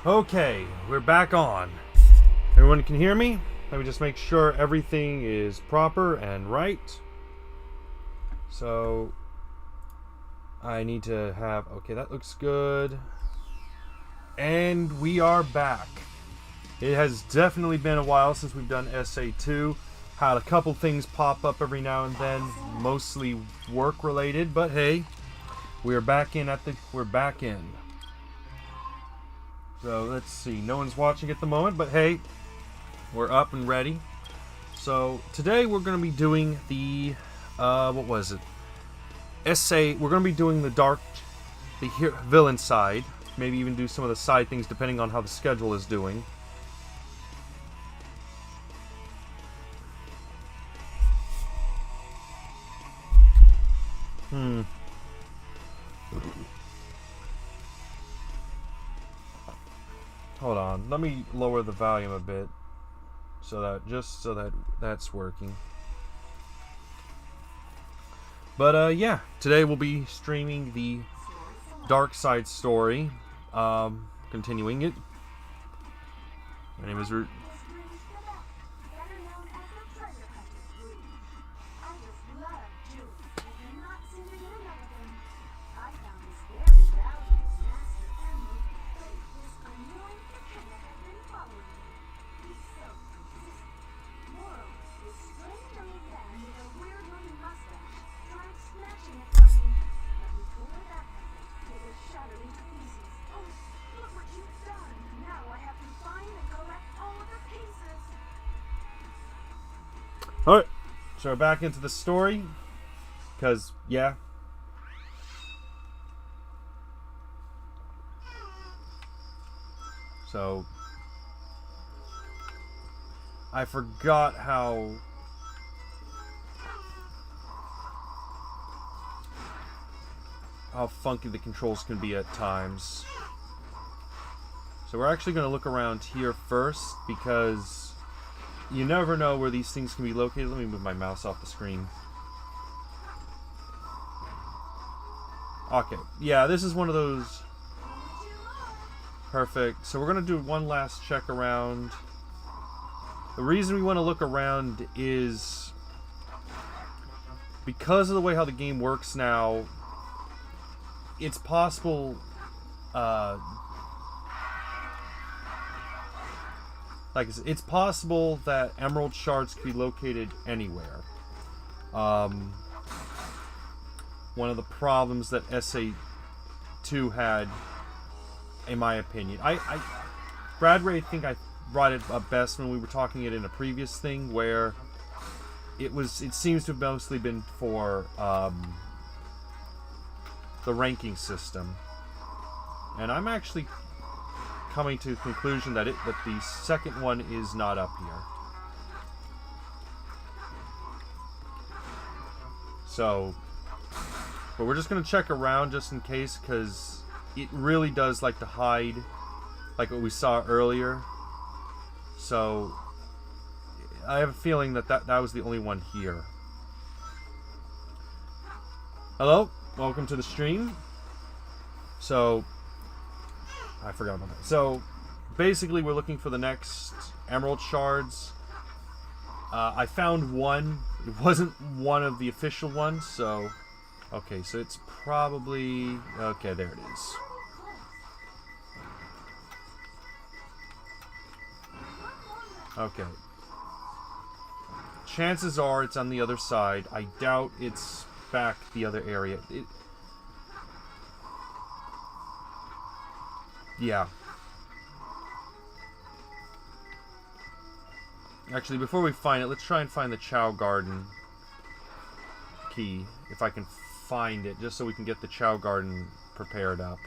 Okay, we're back on. Everyone can hear me? Let me just make sure everything is proper and right. So, I need to have... Okay, that looks good. And we are back. It has definitely been a while since we've done SA2. Had a couple things pop up every now and then, mostly work related, but hey, we're back in. So let's see, no one's watching at the moment, but hey, we're up and ready. So today we're going to be doing the, what was it? We're going to be doing the villain side. Maybe even do some of the side things depending on how the schedule is doing. Hold on, let me lower the volume a bit so that that's working. But yeah, today we'll be streaming the Dark Side story, continuing it. My name is Root. Alright, so we're back into the story, because, yeah. So, I forgot how funky the controls can be at times. So we're actually going to look around here first, because you never know where these things can be located. Let me move my mouse off the screen. Okay, yeah, this is one of those. Perfect. So we're going to do one last check around. The reason we want to look around is because of the way how the game works now. It's possible it's possible that emerald shards can be located anywhere. One of the problems that SA2 had, in my opinion, Brad Ray, I think I brought it up best when we were talking it in a previous thing, where it seems to have mostly been for the ranking system, and I'm actually coming to the conclusion that the second one is not up here. So, but we're just going to check around just in case, because it really does like to hide, like what we saw earlier. So, I have a feeling that was the only one here. Hello, welcome to the stream. So, I forgot about that. So, basically, we're looking for the next emerald shards. I found one. It wasn't one of the official ones, so... Okay, so it's probably... Okay, there it is. Okay. Chances are it's on the other side. I doubt it's back the other area. Yeah. Actually, before we find it, let's try and find the Chao Garden key. If I can find it, just so we can get the Chao Garden prepared up.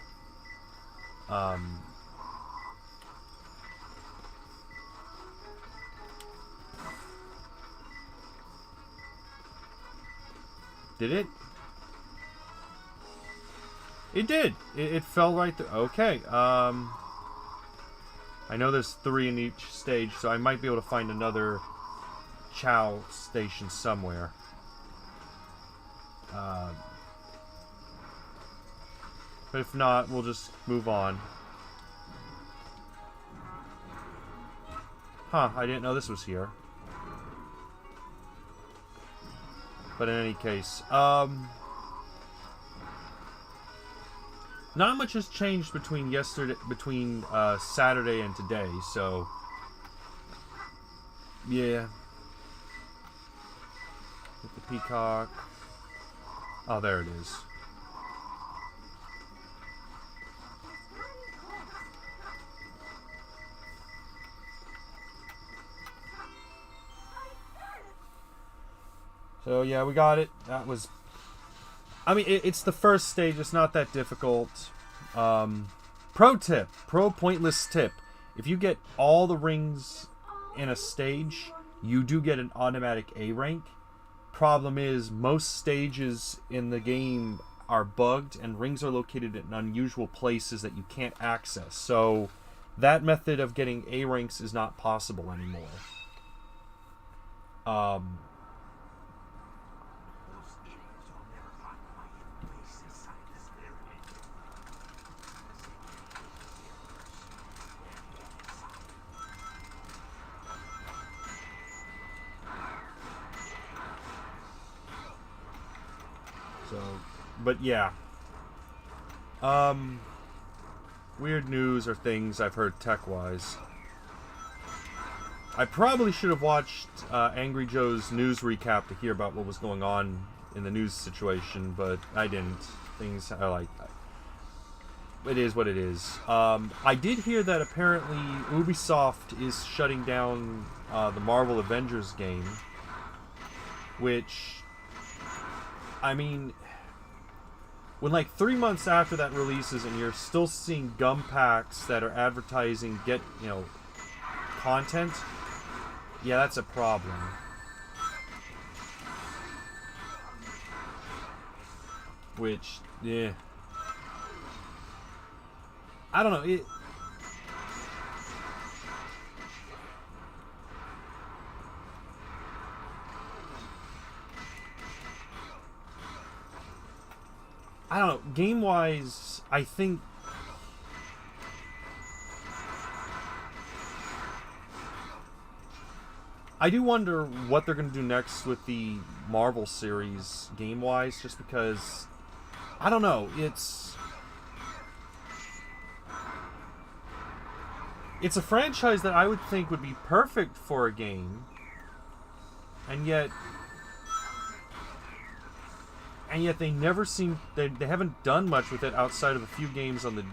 Did it? It did. It fell right there. Okay. I know there's 3 in each stage, so I might be able to find another Chao station somewhere. But if not, we'll just move on. Huh, I didn't know this was here. But in any case, not much has changed between Saturday and today, so yeah. Get the peacock. Oh, there it is. So yeah, we got it. That was... I mean, it's the first stage. It's not that difficult. Pro tip. Pro pointless tip. If you get all the rings in a stage, you do get an automatic A rank. Problem is, most stages in the game are bugged, and rings are located in unusual places that you can't access. So that method of getting A ranks is not possible anymore. But yeah. Weird news or things I've heard tech-wise. I probably should have watched Angry Joe's news recap to hear about what was going on in the news situation, but I didn't. Things are like... It is what it is. I did hear that apparently Ubisoft is shutting down the Marvel Avengers game, which... I mean... When like 3 months after that releases and you're still seeing gum packs that are advertising content, yeah, that's a problem. Which, yeah. I don't know, I don't know, game-wise, I think... I do wonder what they're going to do next with the Marvel series, game-wise, just because... I don't know, it's a franchise that I would think would be perfect for a game, and yet they never seem... They haven't done much with it outside of a few games on the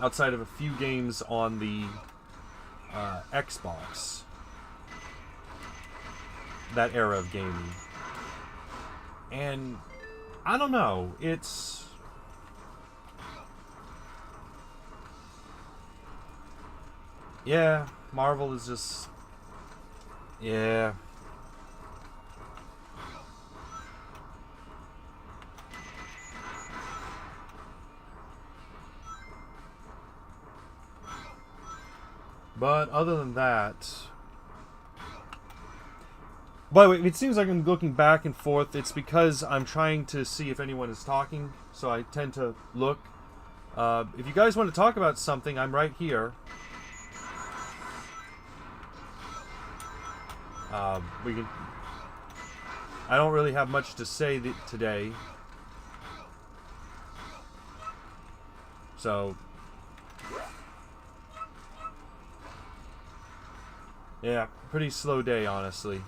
outside of a few games on the Xbox. That era of gaming. And I don't know, it's... Yeah, Marvel is just... Yeah. But other than that... By the way, it seems like I'm looking back and forth. It's because I'm trying to see if anyone is talking, so I tend to look. If you guys want to talk about something, I'm right here. We can... I don't really have much to say today. So... Yeah, pretty slow day, honestly.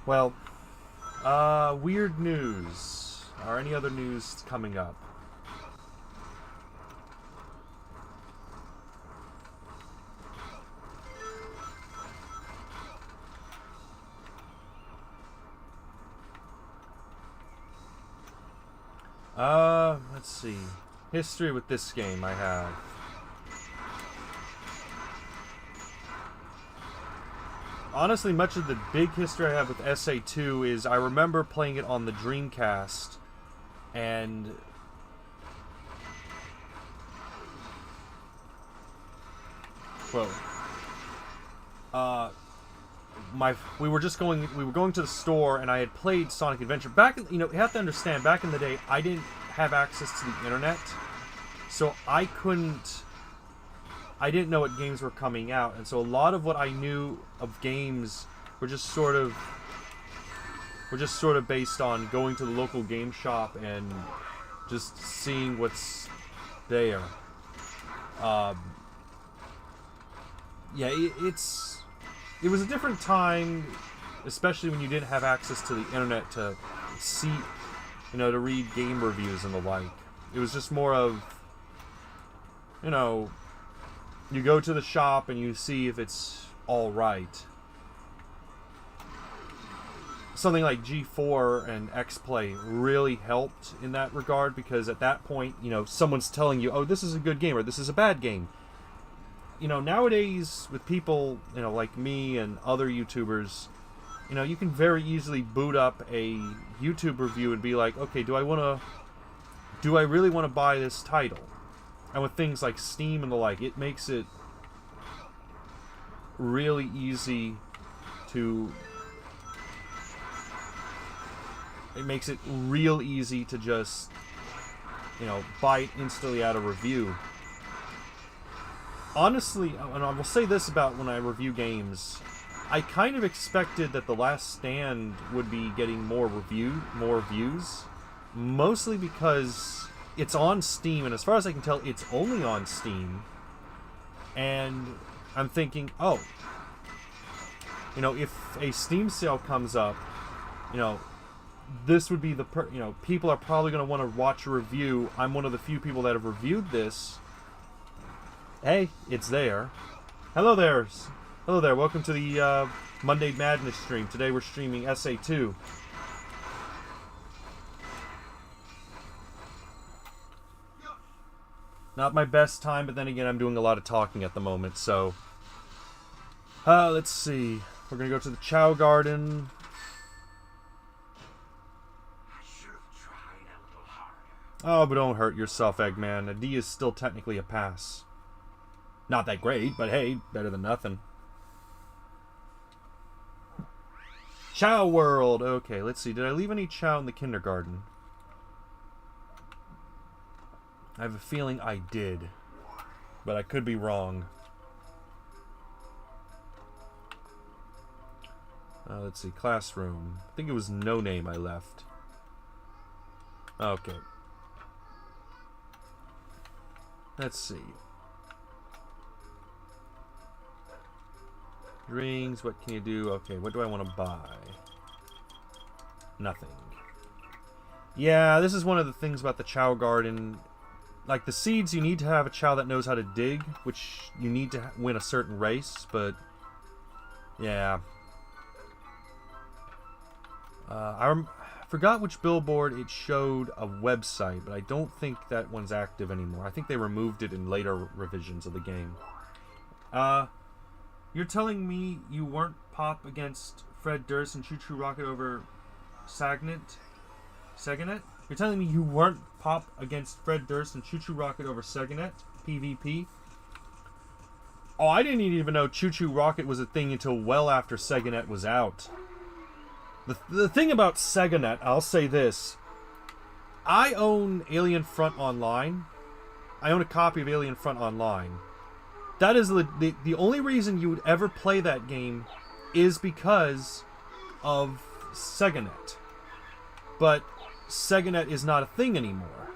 Well, weird news. Or any other news coming up? Let's see. History with this game I have. Honestly, much of the big history I have with SA2 is I remember playing it on the Dreamcast And well, we were going to the store, and I had played Sonic Adventure back in, you have to understand, back in the day I didn't have access to the internet, so I didn't know what games were coming out, and so a lot of what I knew of games were just sort of based on going to the local game shop and just seeing what's there. Yeah, it was a different time, especially when you didn't have access to the internet to see, to read game reviews and the like. It was just more of, you go to the shop and you see if it's all right. Something like G4 and X-Play really helped in that regard, because at that point, someone's telling you, oh, this is a good game or this is a bad game. Nowadays, with people, like me and other YouTubers, you can very easily boot up a YouTube review and be like, okay, do I really want to buy this title? And with things like Steam and the like, it makes it really easy to... It makes it real easy to just, buy it instantly out of review. Honestly, and I will say this about when I review games, I kind of expected that The Last Stand would be getting more views, mostly because it's on Steam, and as far as I can tell, it's only on Steam. And I'm thinking, oh, if a Steam sale comes up, this would be the people are probably going to want to watch a review. I'm one of the few people that have reviewed this. Hey, it's there. Hello there. Welcome to the Monday Madness stream. Today we're streaming SA2. Not my best time, but then again, I'm doing a lot of talking at the moment, so... let's see. We're gonna go to the Chao Garden. Oh, but don't hurt yourself, Eggman. A D is still technically a pass. Not that great, but hey, better than nothing. Chao World! Okay, let's see. Did I leave any Chao in the kindergarten? I have a feeling I did, but I could be wrong. Let's see. Classroom. I think it was No Name I left. Okay. Let's see. Rings, what can you do? Okay, what do I want to buy? Nothing. Yeah, this is one of the things about the Chao Garden. Like, the seeds, you need to have a Chao that knows how to dig, which you need to win a certain race, but... Yeah. I forgot which billboard it showed a website, but I don't think that one's active anymore. I think they removed it in later revisions of the game. You're telling me you weren't pop against Fred Durst and Choo Choo Rocket over Saginet? You're telling me you weren't pop against Fred Durst and Choo Choo Rocket over Saginet? PvP? Oh, I didn't even know Choo Choo Rocket was a thing until well after Saginet was out. The thing about Saginet, I'll say this. I own Alien Front Online. I own a copy of Alien Front Online. That is the only reason you would ever play that game is because of Saginet. But Saginet is not a thing anymore.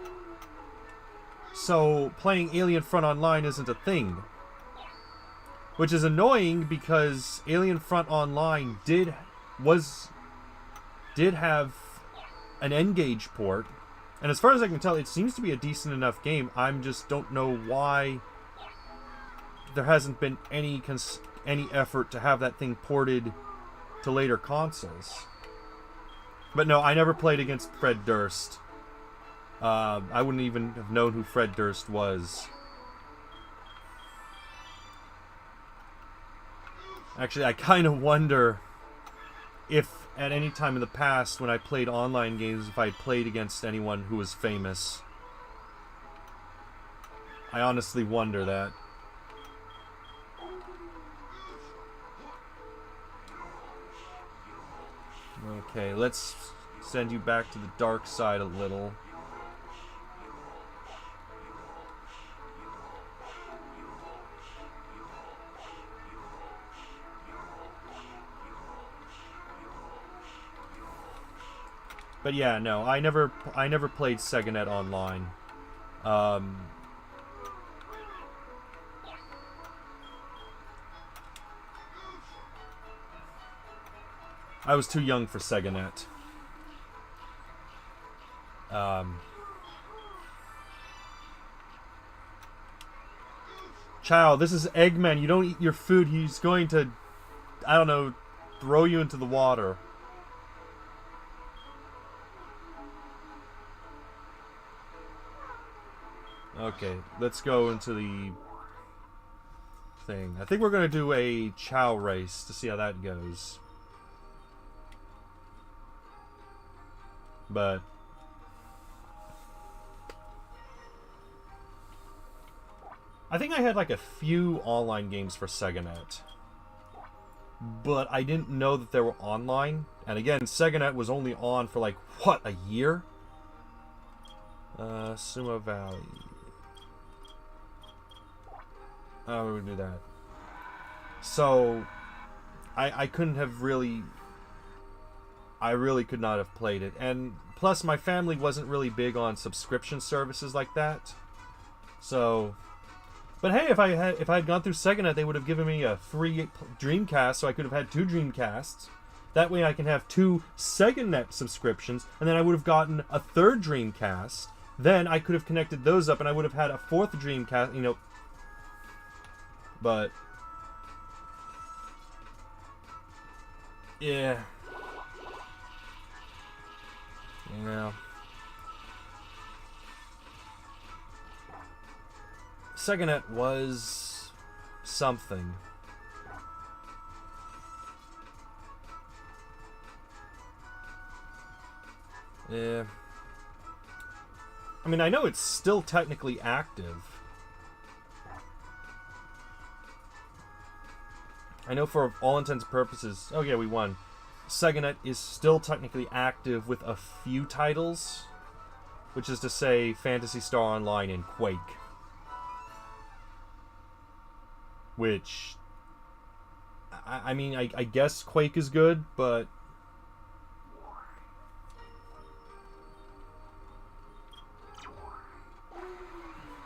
So playing Alien Front Online isn't a thing. Which is annoying because Alien Front Online did have an N-Gage port. And as far as I can tell, it seems to be a decent enough game. I just don't know why there hasn't been any effort to have that thing ported to later consoles. But no, I never played against Fred Durst. I wouldn't even have known who Fred Durst was. Actually, I kind of wonder if at any time in the past when I played online games, if I played against anyone who was famous. I honestly wonder that. Okay, let's send you back to the dark side a little. But yeah, no, I never played SegaNet Online. I was too young for SegaNet. Chao, this is Eggman. You don't eat your food. He's going to, I don't know, throw you into the water. Okay, let's go into the thing. I think we're going to do a Chao race to see how that goes. But I think I had like a few online games for SegaNet, but I didn't know that they were online. And again, SegaNet was only on for like, what, a year? Sumo Valley. Oh, we're gonna do that. So I couldn't have really, I really could not have played it. And plus my family wasn't really big on subscription services like that. So, but hey, if I had gone through SegaNet, they would have given me a free Dreamcast, so I could have had 2 Dreamcasts. That way I can have 2 SegaNet subscriptions, and then I would have gotten a 3rd Dreamcast. Then I could have connected those up, and I would have had a 4th Dreamcast, you know. But yeah. Yeah. SegaNet was something. Yeah. I mean, I know it's still technically active. I know for all intents and purposes... Oh yeah, we won. SegaNet is still technically active with a few titles, which is to say Phantasy Star Online and Quake. Which... I mean, I guess Quake is good, but...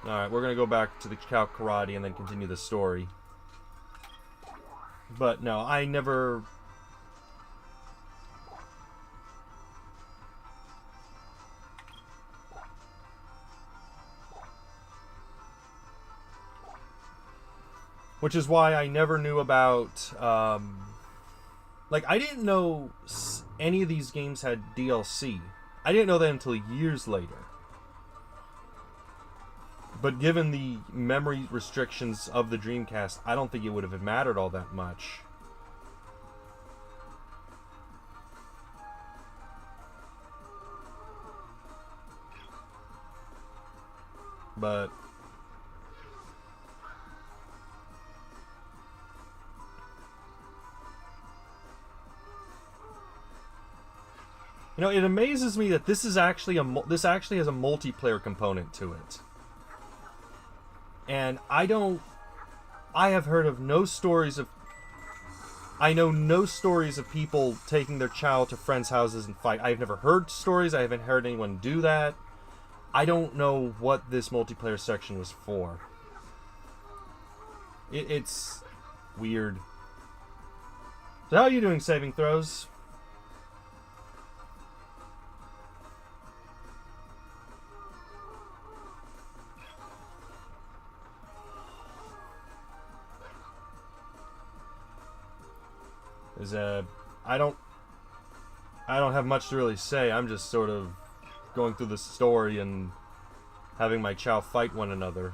Alright, we're gonna go back to the Chao Karate and then continue the story. But no, I never... Which is why I never knew about... Like, I didn't know any of these games had DLC. I didn't know that until years later. But given the memory restrictions of the Dreamcast, I don't think it would have mattered all that much. But... You know, it amazes me that this is actually this actually has a multiplayer component to it. And I have heard of no stories of... I know no stories of people taking their Chao to friends' houses and fight. I've never heard stories. I haven't heard anyone do that. I don't know what this multiplayer section was for. It's weird. So how are you doing, saving throws? I don't have much to really say. I'm just sort of going through the story and having my Chao fight one another.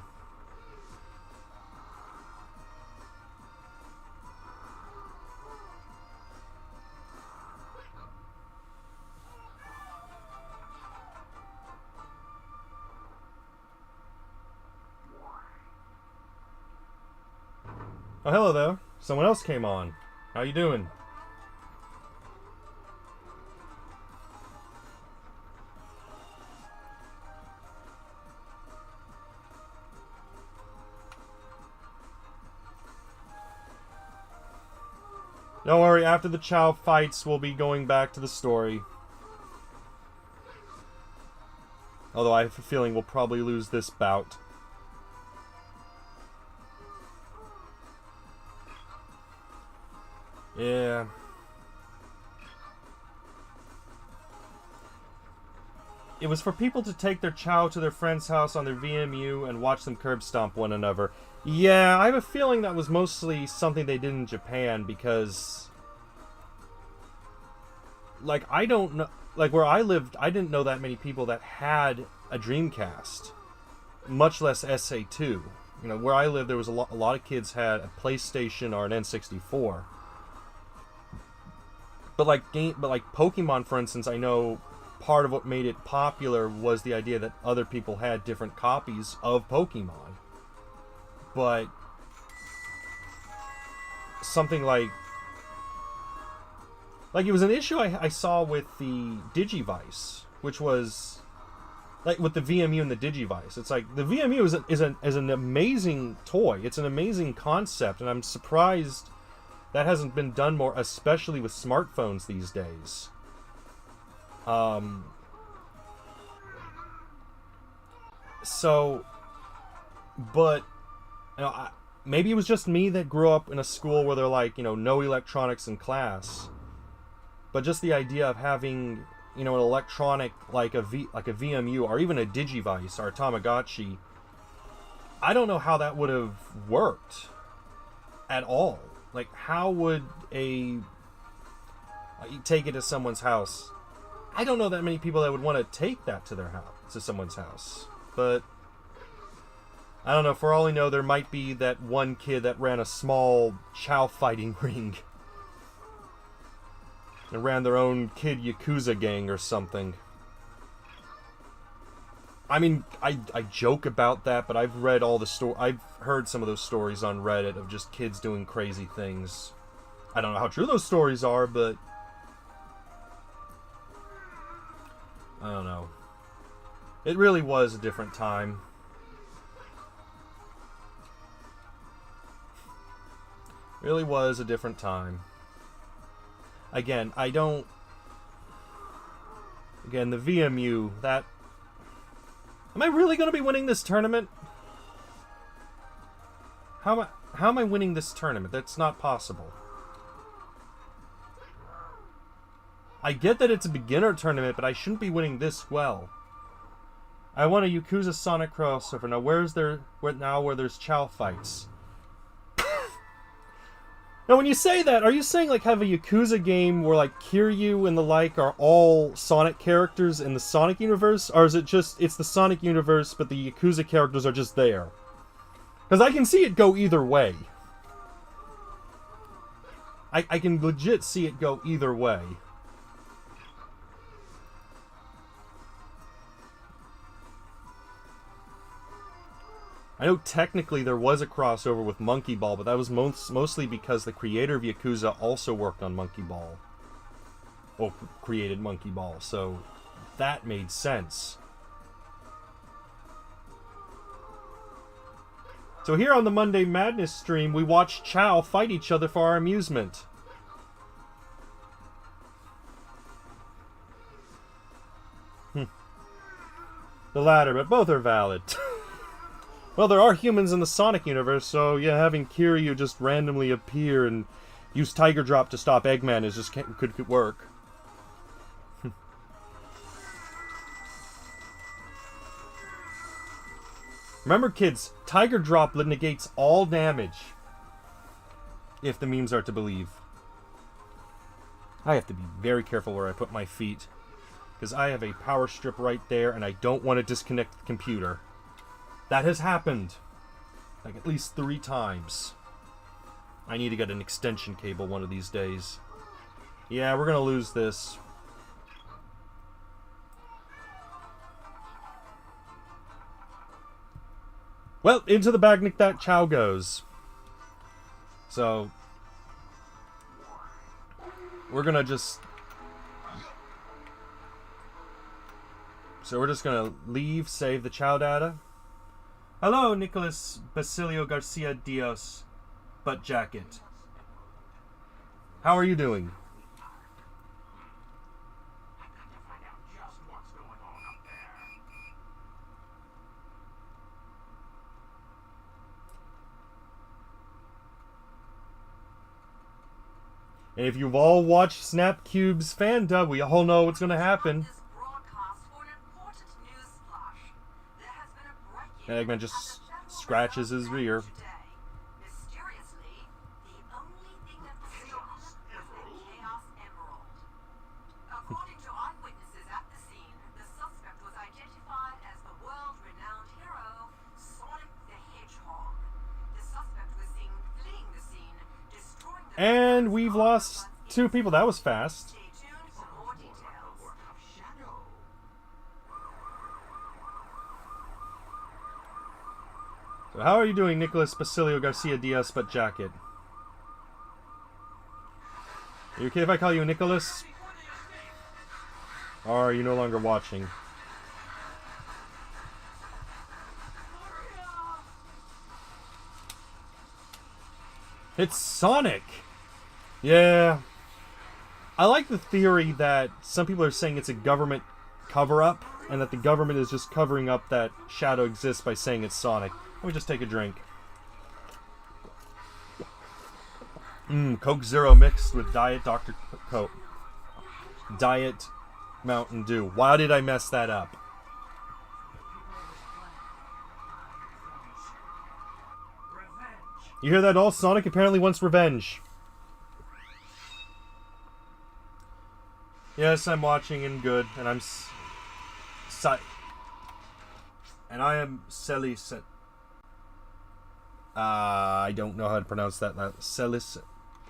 Oh, hello there. Someone else came on. How you doing? Don't worry, after the Chao fights, we'll be going back to the story. Although I have a feeling we'll probably lose this bout. Yeah. It was for people to take their Chao to their friend's house on their VMU and watch them curb stomp one another. Yeah, I have a feeling that was mostly something they did in Japan because... Like, I don't know... Like, where I lived, I didn't know that many people that had a Dreamcast. Much less SA2. You know, where I lived, there was a lot of kids had a PlayStation or an N64. But like Pokemon, for instance, I know part of what made it popular was the idea that other people had different copies of Pokemon. But something like it was an issue I saw with the Digivice, which was like with the VMU and the Digivice. It's like the VMU is an amazing toy. It's an amazing concept, and I'm surprised that hasn't been done more, especially with smartphones these days. So, but, you know, maybe it was just me that grew up in a school where they're like, you know, no electronics in class. But just the idea of having, you know, an electronic like a VMU or even a Digivice or a Tamagotchi, I don't know how that would have worked at all. Like, how would you take it to someone's house? I don't know that many people that would want to take that to their house, to someone's house. But I don't know. For all I know, there might be that one kid that ran a small Chao fighting ring and ran their own kid Yakuza gang or something. I mean, I joke about that, but I've read all the I've heard some of those stories on Reddit of just kids doing crazy things. I don't know how true those stories are, but I don't know. It really was a different time. Really was a different time. Again, the VMU, that... Am I really going to be winning this tournament? How am I winning this tournament? That's not possible. I get that it's a beginner tournament, but I shouldn't be winning this well. I want a Yakuza Sonic crossover. Now, where there's Chao fights? Now, when you say that, are you saying, like, have a Yakuza game where, like, Kiryu and the like are all Sonic characters in the Sonic universe? Or is it just, it's the Sonic universe, but the Yakuza characters are just there? Because I can see it go either way. I can legit see it go either way. I know technically there was a crossover with Monkey Ball, but that was mostly because the creator of Yakuza also worked on Monkey Ball. Well, created Monkey Ball, so that made sense. So here on the Monday Madness stream, we watch Chao fight each other for our amusement. The latter, but both are valid. Well, there are humans in the Sonic universe, so yeah, having Kiryu just randomly appear and use Tiger Drop to stop Eggman is just could work. Remember, kids, Tiger Drop negates all damage. If the memes are to believe. I have to be very careful where I put my feet, because I have a power strip right there, and I don't want to disconnect the computer. That has happened, like, at least 3 times. I need to get an extension cable one of these days. Yeah, we're gonna lose this. Well, into the Bagnik that Chao goes. So we're gonna just gonna leave, save the Chao data. Hello, Nicholas Basilio Garcia Dios, butt jacket. How are you doing? And if you've all watched Snapcube's fan dub, we all know what's going to happen. Eggman just scratches his rear. According to eyewitnesses at the scene, the suspect was identified as the world-renowned hero, Sonic the Hedgehog. The suspect was seen fleeing the scene, destroying the... And we've lost 2 people. That was fast. Stay tuned for more details. So how are you doing, Nicholas Basilio Garcia Diaz, butt jacket? Are you okay if I call you Nicholas? Or are you no longer watching? It's Sonic! Yeah. I like the theory that some people are saying it's a government cover-up, and that the government is just covering up that Shadow exists by saying it's Sonic. Let me just take a drink. Coke Zero mixed with Diet Dr. Coke. Diet Mountain Dew. Why did I mess that up? You hear that all? Sonic apparently wants revenge. Yes, I'm watching and good, and I'm and I am Celis. I don't know how to pronounce that. Celis.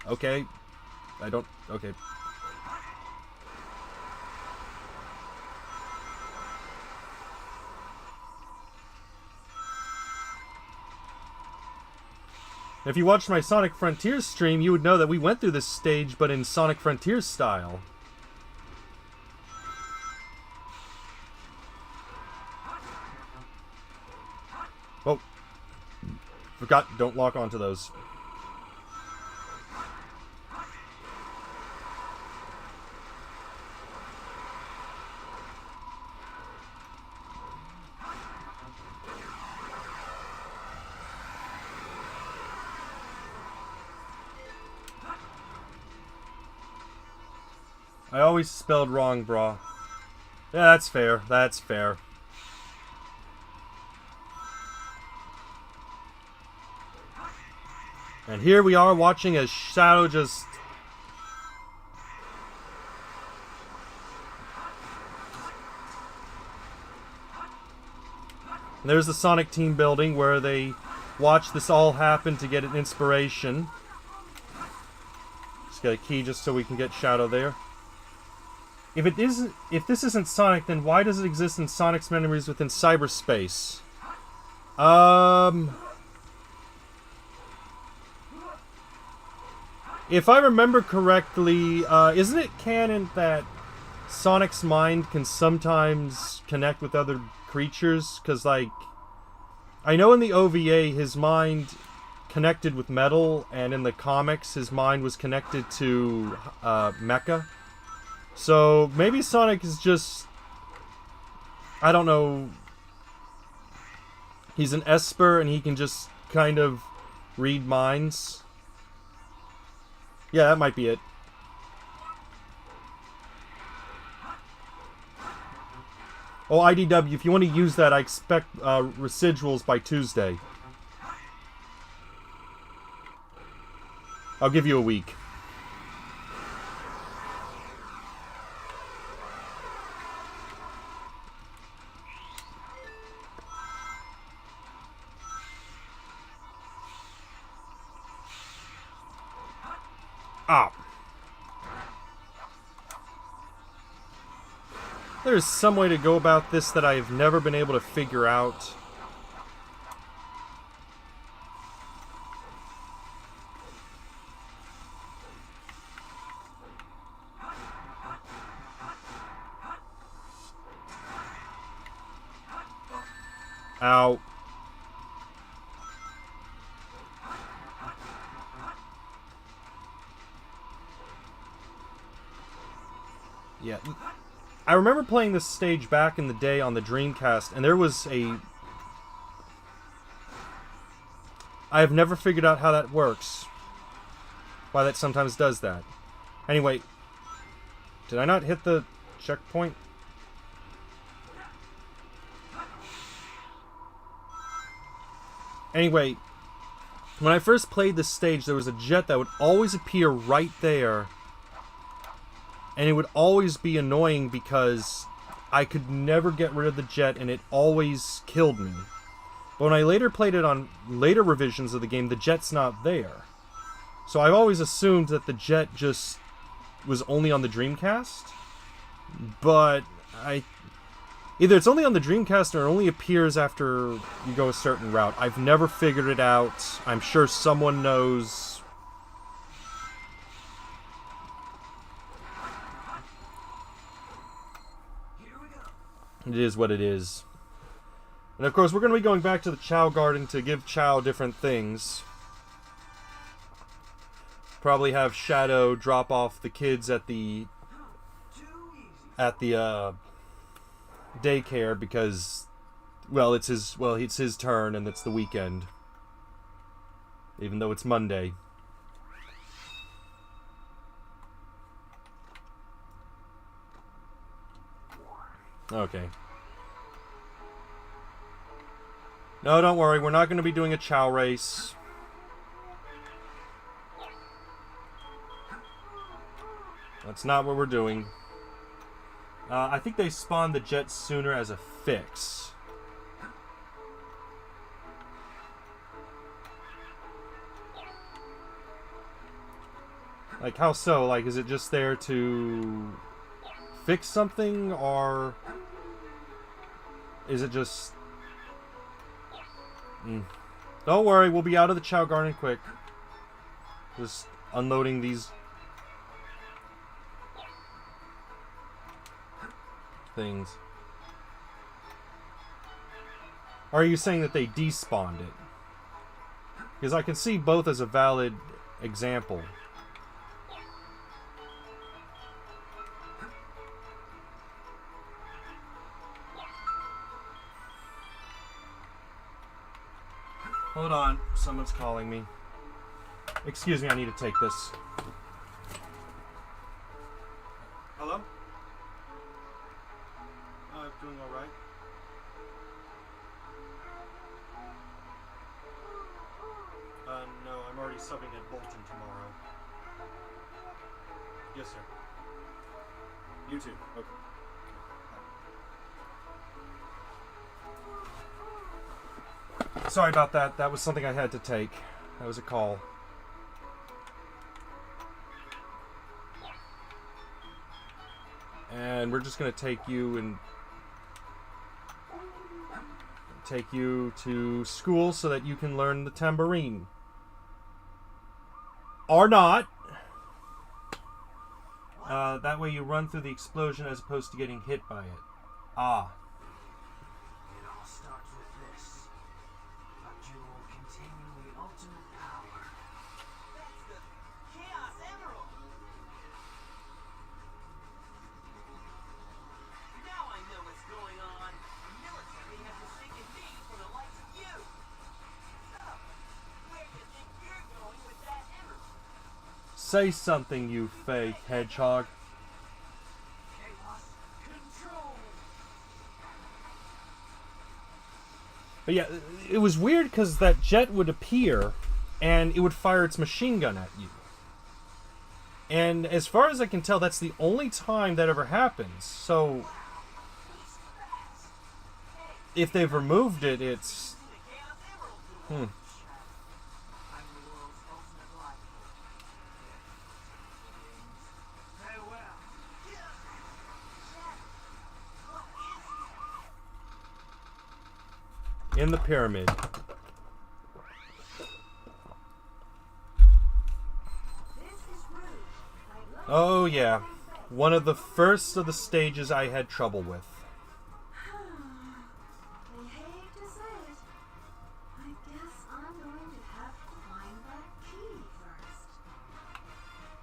Okay. I don't. Okay. If you watched my Sonic Frontiers stream, you would know that we went through this stage, but in Sonic Frontiers style. Oh. Forgot, don't lock onto those. I always spelled wrong, brah. Yeah, that's fair. That's fair. And here we are watching as Shadow just... There's the Sonic team building where they watch this all happen to get an inspiration. Just got a key just so we can get Shadow there. If this isn't Sonic, then why does it exist in Sonic's memories within cyberspace? If I remember correctly, isn't it canon that Sonic's mind can sometimes connect with other creatures? Because, like, I know in the OVA his mind connected with Metal, and in the comics his mind was connected to Mecha. So maybe Sonic is just, I don't know, he's an Esper and he can just kind of read minds. Yeah, that might be it. Oh, IDW, if you want to use that, I expect residuals by Tuesday. I'll give you a week. Ah. There's some way to go about this that I've never been able to figure out. Ow. Yeah. I remember playing this stage back in the day on the Dreamcast, and there was a... I have never figured out how that works. Why that sometimes does that. Anyway, did I not hit the checkpoint? Anyway, when I first played this stage, there was a jet that would always appear right there. And it would always be annoying because I could never get rid of the jet and it always killed me. But when I later played it on later revisions of the game, the jet's not there. So I've always assumed that the jet just was only on the Dreamcast. But either it's only on the Dreamcast or it only appears after you go a certain route. I've never figured it out. I'm sure someone knows. It is what it is. And of course, we're going to be going back to the Chao garden to give Chao different things. Probably have Shadow drop off the kids at the daycare because, well, it's his turn and it's the weekend. Even though it's Monday. Okay. No, don't worry. We're not going to be doing a Chao race. That's not what we're doing. I think they spawned the jet sooner as a fix. Like, how so? Like, is it just there to fix something, or is it just... Don't worry, we'll be out of the Chao garden quick. Just unloading these things. Or are you saying that they despawned it? Because I can see both as a valid example. Hold on, someone's calling me. Excuse me, I need to take this. Hello? I'm doing alright. No, I'm already subbing at Bolton tomorrow. Yes, sir. You too. Okay. Sorry about that. That was something I had to take. That was a call. And we're just going to take you to school so that you can learn the tambourine. Or not. That way you run through the explosion as opposed to getting hit by it. Ah. It all starts with this. A jewel containing the ultimate power. That's the Chaos Emerald. Now I know what's going on. The military has mistaken me for the likes of you. So, where do you think you're going with that emerald? Say something, you fake hedgehog. Chaos control. But yeah, it was weird because that jet would appear and it would fire its machine gun at you. And as far as I can tell, that's the only time that ever happens. So if they've removed it, it's... I'm the world's ultimate life. Farewell. in the pyramid. Oh yeah, one of the first of the stages I had trouble with. I hate to say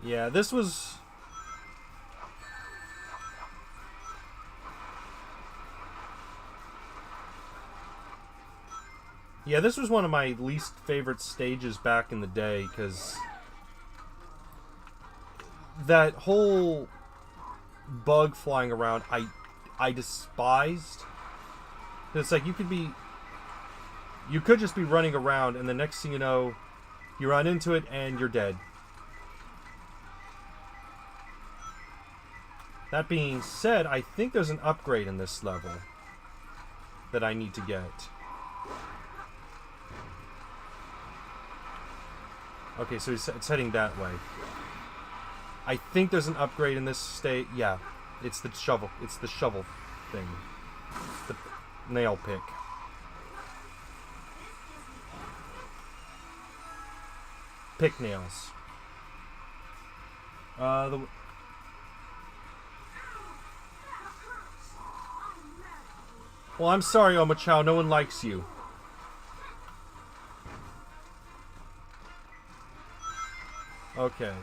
Yeah, this was... Yeah, this was one of my least favorite stages back in the day, because that whole bug flying around, I despised. It's like you could just be running around, and the next thing you know, you run into it and you're dead. That being said, I think there's an upgrade in this level that I need to get. Okay, so it's heading that way. I think there's an upgrade in this state. Yeah, it's the shovel. It's the shovel thing. The nail pick. Pick nails. Well, I'm sorry, Chao. No one likes you. Okay.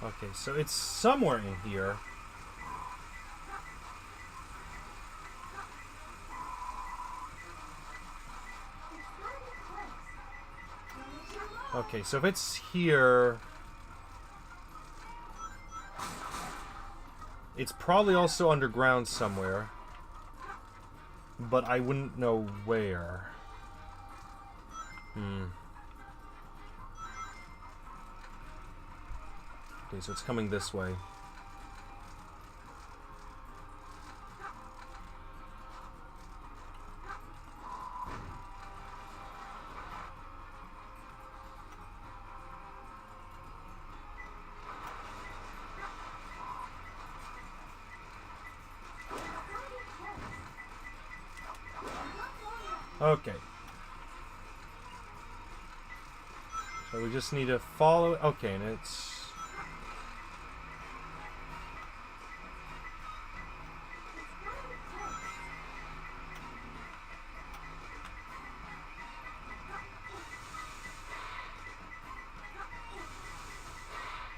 Okay, so it's somewhere in here. Okay, so if it's here... It's probably also underground somewhere. But I wouldn't know where. Okay, so it's coming this way. Okay. So we just need to follow it. Okay, and it's...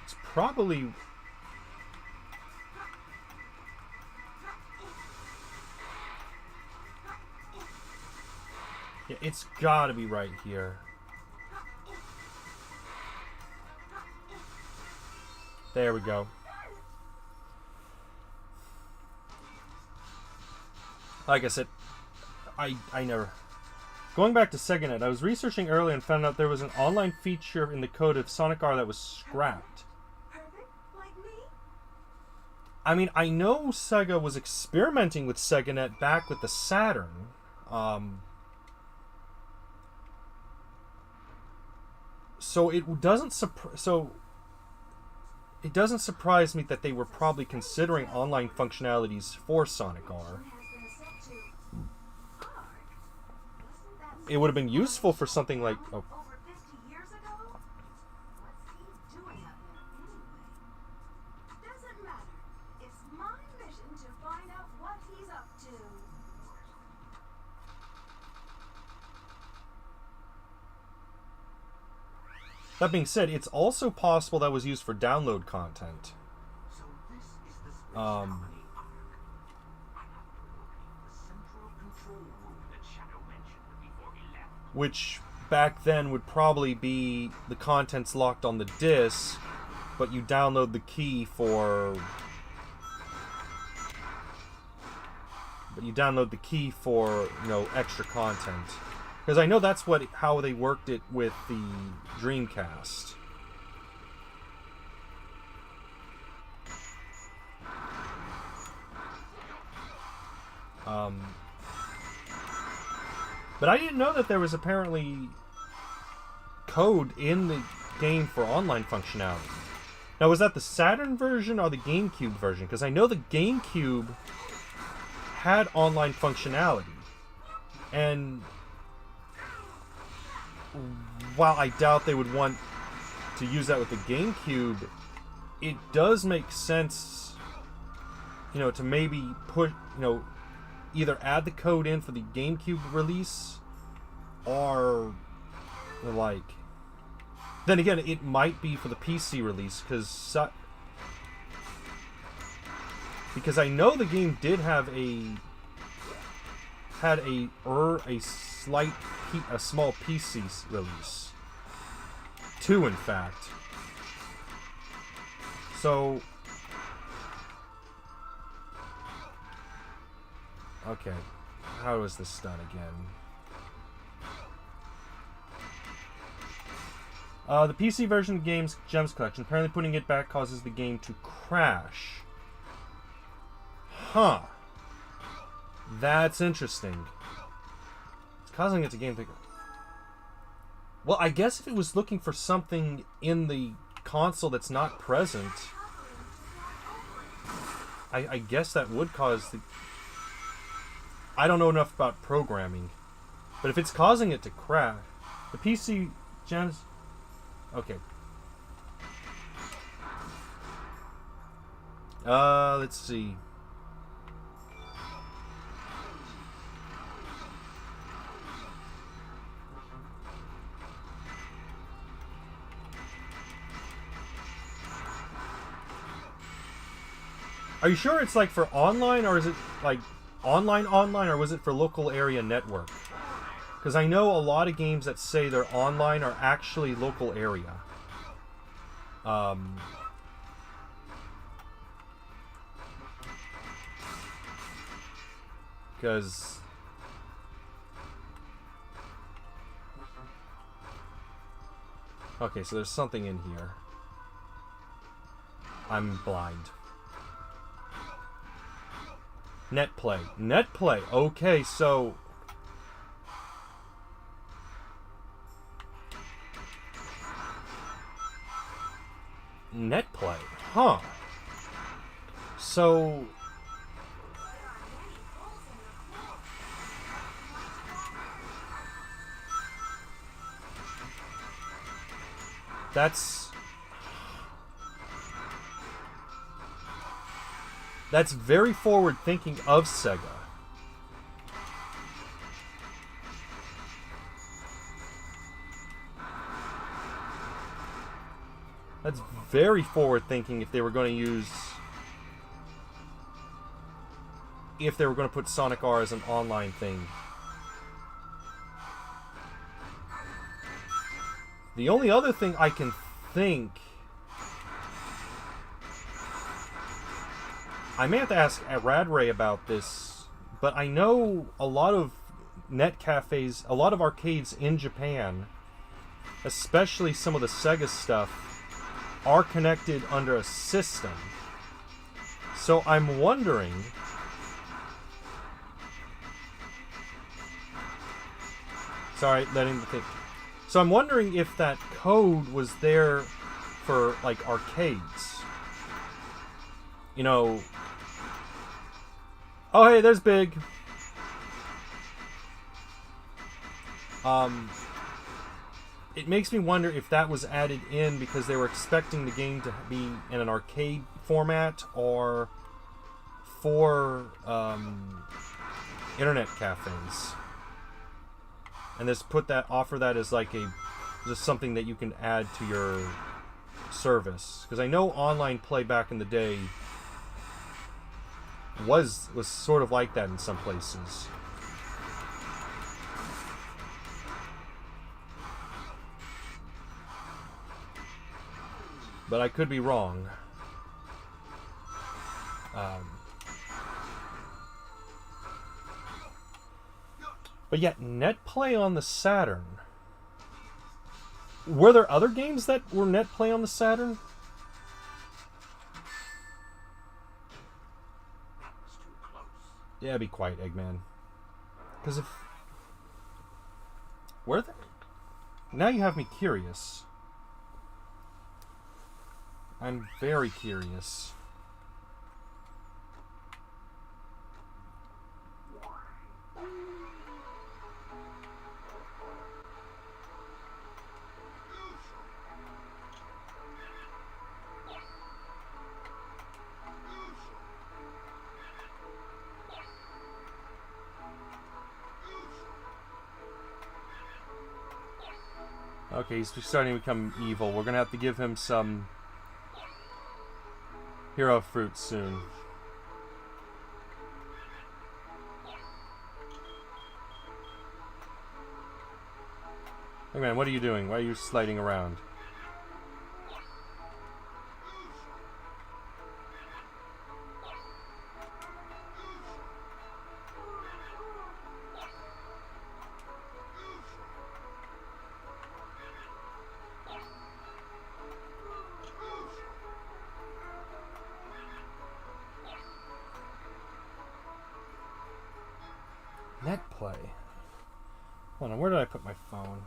It's probably... Yeah, it's gotta be right here. There we go. Like I said, I never... Going back to SegaNet, I was researching earlier and found out there was an online feature in the code of Sonic R that was scrapped. Perfect, like me. I mean, I know Sega was experimenting with SegaNet back with the Saturn. So it doesn't surprise me that they were probably considering online functionalities for Sonic R. It would have been useful for something like... Oh. Over 50 years ago? What's he doing out there anyway? Doesn't matter. It's my mission to find out what he's up to. That being said, it's also possible that was used for download content. So this is the space company, I have to locate the central control room that Shadow mentioned before he left. Which back then would probably be the contents locked on the disc, but you download the key for... extra content. Because I know that's how they worked it with the Dreamcast. But I didn't know that there was apparently code in the game for online functionality. Now, was that the Saturn version or the GameCube version? Because I know the GameCube had online functionality. And while I doubt they would want to use that with the GameCube, it does make sense, to maybe put, either add the code in for the GameCube release, are like. Then again, it might be for the PC release because I know the game did have a small PC release. 2, in fact. So, okay, how is this done again? The PC version of the game's Gems Collection. Apparently putting it back causes the game to crash. Huh. That's interesting. It's causing it to game to... Well, I guess if it was looking for something in the console that's not present, I guess that would cause the... I don't know enough about programming, but if it's causing it to crash, the PC Gems... Okay. Let's see. Are you sure it's like for online, or is it like online, or was it for local area network? Because I know a lot of games that say they're online are actually local area. Because... Okay, so there's something in here. I'm blind. Netplay. Netplay. Okay, so... Netplay. Huh. So... That's very forward thinking of Sega. That's very forward thinking if they were going to put Sonic R as an online thing. The only other thing I can think... I may have to ask Radray about this, but I know a lot of net cafes, a lot of arcades in Japan, especially some of the Sega stuff, are connected under a system. So I'm wondering... Sorry, letting the thing... So I'm wondering if that code was there for, like, arcades. You know... Oh, hey, there's Big. It makes me wonder if that was added in because they were expecting the game to be in an arcade format or for internet cafes. And just offer that as like just something that you can add to your service. Because I know online play back in the day was sort of like that in some places. But I could be wrong. But yet, NetPlay on the Saturn. Were there other games that were NetPlay on the Saturn? Yeah, be quiet, Eggman. Because if... Were there? Now you have me curious. I'm very curious. Okay, he's starting to become evil. We're gonna have to give him some hero fruits soon. Hey man, what are you doing? Why are you sliding around? Net play. Hold on, where did I put my phone?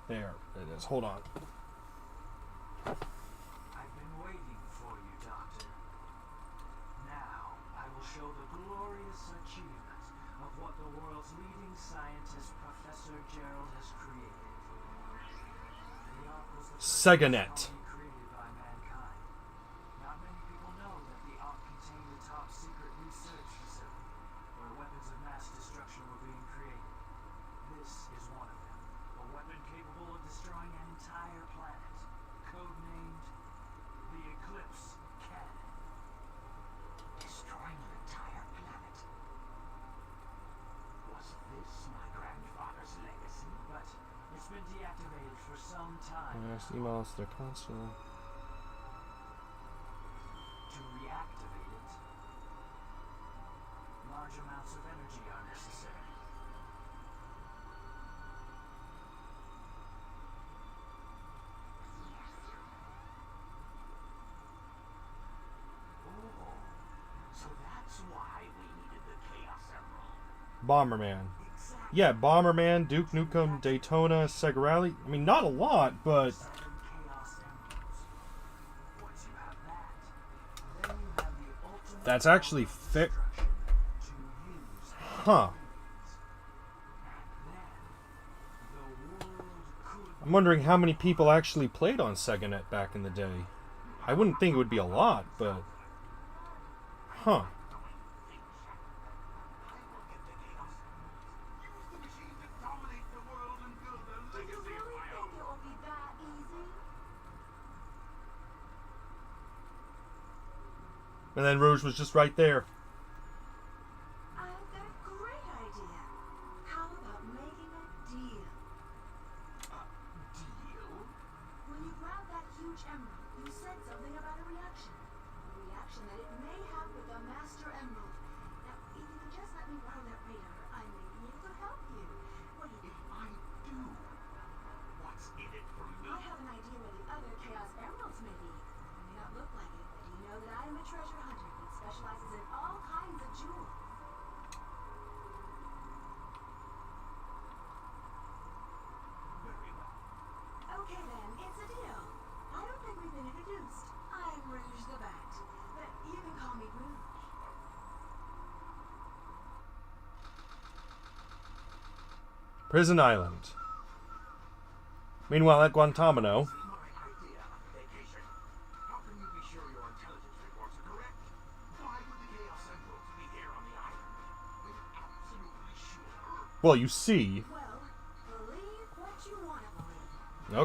There it is. Hold on. I've been waiting for you, Doctor. Now, I will show the glorious achievement of what the world's leading scientist, Professor Gerald, has created. The Ark was the first Seganet. technology created by mankind. Not many people know that the Ark contained a top-secret research facility where weapons of mass destruction were being created. This is one of them. A weapon capable of destroying an entire planet, codenamed the Eclipse Cannon. Destroying an entire planet? Was this my grandfather's legacy? But it's been deactivated for some time. Yes, emails to their console. To reactivate it, large amounts of energy are necessary. So that's why we needed the Chaos Emerald. Bomberman. Yeah, Bomberman, Duke Nukem, Daytona, Sega Rally. I mean, not a lot, but 7 Chaos Emeralds. Once you have that, then you have the ultimate that's actually fit. destruction to use. Huh. And then the world could I'm wondering how many people actually played on SegaNet back in the day. I wouldn't think it would be a lot, but... Huh. Do you really think it will be that easy? And then Rouge was just right there. I've got a great idea. How about making a deal? deal. When you grabbed that huge emerald, you said something about a reaction. A reaction that it may have with the Master Emerald. Now, if you could just let me borrow that radar, I may be able to help you. What do you think? I do. What's in it for me? I have an idea where the other Chaos Emeralds may be. It may not look like it, but you know that I am a treasure hunter that specializes in all kinds of jewels. Very well. Okay then, it's a deal. I don't think we've been introduced. I'm Rouge the Bat, but you can call me Rouge. Prison Island. Meanwhile, at Guantanamo, My idea of a vacation. How can you be sure your intelligence reports are correct? Why would the Chaos Emeralds be here on the island? I'm absolutely sure. well, you see. Well, believe what you want to believe.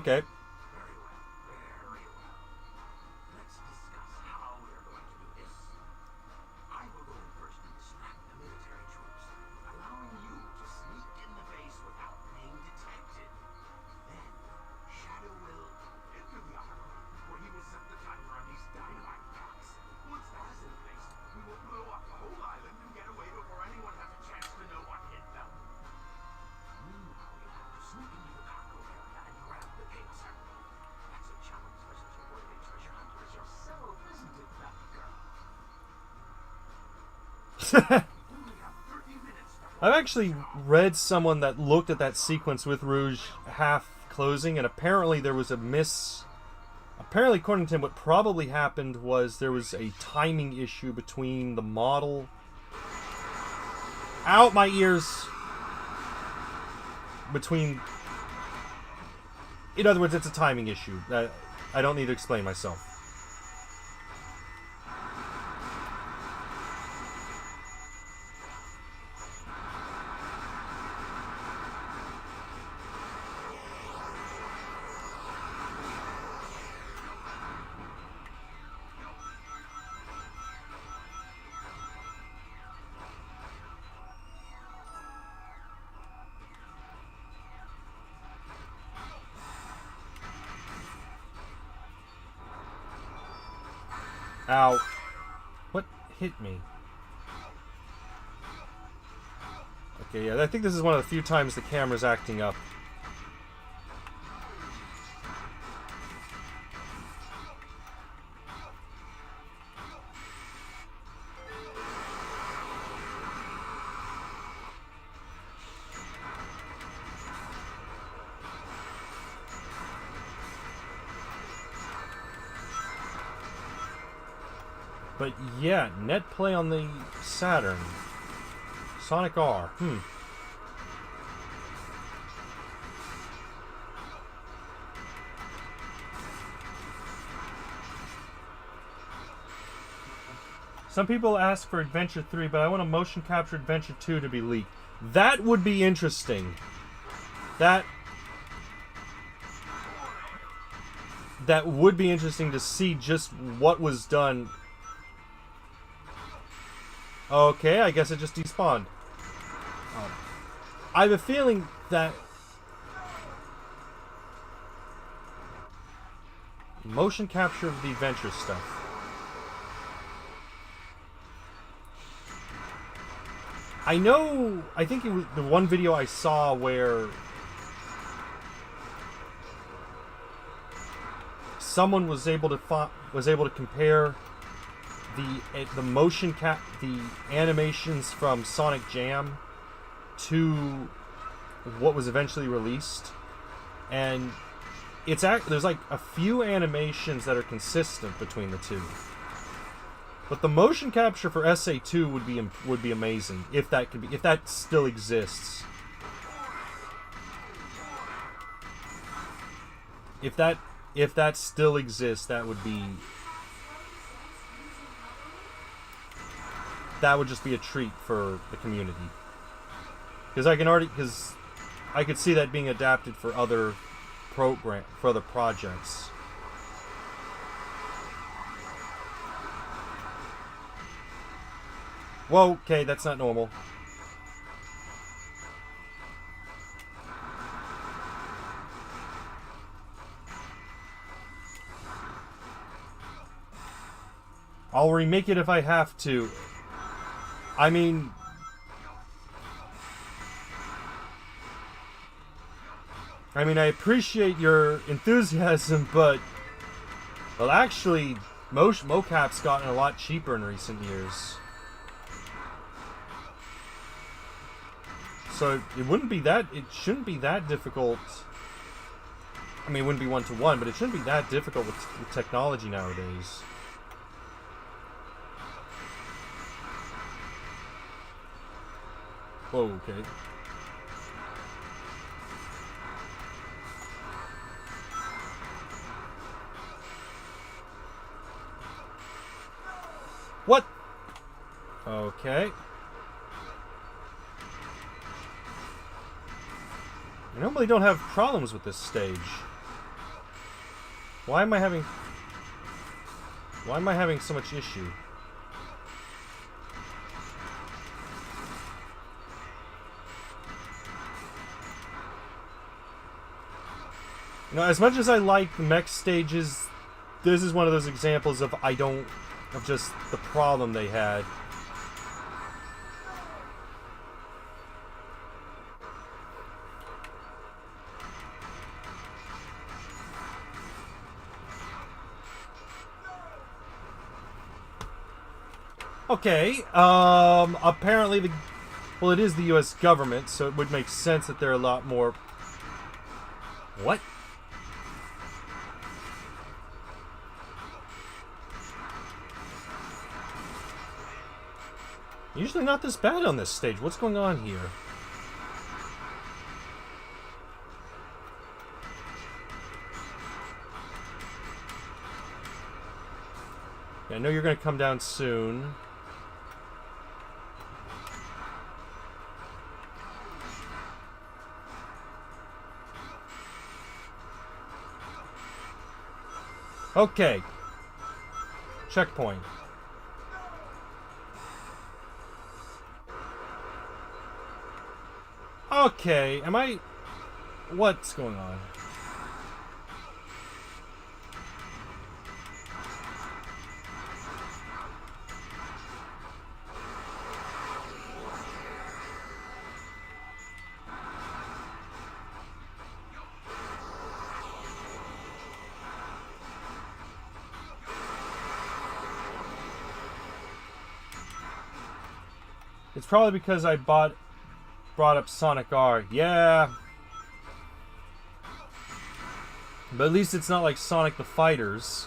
Okay. Very well. Very well. Let's discuss how we're going to do this. I will go in first and distract the military troops, allowing you to sneak in the base without being detected. Then, Shadow will enter the armor, where he will set the timer on these dynamite packs. Once that is in place, we will blow up the whole island and get away before anyone has a chance to know what hit them. Meanwhile, you have to sneak into the cargo area and grab the Chaos Emerald. That's a challenge for such a worthy treasure hunter as yourself, isn't it, Batgirl? We only have 30 minutes to I've actually read someone that looked at that sequence with Rouge half closing, and apparently there was a miss. Apparently, according to him, what probably happened was there was a timing issue between the model. Out my ears! Between. In other words, it's a timing issue. I don't need to explain myself. Ow. What hit me? Okay, yeah, I think this is one of the few times the camera's acting up. But yeah, net play on the Saturn. Sonic R. Some people ask for Adventure 3, but I want a motion capture Adventure 2 to be leaked. That would be interesting. That would be interesting to see just what was done. Okay, I guess it just despawned. I have a feeling that motion capture of the adventure stuff. I think it was the one video I saw where someone was able to compare the motion the animations from Sonic Jam to what was eventually released, and there's like a few animations that are consistent between the two. But the motion capture for SA2 would be amazing if that still exists. If that still exists, that would just be a treat for the community. Because I could see that being adapted for other projects. Whoa, okay, that's not normal. I'll remake it if I have to. I mean, I appreciate your enthusiasm, but well, actually, mocap's gotten a lot cheaper in recent years. So it shouldn't be that difficult. I mean, it wouldn't be 1-to-1, but it shouldn't be that difficult with technology nowadays. Whoa, okay. What? Okay. I normally don't have problems with this stage. Why am I having so much issue? You know, as much as I like the mech stages, this is one of those examples of just the problem they had. Okay, apparently it is the US government, so it would make sense that they're a lot more... What? Usually not this bad on this stage. What's going on here? Yeah, I know you're going to come down soon. Okay. Checkpoint. Okay, what's going on? It's probably because I brought up Sonic R. Yeah. But at least it's not like Sonic the Fighters.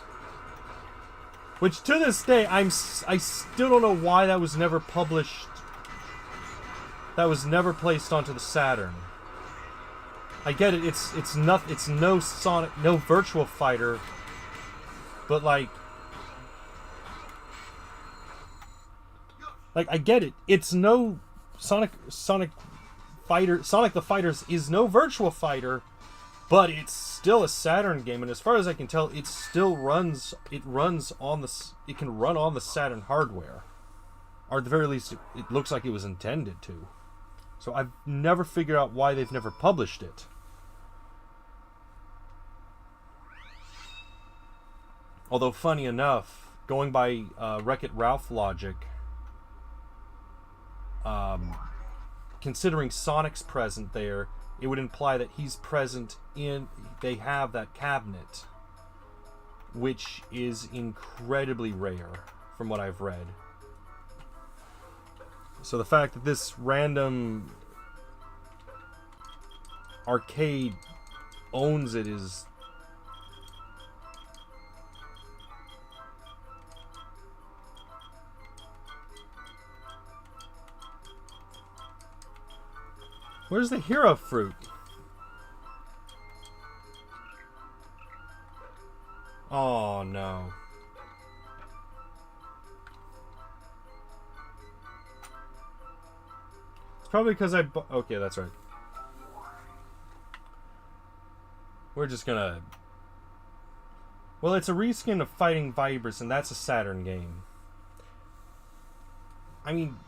Which, to this day, I still don't know why that was never published. That was never placed onto the Saturn. I get it. It's no Sonic, no Virtual Fighter. But like I get it. It's no Sonic Fighter. Sonic the Fighters is no Virtual Fighter. But it's still a Saturn game, and as far as I can tell, it still runs. It can run on the Saturn hardware, or at the very least, it looks like it was intended to. So I've never figured out why they've never published it. Although, funny enough, going by Wreck-It Ralph logic, considering Sonic's present there, it would imply that he's present in... They have that cabinet, which is incredibly rare, from what I've read. So the fact that this random arcade owns it is... Where's the hero fruit? Oh no. It's probably because okay, that's right. We're just gonna... Well, it's a reskin of Fighting Vipers, and that's a Saturn game. I mean...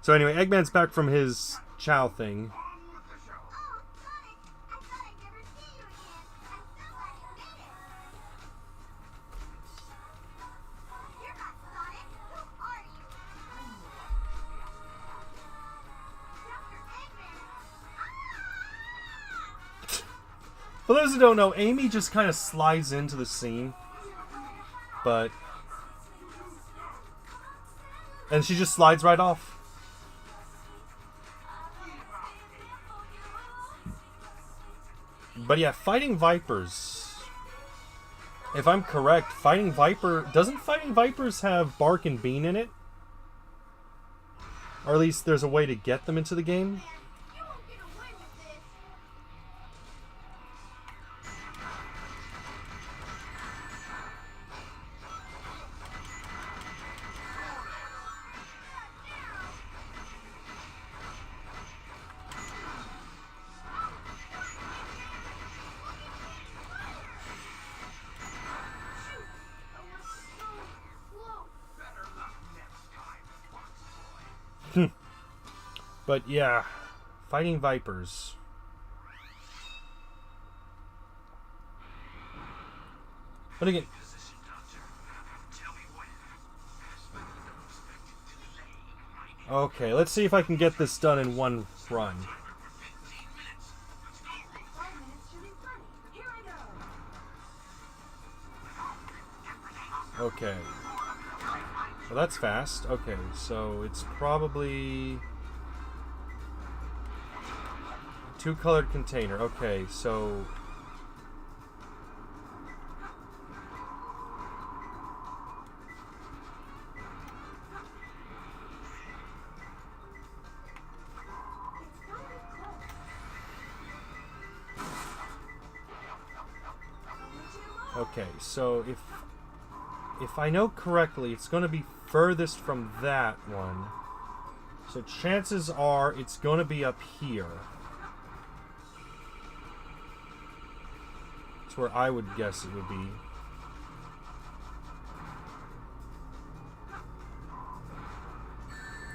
So anyway, Eggman's back from his Chao thing. For those who don't know, Amy just kind of slides into the scene. But... And she just slides right off. But yeah, Fighting Vipers. If I'm correct, doesn't Fighting Vipers have Bark and Bean in it? Or at least there's a way to get them into the game? But yeah, Fighting Vipers. But again... Okay, let's see if I can get this done in one run. Okay. Well, that's fast. Okay, so it's probably... Two-colored container. Okay, so... Okay, so if I know correctly, it's going to be furthest from that one. So chances are it's going to be up here. That's where I would guess it would be.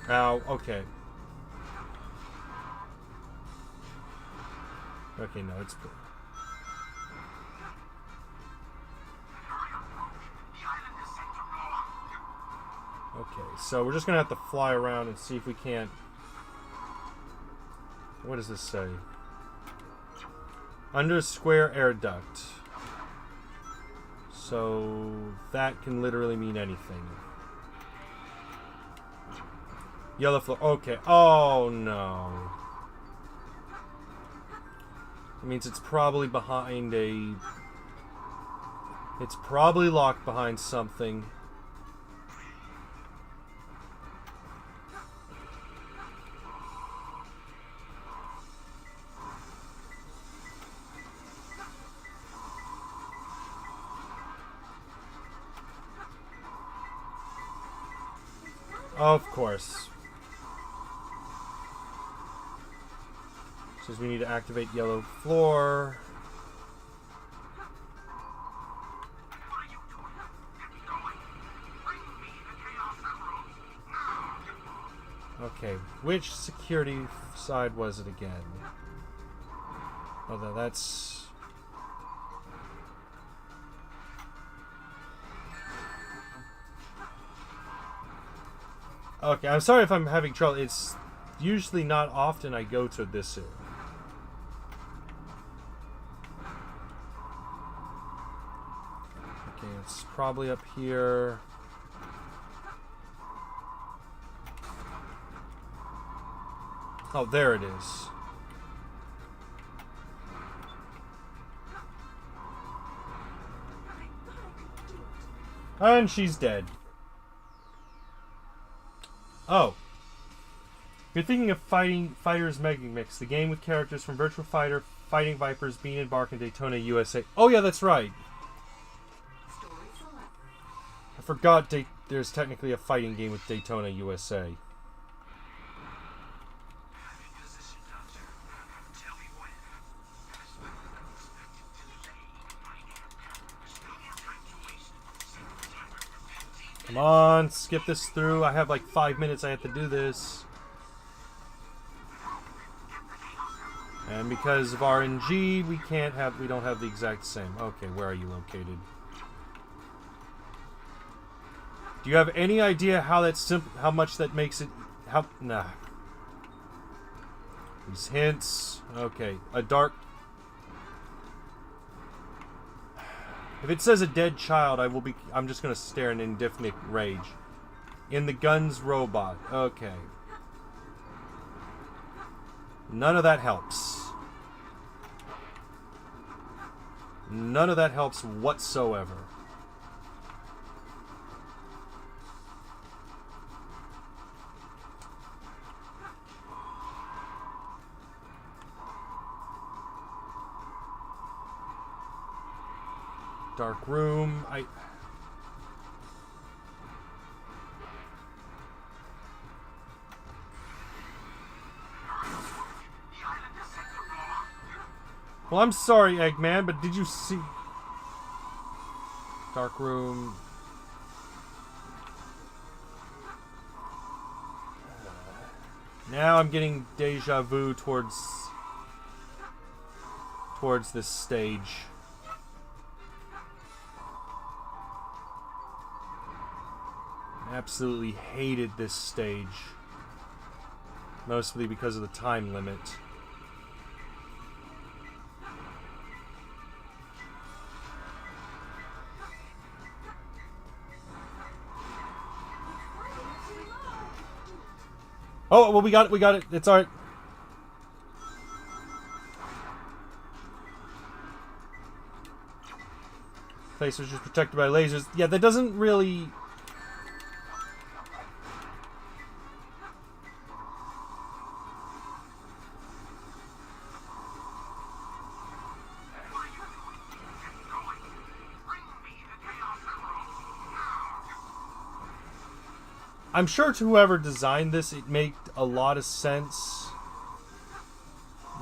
Ow, okay. Okay, no, it's... Okay, so we're just gonna have to fly around and see if we can't... What does this say? Under square air duct. So that can literally mean anything. Yellow floor. Okay. Oh no. It means it's probably behind a... It's probably locked behind something. Of course. Says we need to activate yellow floor. What are you doing? Get going. Bring me the Chaos Emeralds now. Okay, which security side was it again? Oh, that's... Okay, I'm sorry if I'm having trouble. It's usually not often I go to this area. Okay, it's probably up here. Oh, there it is. And she's dead. Oh. You're thinking of Fighters Mega Mix, the game with characters from Virtua Fighter, Fighting Vipers, Bean and Bark, and Daytona USA. Oh yeah, that's right. I forgot there's technically a fighting game with Daytona USA. Come on, skip this through. I have like 5 minutes. I have to do this. And because of RNG, we don't have the exact same. Okay, where are you located? Do you have any idea how how much that makes it? Nah. These hints. Okay, a dark. If it says a dead child, I'm just gonna stare in indefinite rage. In the guns robot. Okay. None of that helps. None of that helps whatsoever. Dark room. Well, I'm sorry, Eggman, but did you see... Dark room. Now I'm getting deja vu towards this stage. Absolutely hated this stage. Mostly because of the time limit. Oh, well, we got it. It's alright. Place was just protected by lasers. Yeah, that doesn't really... I'm sure to whoever designed this, it made a lot of sense.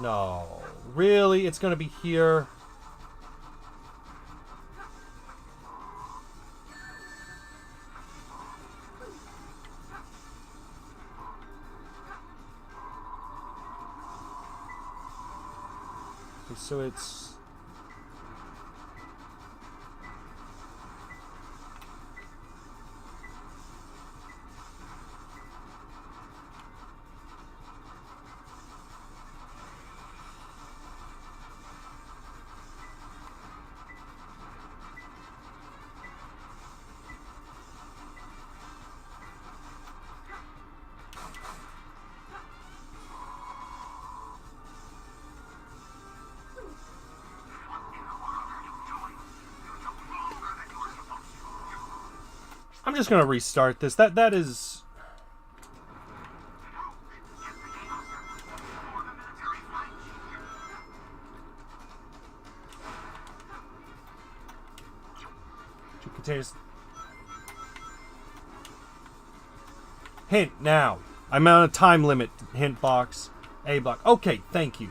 No. Really? It's going to be here? Okay, so it's... I'm just gonna restart this. That is. Two containers. Hint now. I'm on a time limit. Hint box. A block. Okay, thank you.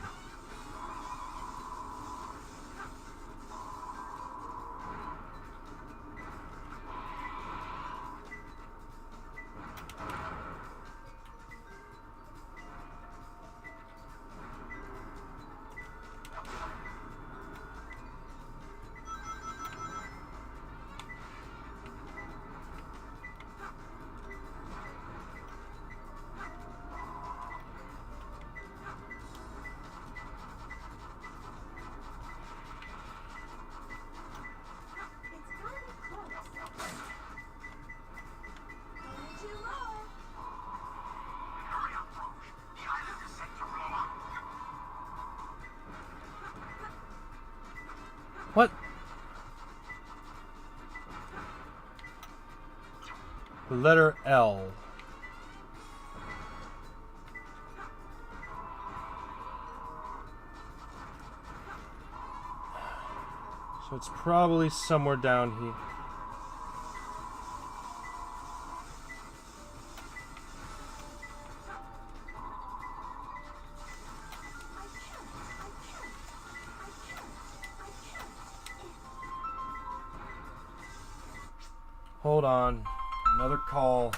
What? The letter L. So it's probably somewhere down here. Hold on. Another call.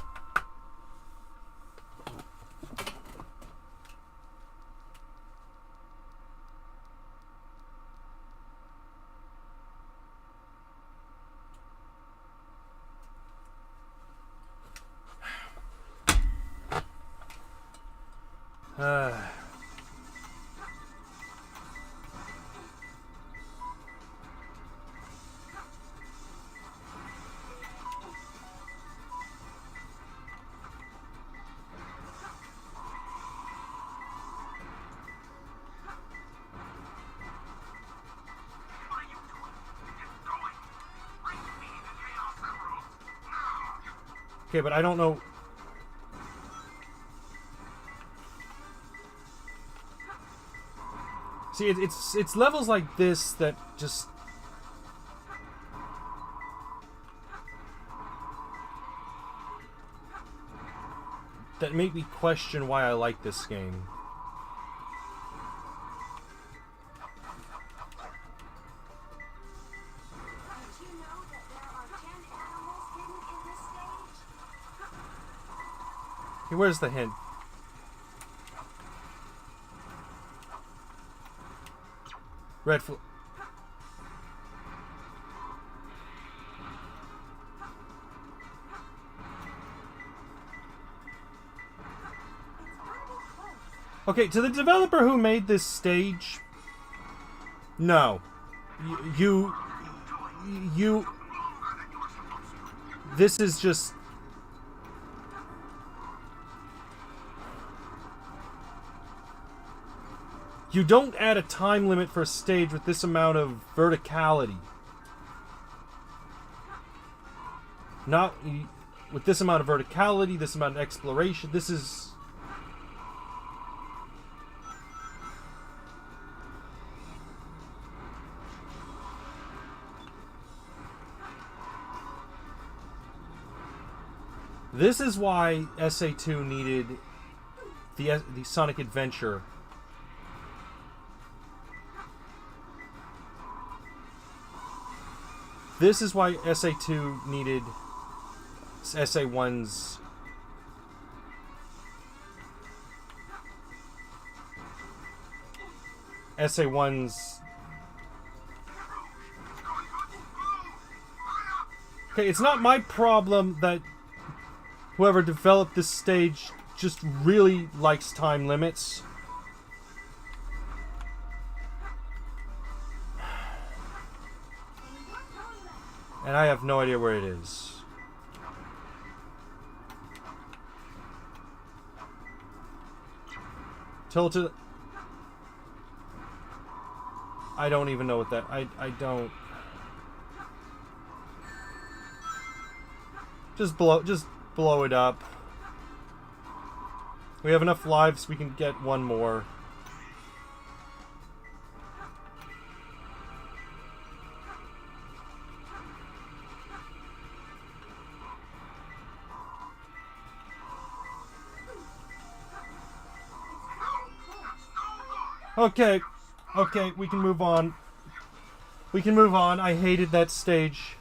Okay, but I don't know. See, it's levels like this that just that make me question why I like this game. Did you know that there are 10 animals hidden in this stage? Hey, where's the hint? Red fl- Okay, to the developer who made this stage, no. You this is just you don't add a time limit for a stage with this amount of verticality. Not with this amount of verticality, this amount of exploration. This is why SA2 needed the Sonic Adventure. This is why SA2 needed SA1's Okay, it's not my problem that whoever developed this stage just really likes time limits. And I have no idea where it is. Tilted. I don't even know what that. I don't. Just blow it up. We have enough lives, we can get one more. Okay, okay, we can move on. We can move on. I hated that stage.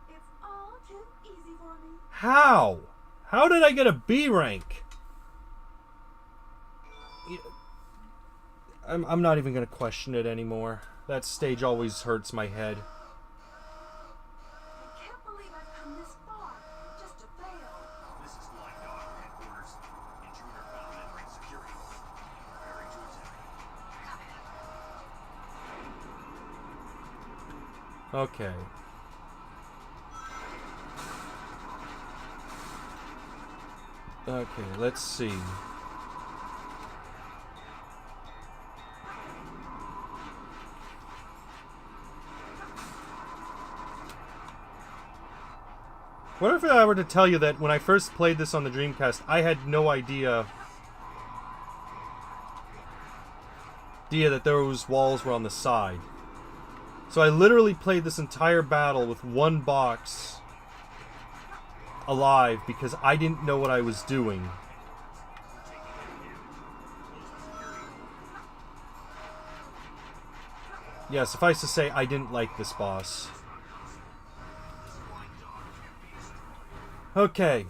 It's all too easy for me. How? How did I get a B rank? I'm not even gonna question it anymore. That stage always hurts my head. I can't believe I've come this far just to fail. This is Flying Dog Headquarters. Intruder found and ring security. Preparing to attack. Okay. Okay, let's see. What if I were to tell you that when I first played this on the Dreamcast, I had no idea that those walls were on the side. So I literally played this entire battle with one box alive because I didn't know what I was doing. Yeah, suffice to say, I didn't like this boss. Okay.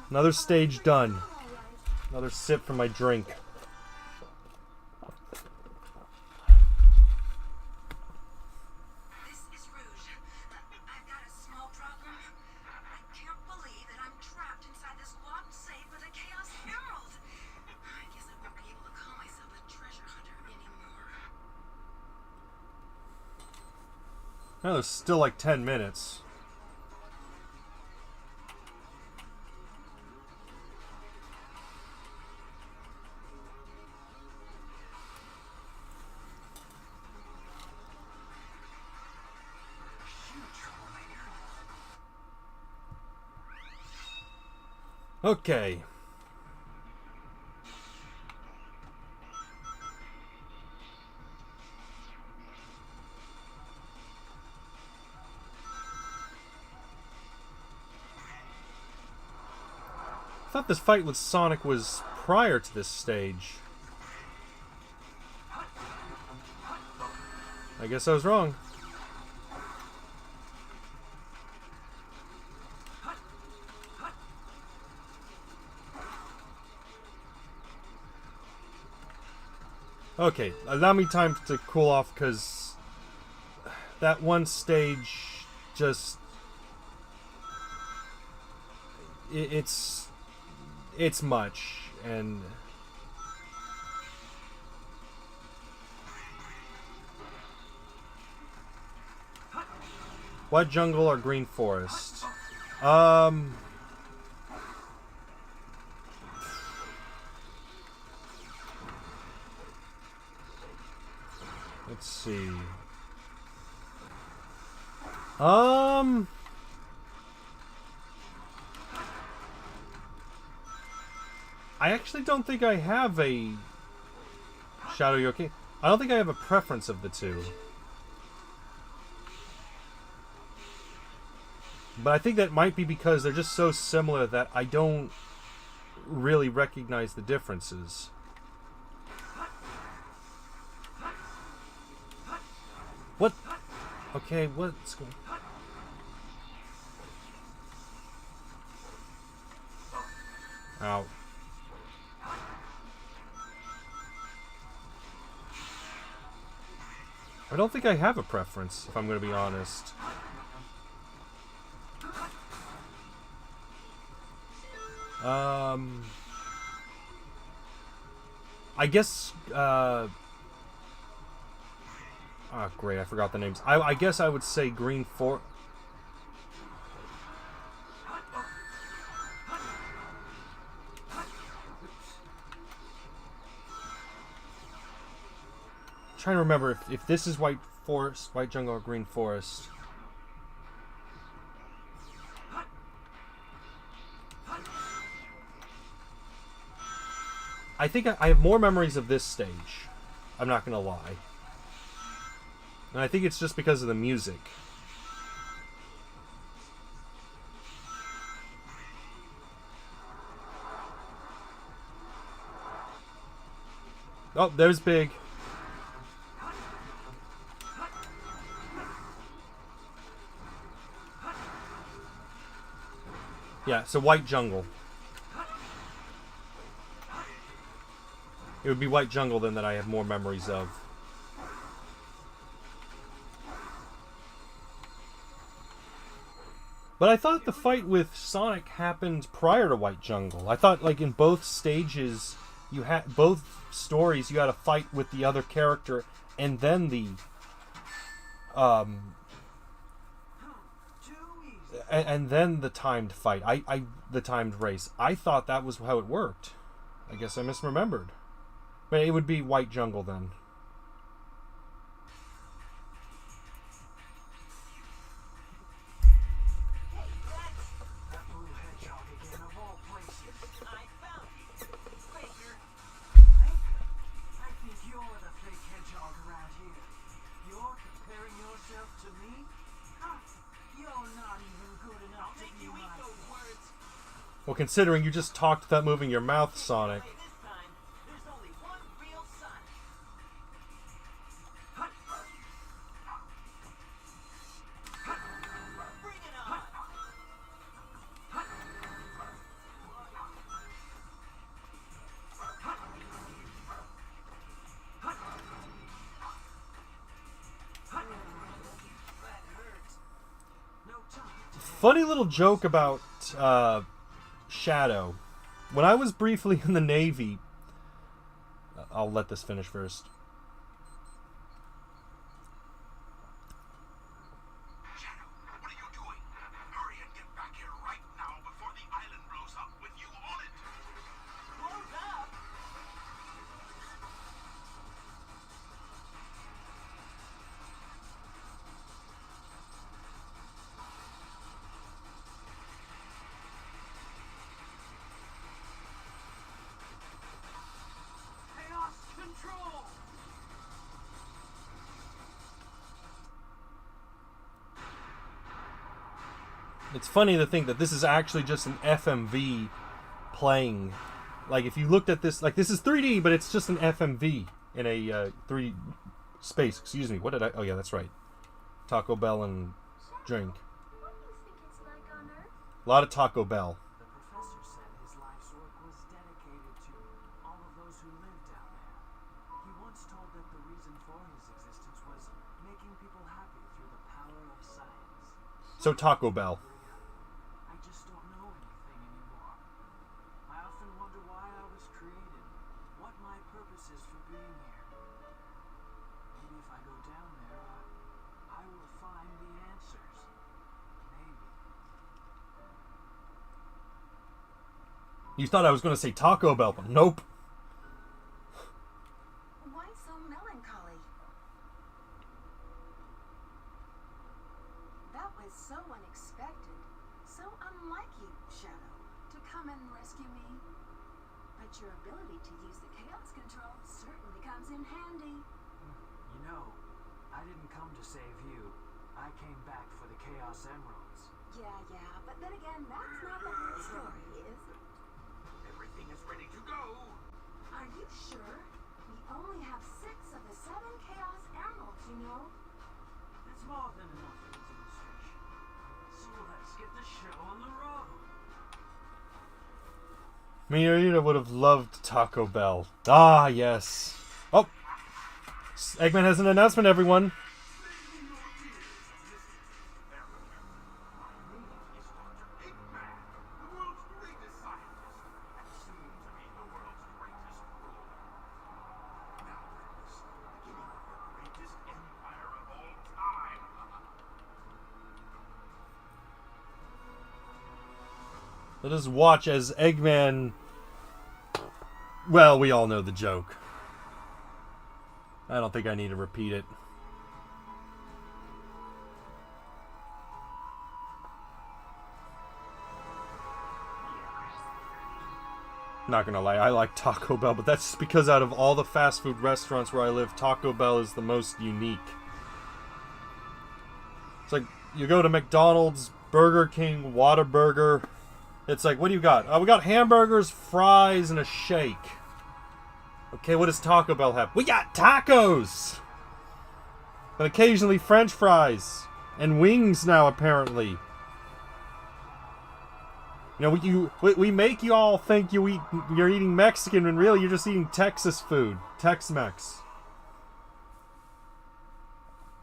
Another stage done. Another sip from my drink. This is Rouge. I've got a small problem. I can't believe that I'm trapped inside this locked safe with a Chaos Emerald. I guess I won't be able to call myself a treasure hunter anymore. Now there's still like 10 minutes. Okay. I thought this fight with Sonic was prior to this stage. I guess I was wrong. Okay, allow me time to cool off because that one stage just it's much, and what jungle or green forest? Let's see. I actually don't think I have a Shadow Yoki. I don't think I have a preference of the two. But I think that might be because they're just so similar that I don't really recognize the differences. What? Okay, what's going on? Ow. I don't think I have a preference, if I'm going to be honest. I guess, oh, great, I forgot the names. I guess I would say Green For... trying to remember if this is White Forest, White Jungle, or Green Forest. I think I have more memories of this stage. I'm not gonna lie. And I think it's just because of the music. Oh, there's Big. Yeah, so White Jungle. It would be White Jungle then that I have more memories of. But I thought the fight with Sonic happened prior to White Jungle. I thought, like, in both stages, you had both stories. You had a fight with the other character, and then the and then the timed fight. The timed race. I thought that was how it worked. I guess I misremembered. But it would be White Jungle then. Well, considering you just talked without moving your mouth, Sonic. Funny little joke about Shadow. When I was briefly in the Navy, I'll let this finish first. Shadow, what are you doing? Hurry and get back here right now before the island blows up with you on it. Blows up? Chaos control! It's funny to think that this is actually just an FMV playing. Like, if you looked at this, like, this is 3D, but it's just an FMV in a 3D space. Excuse me. What did I? Oh, yeah, that's right. Taco Bell and drink. What do you think it's like on Earth? A lot of Taco Bell. The professor said his life's work was dedicated to all of those who live down there. He once told that the reason for his existence was making people happy through the power of science. So Taco Bell. I just don't know anything anymore. I often wonder why I was created, what my purpose is for being here. Maybe if I go down there, I will find the answers. Maybe. You thought I was going to say Taco Bell, but nope. Why so melancholy? That was so unexpected, so unlike you, Shadow, to come and rescue me. But your ability to use the chaos control certainly comes in handy. You know, I didn't come to save you. I came back for the Chaos Emeralds. Yeah, but then again, that's not the whole story, is it? Everything is ready to go. Are you sure? We only have 6 of the 7 Chaos Emeralds, you know? That's more than enough for the demonstration. So let's get the show on the road. Miorita would have loved Taco Bell. Ah, yes. Oh! Eggman has an announcement, everyone. Let us watch as Eggman... Well, we all know the joke. I don't think I need to repeat it. Not gonna lie, I like Taco Bell, but that's because out of all the fast food restaurants where I live, Taco Bell is the most unique. It's like, you go to McDonald's, Burger King, Whataburger. It's like, what do you got? Oh, we got hamburgers, fries, and a shake. Okay, what does Taco Bell have? We got tacos! And occasionally French fries. And wings now, apparently. You know, we make you all think you're eating Mexican when really you're just eating Texas food. Tex-Mex.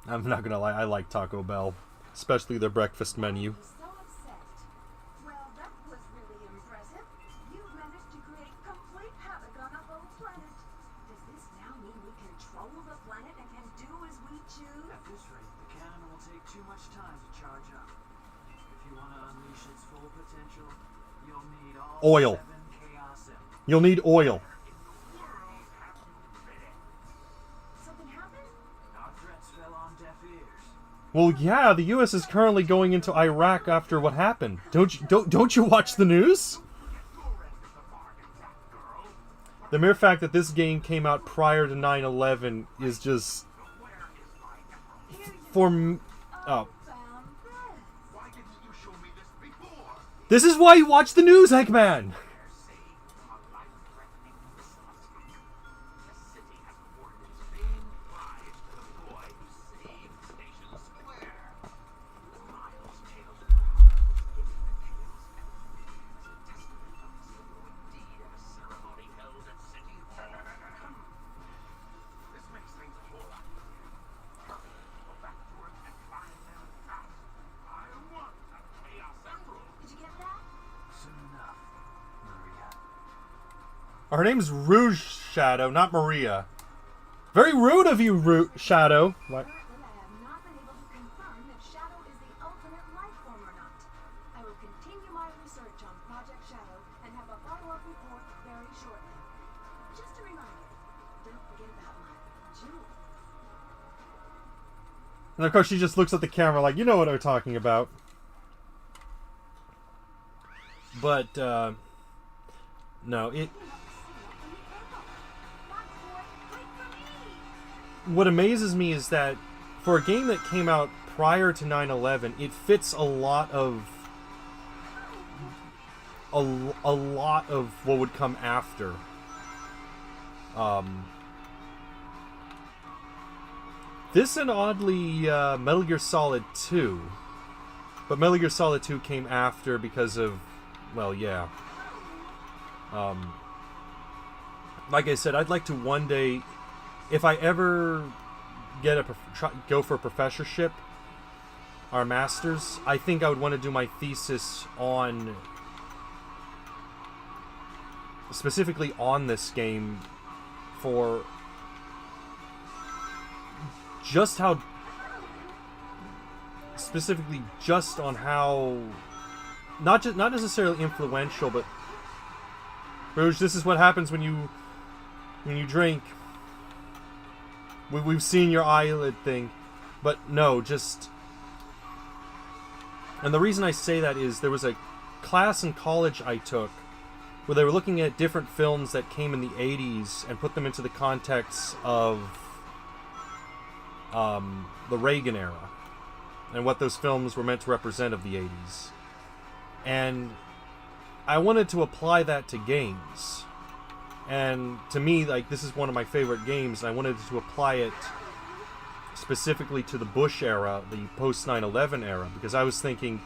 I'm not gonna lie, I like Taco Bell. Especially their breakfast menu. So obsessed. Well, that was really impressive. You've managed to create complete havoc on a whole planet. Does this now mean we control the planet and can do as we choose? At this rate, the cannon will take too much time to charge up. If you want to unleash its full potential, you'll need all Oil. 7 chaos elements. You'll need oil. Something happened? Our threats fell on deaf ears. Well, yeah, the U.S. is currently going into Iraq after what happened. Don't you watch the news? The mere fact that this game came out prior to 9/11 is just oh. Found this. Why didn't you show me this before? This is why you watch the news, Eggman. The city has awarded its famed prize to the boy who saved Station Square. Miles Tails Brown was given the Chaos Emerald as a testament of his heroic deed at a ceremony held at City Hall. This makes things a whole lot easier. Go back to work and find them fast. I want a Chaos Emerald. Did you get that? Soon enough, Maria. Her name's Rouge Shadow, not Maria. Very rude of you, Shadow. What? Currently, I have not been able to confirm if Shadow is the ultimate life form or not. I will continue my research on Project Shadow and have a follow-up report very shortly. Just a reminder, don't forget about my jewels. And of course, she just looks at the camera like, you know what I'm talking about. But, no, what amazes me is that for a game that came out prior to 9/11, it fits a lot of what would come after. This and oddly Metal Gear Solid 2. But Metal Gear Solid 2 came after because of, well, yeah. Like I said, I'd like to one day, if I ever get go for a professorship or master's, I think I would want to do my thesis on, specifically on this game, for just how, specifically just on how, not necessarily influential, but Rouge, this is what happens when you drink. We've seen your eyelid thing, but no, just, and the reason I say that is there was a class in college I took where they were looking at different films that came in the 80s and put them into the context of the Reagan era and what those films were meant to represent of the 80s. And I wanted to apply that to games. And to me, like, this is one of my favorite games, and I wanted to apply it specifically to the Bush era, the post 9/11 era, because I was thinking,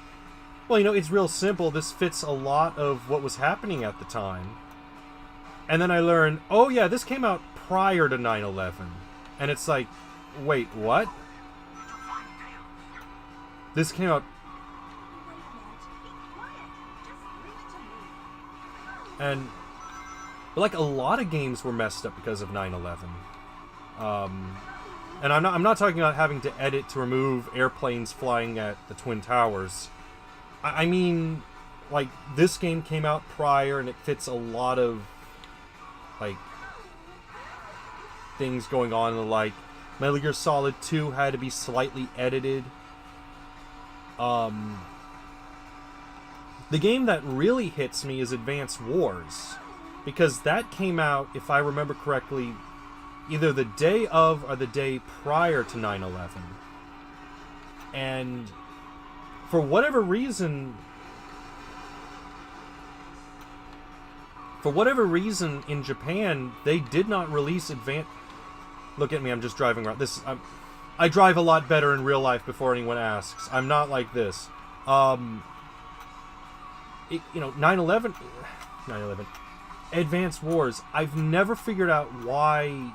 well, you know, it's real simple. This fits a lot of what was happening at the time. And then I learned, oh yeah, this came out prior to 9/11. And it's like, wait, what? This came out... And... But like, a lot of games were messed up because of 9/11. And I'm not talking about having to edit to remove airplanes flying at the Twin Towers. I mean, like, this game came out prior and it fits a lot of, like, things going on and the like. Metal Gear Solid 2 had to be slightly edited. The game that really hits me is Advance Wars, because that came out, if I remember correctly, either the day of or the day prior to 9/11. And for whatever reason in Japan, they did not release Advance... Look at me, I'm just driving around. I drive a lot better in real life before anyone asks. I'm not like this. 9/11... Advance Wars. I've never figured out why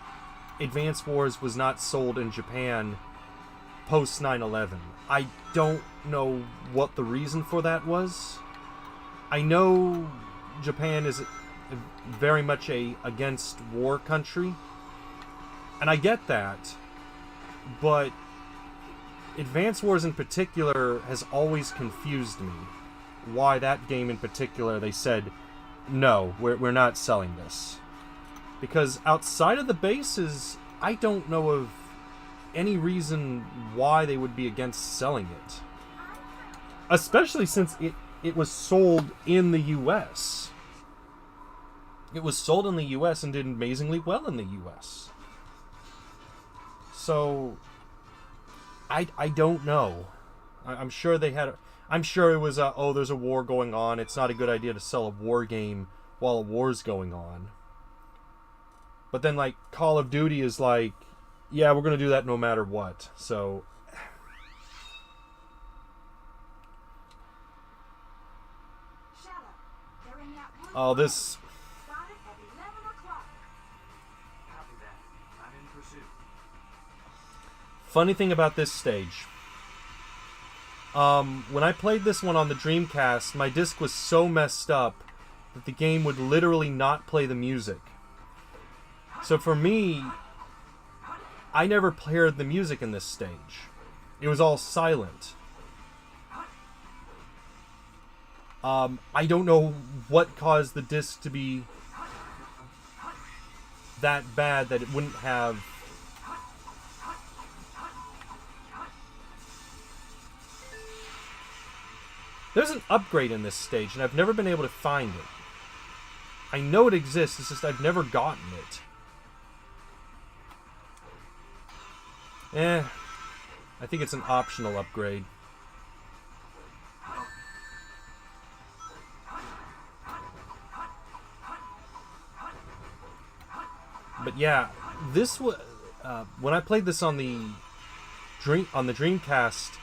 Advance Wars was not sold in Japan post 9/11. I don't know what the reason for that was. I know Japan is very much a against war country, and I get that, but Advance Wars in particular has always confused me. Why that game in particular, they said, no, we're not selling this. Because outside of the bases, I don't know of any reason why they would be against selling it. Especially since it was sold in the US. It was sold in the US and did amazingly well in the US. So, I don't know. I'm sure they had... I'm sure it was there's a war going on. It's not a good idea to sell a war game while a war's going on. But then, like, Call of Duty is like, yeah, we're going to do that no matter what. So... Oh, this... Started at 11 o'clock. Copy that. I'm in pursuit. Funny thing about this stage. When I played this one on the Dreamcast, my disc was so messed up that the game would literally not play the music. So for me, I never heard the music in this stage. It was all silent. I don't know what caused the disc to be that bad that it wouldn't have... There's an upgrade in this stage, and I've never been able to find it. I know it exists, it's just I've never gotten it. I think it's an optional upgrade. But yeah, this was... when I played this on the Dreamcast...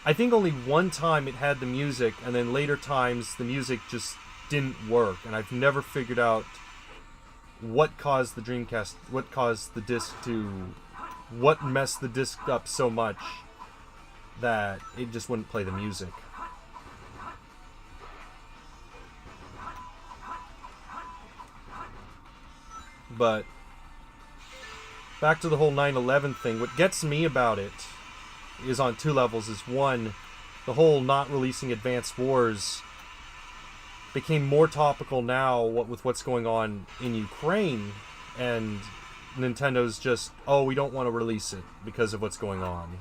I think only one time it had the music, and then later times the music just didn't work, and I've never figured out what caused the Dreamcast, what caused the disc to, what messed the disc up so much that it just wouldn't play the music. But back to the whole 9/11 thing, what gets me about it is on two levels. Is one, the whole not releasing Advance Wars became more topical now with what's going on in Ukraine, and Nintendo's just, oh, we don't want to release it because of what's going on.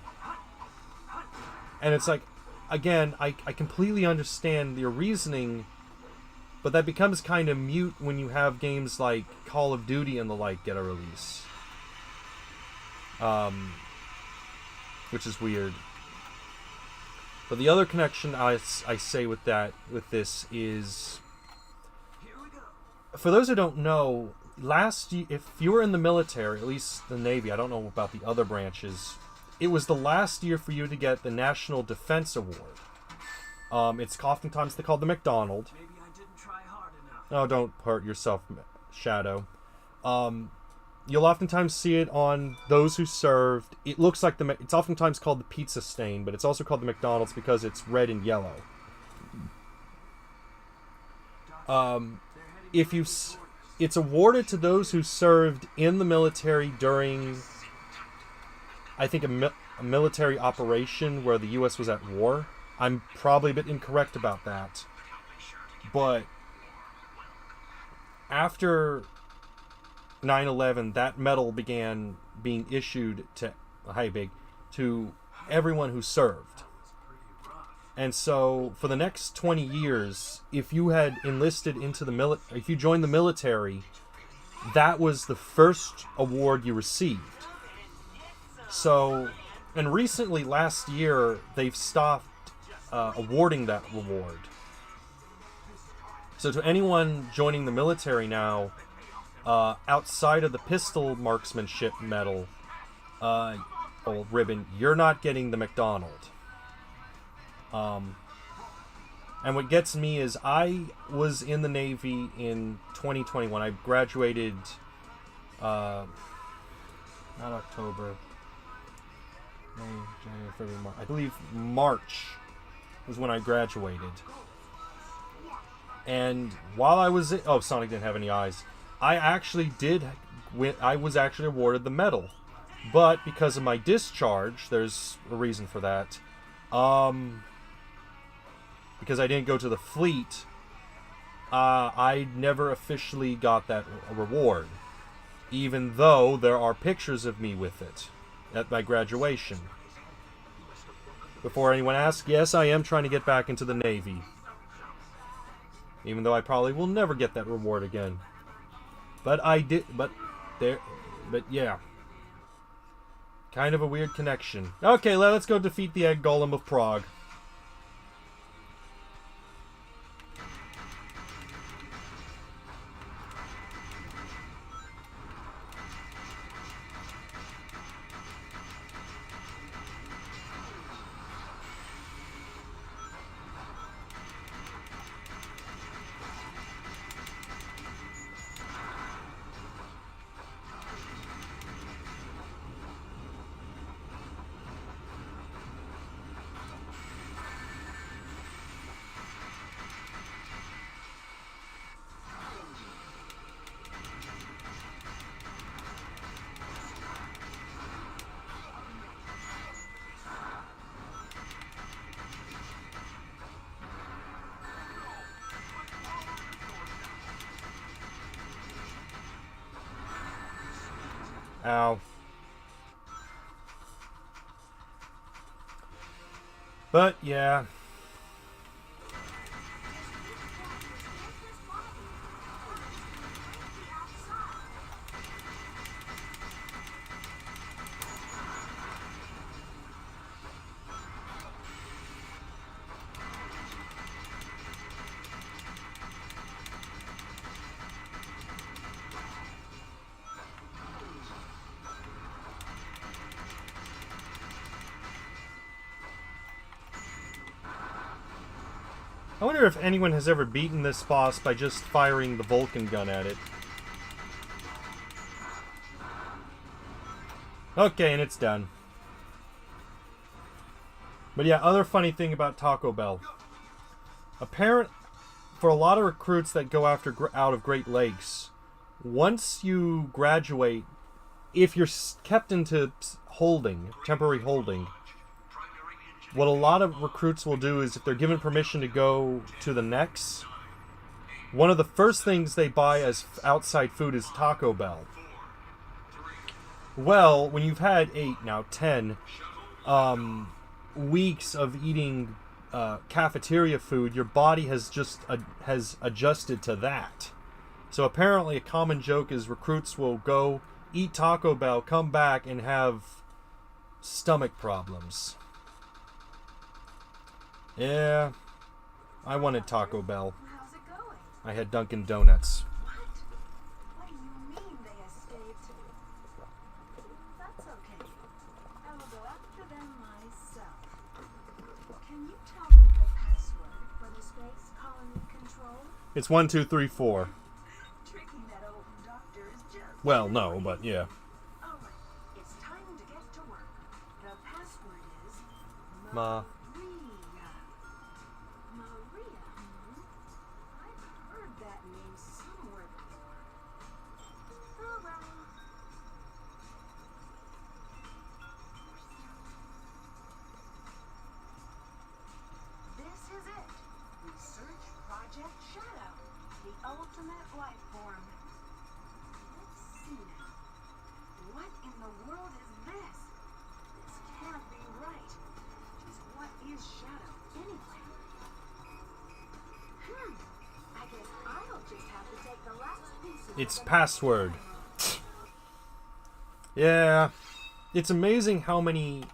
And it's like, again, I completely understand your reasoning, but that becomes kind of mute when you have games like Call of Duty and the like get a release. Which is weird. But the other connection I say with this is, for those who don't know, last year, if you were in the military, at least the Navy, I don't know about the other branches, it was the last year for you to get the National Defense Award. It's oftentimes they call the McDonald. Maybe I didn't try hard enough. Oh, don't hurt yourself, Shadow. You'll oftentimes see it on those who served. It looks like it's oftentimes called the pizza stain, but it's also called the McDonald's because it's red and yellow. It's awarded to those who served in the military during, I think, a military operation where the U.S. was at war. I'm probably a bit incorrect about that. But after 9/11, that medal began being issued to to everyone who served. And so, for the next 20 years, if you had enlisted into the if you joined the military, that was the first award you received. So, and recently, last year, they've stopped awarding that reward. So, to anyone joining the military now, outside of the pistol marksmanship medal, or ribbon, you're not getting the McDonald. And what gets me is I was in the Navy in 2021. I graduated, not October, May, January, February, March. I believe March was when I graduated. And while I was Sonic didn't have any eyes. I was actually awarded the medal. But because of my discharge, there's a reason for that. Because I didn't go to the fleet, I never officially got that reward. Even though there are pictures of me with it at my graduation. Before anyone asks, yes, I am trying to get back into the Navy. Even though I probably will never get that reward again. But I did, but yeah. Kind of a weird connection. Okay, let's go defeat the Egg Golem of Prague. Ow. But, yeah. I wonder if anyone has ever beaten this boss by just firing the Vulcan gun at it. Okay, and it's done. But yeah, other funny thing about Taco Bell. For a lot of recruits that go out of Great Lakes, once you graduate, if you're kept into temporary holding, what a lot of recruits will do is if they're given permission to go to the next, one of the first things they buy as outside food is Taco Bell. Well, when you've had 10 weeks of eating cafeteria food, your body has adjusted to that. So apparently a common joke is recruits will go eat Taco Bell, come back, and have stomach problems. Yeah, I wanted Taco Bell. How's it going? I had Dunkin' Donuts. What do you mean they escaped? That's okay. I will go after them myself. Can you tell me the password for the space colony control? It's 1, 2, 3, 4. Tricking that old doctor is just... Well, no, but yeah. All right, it's time to get to work. The password is... Ma. Maria, I've heard that name somewhere before. All right. This is it. Research Project Shadow, the ultimate life form. Let's see now. What in the world is this? This can't be right. Just what is Shadow, anyway? I guess I'll just have to take the last pieces. It's of the password. Yeah. It's amazing how many...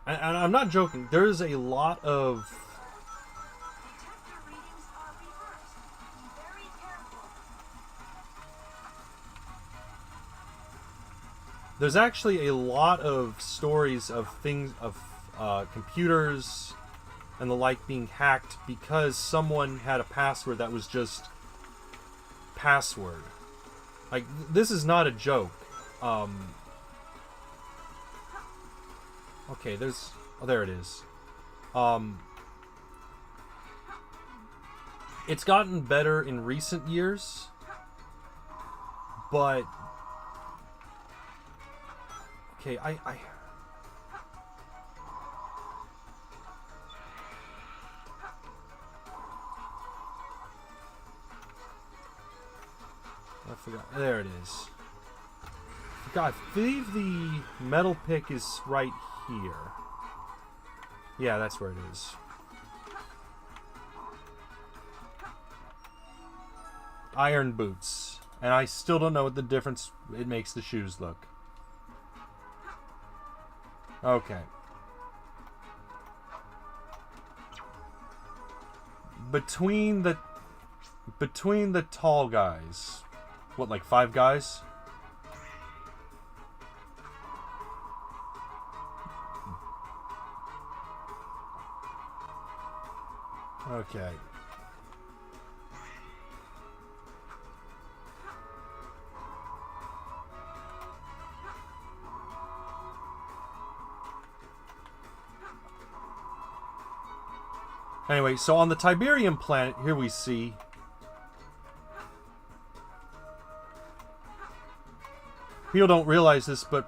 And I'm not joking. There's a lot of... Detector readings are reversed. Be very careful. There's actually a lot of stories of things, of computers and the like being hacked because someone had a password that was just password. Like, this is not a joke. Okay, there's... Oh, there it is. It's gotten better in recent years, but... Okay, I forgot. There it is. God, I believe the metal pick is right here. Yeah, that's where it is. Iron boots. And I still don't know what the difference it makes the shoes look. Okay. Between the tall guys. What, like 5 guys? Okay. Anyway, so on the Tiberium planet, here we see... People don't realize this, but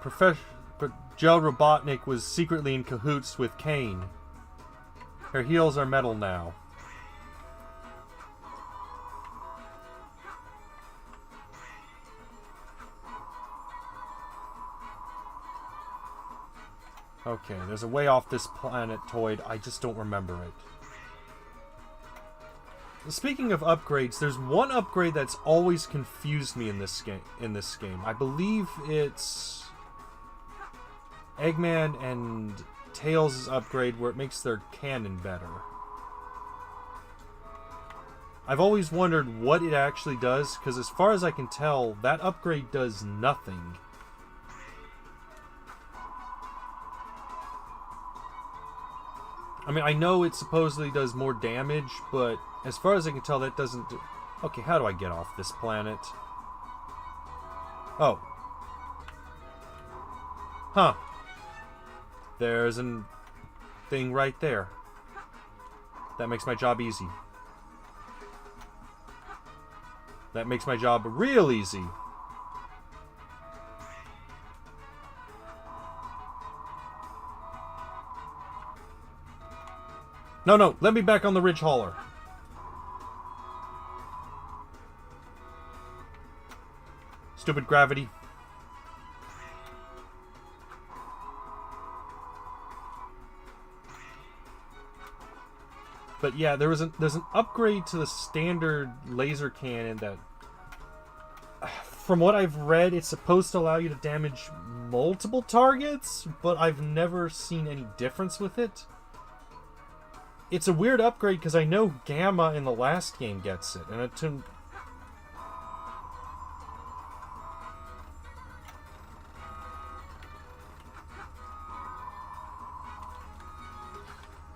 Joe Robotnik was secretly in cahoots with Kane. Her heels are metal now. Okay, there's a way off this planetoid. I just don't remember it. Speaking of upgrades, there's one upgrade that's always confused me in this game. I believe it's Eggman and Tails' upgrade where it makes their cannon better. I've always wondered what it actually does, because as far as I can tell, that upgrade does nothing. I mean, I know it supposedly does more damage, but as far as I can tell, that doesn't do... Okay, how do I get off this planet? Oh. Huh. There's a thing right there. That makes my job easy. That makes my job real easy. No, let me back on the Ridge Hauler. Stupid gravity. But yeah, there's an upgrade to the standard laser cannon that, from what I've read, it's supposed to allow you to damage multiple targets, but I've never seen any difference with it. It's a weird upgrade because I know Gamma in the last game gets it, and it took...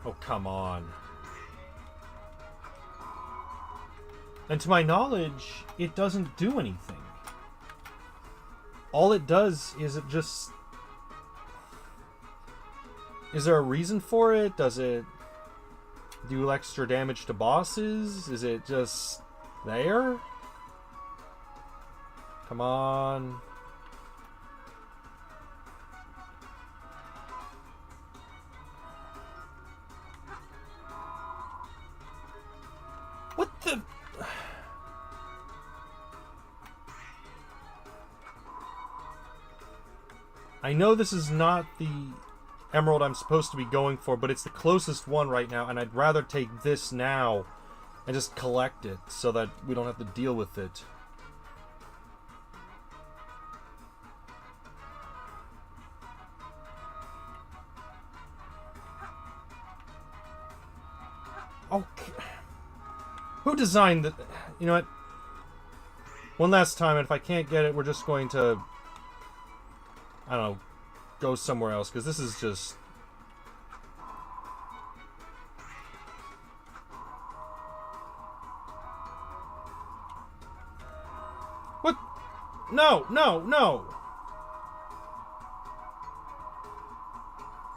Oh, come on. And to my knowledge, it doesn't do anything. All it does is it just... Is there a reason for it? Does it do extra damage to bosses? Is it just there? Come on. What the... I know this is not the emerald I'm supposed to be going for, but it's the closest one right now, and I'd rather take this now and just collect it so that we don't have to deal with it. Okay. Who designed the... You know what? One last time, and if I can't get it, we're just going to... I don't know. Go somewhere else, because this is just... What? No, no, no!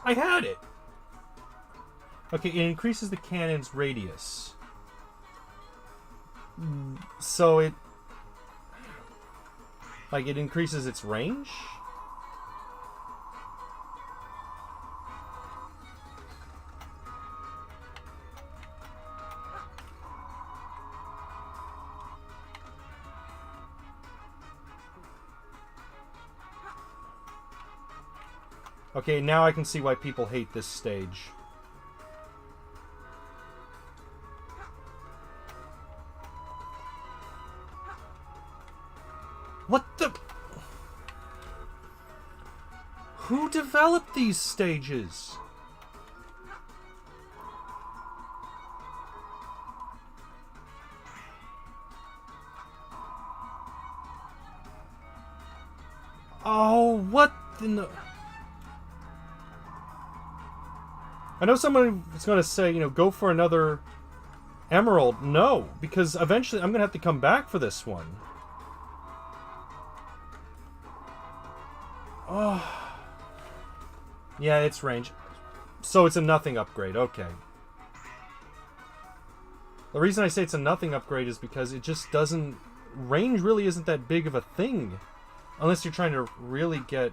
I had it! Okay, it increases the cannon's radius. So it... Like, it increases its range? Okay, now I can see why people hate this stage. What the... Who developed these stages? Oh, what in the... I know someone is going to say, you know, go for another emerald. No, because eventually I'm going to have to come back for this one. Oh. Yeah, it's range. So it's a nothing upgrade. Okay. The reason I say it's a nothing upgrade is because it just doesn't... Range really isn't that big of a thing. Unless you're trying to really get...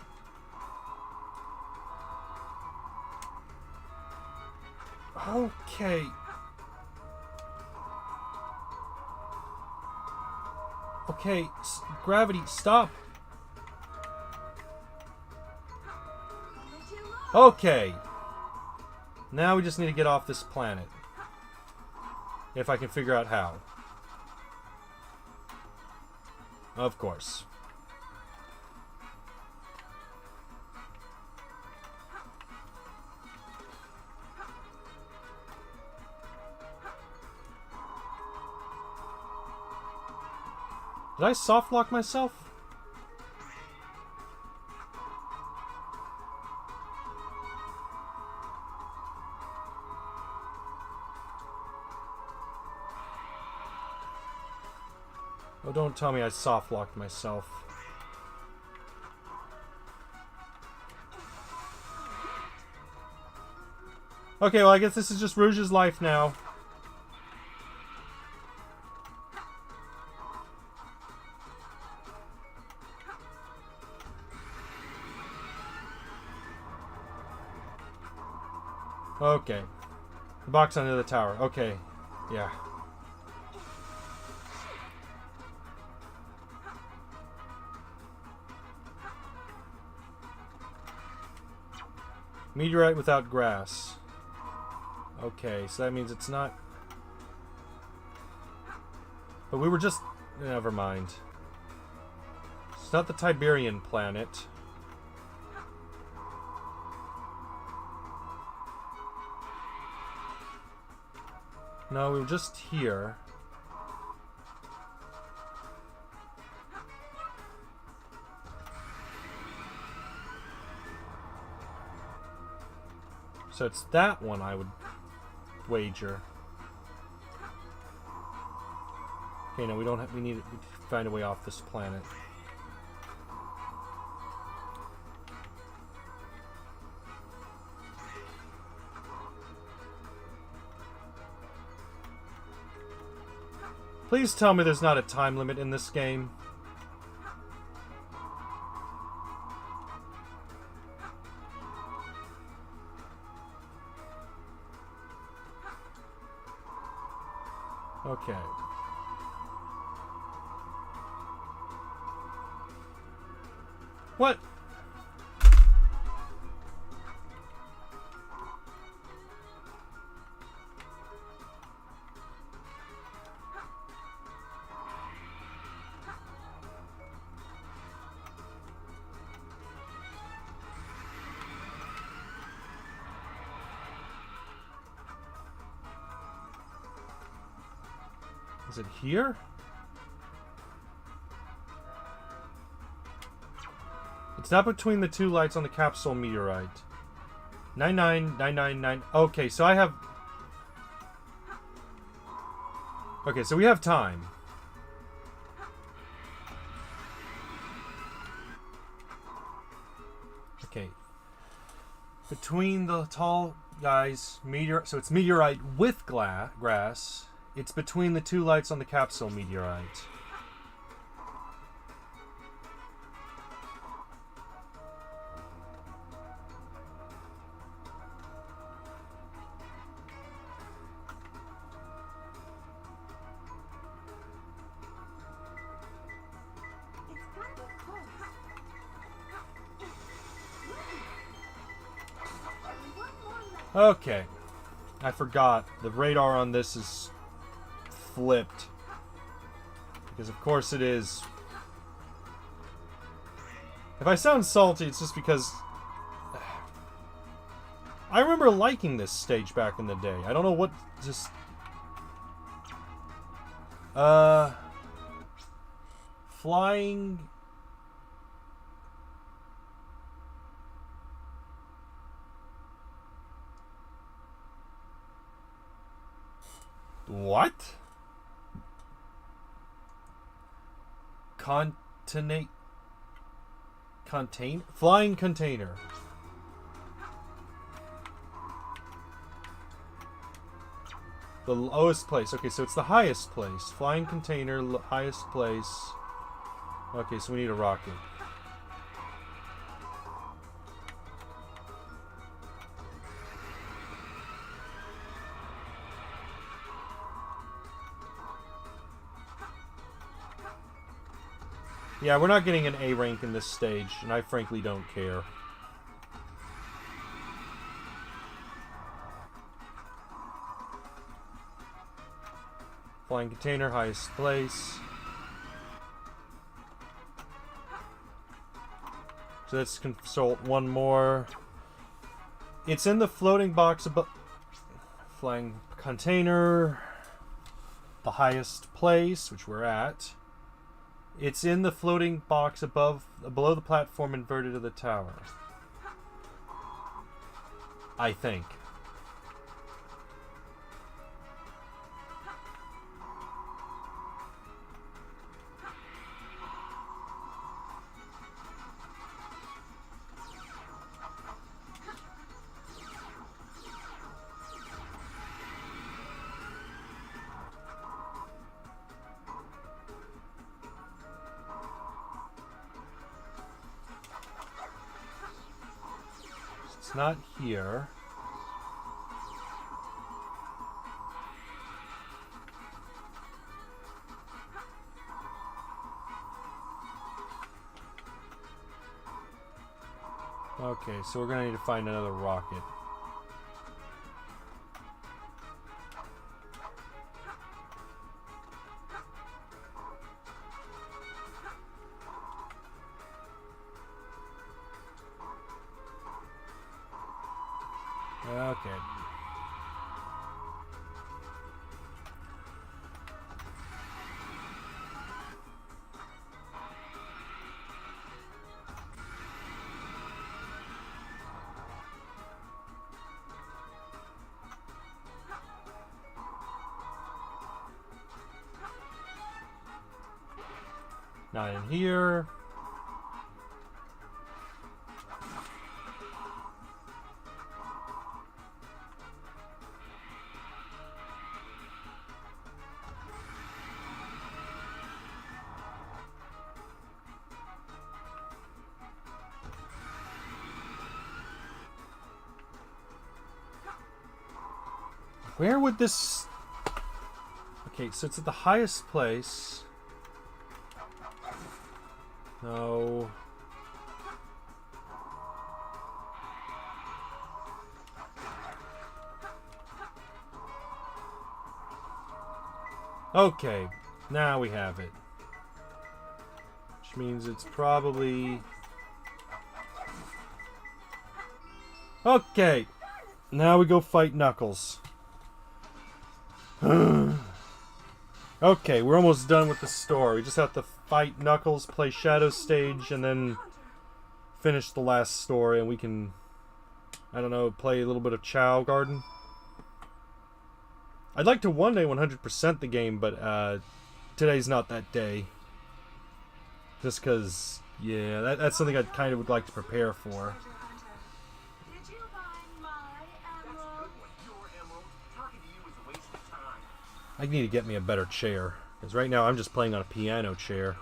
Okay. Okay, gravity, stop. Okay. Now we just need to get off this planet. If I can figure out how. Of course. Did I soft lock myself? Oh, don't tell me I soft locked myself. Okay, well I guess this is just Rouge's life now. Okay. The box under the tower. Okay. Yeah. Meteorite without grass. Okay, so that means it's not... But we were just... Never mind. It's not the Tiberian planet. No, we were just here. So it's that one I would wager. Okay, no, we don't have. We need to find a way off this planet. Please tell me there's not a time limit in this game. Okay. What? Is it here? It's not between the two lights on the capsule meteorite. 99999. Okay, so I have... Okay, so we have time. Okay. Between the tall guys, meteor... So it's meteorite with grass. It's between the two lights on the capsule meteorite. It's gotta be close. One more left. Okay. I forgot. The radar on this is flipped. Because of course it is. If I sound salty, it's just because I remember liking this stage back in the day. I don't know what just flying. What? Flying container. The lowest place. Okay, so it's the highest place. Flying container, highest place. Okay, so we need a rocket. Yeah, we're not getting an A rank in this stage, and I frankly don't care. Flying container, highest place. So let's consult one more. It's in the floating box above. Flying container, the highest place, which we're at. It's in the floating box below the platform inverted of the tower. I think. It's not here. Okay, so we're gonna need to find another rocket. Okay. Not in here. Where would this... Okay, so it's at the highest place. No. Okay, now we have it. Which means it's probably... Okay, now we go fight Knuckles. Okay, we're almost done with the story. We just have to fight Knuckles, play Shadow Stage, and then finish the last story, and we can, I don't know, play a little bit of Chao Garden. I'd like to one day 100% the game, but today's not that day. Just because, yeah, that's something I kind of would like to prepare for. Treasure hunter. Did you find my emerald? Your emerald. Talking to you is a waste of time. I need to get me a better chair, because right now I'm just playing on a piano chair.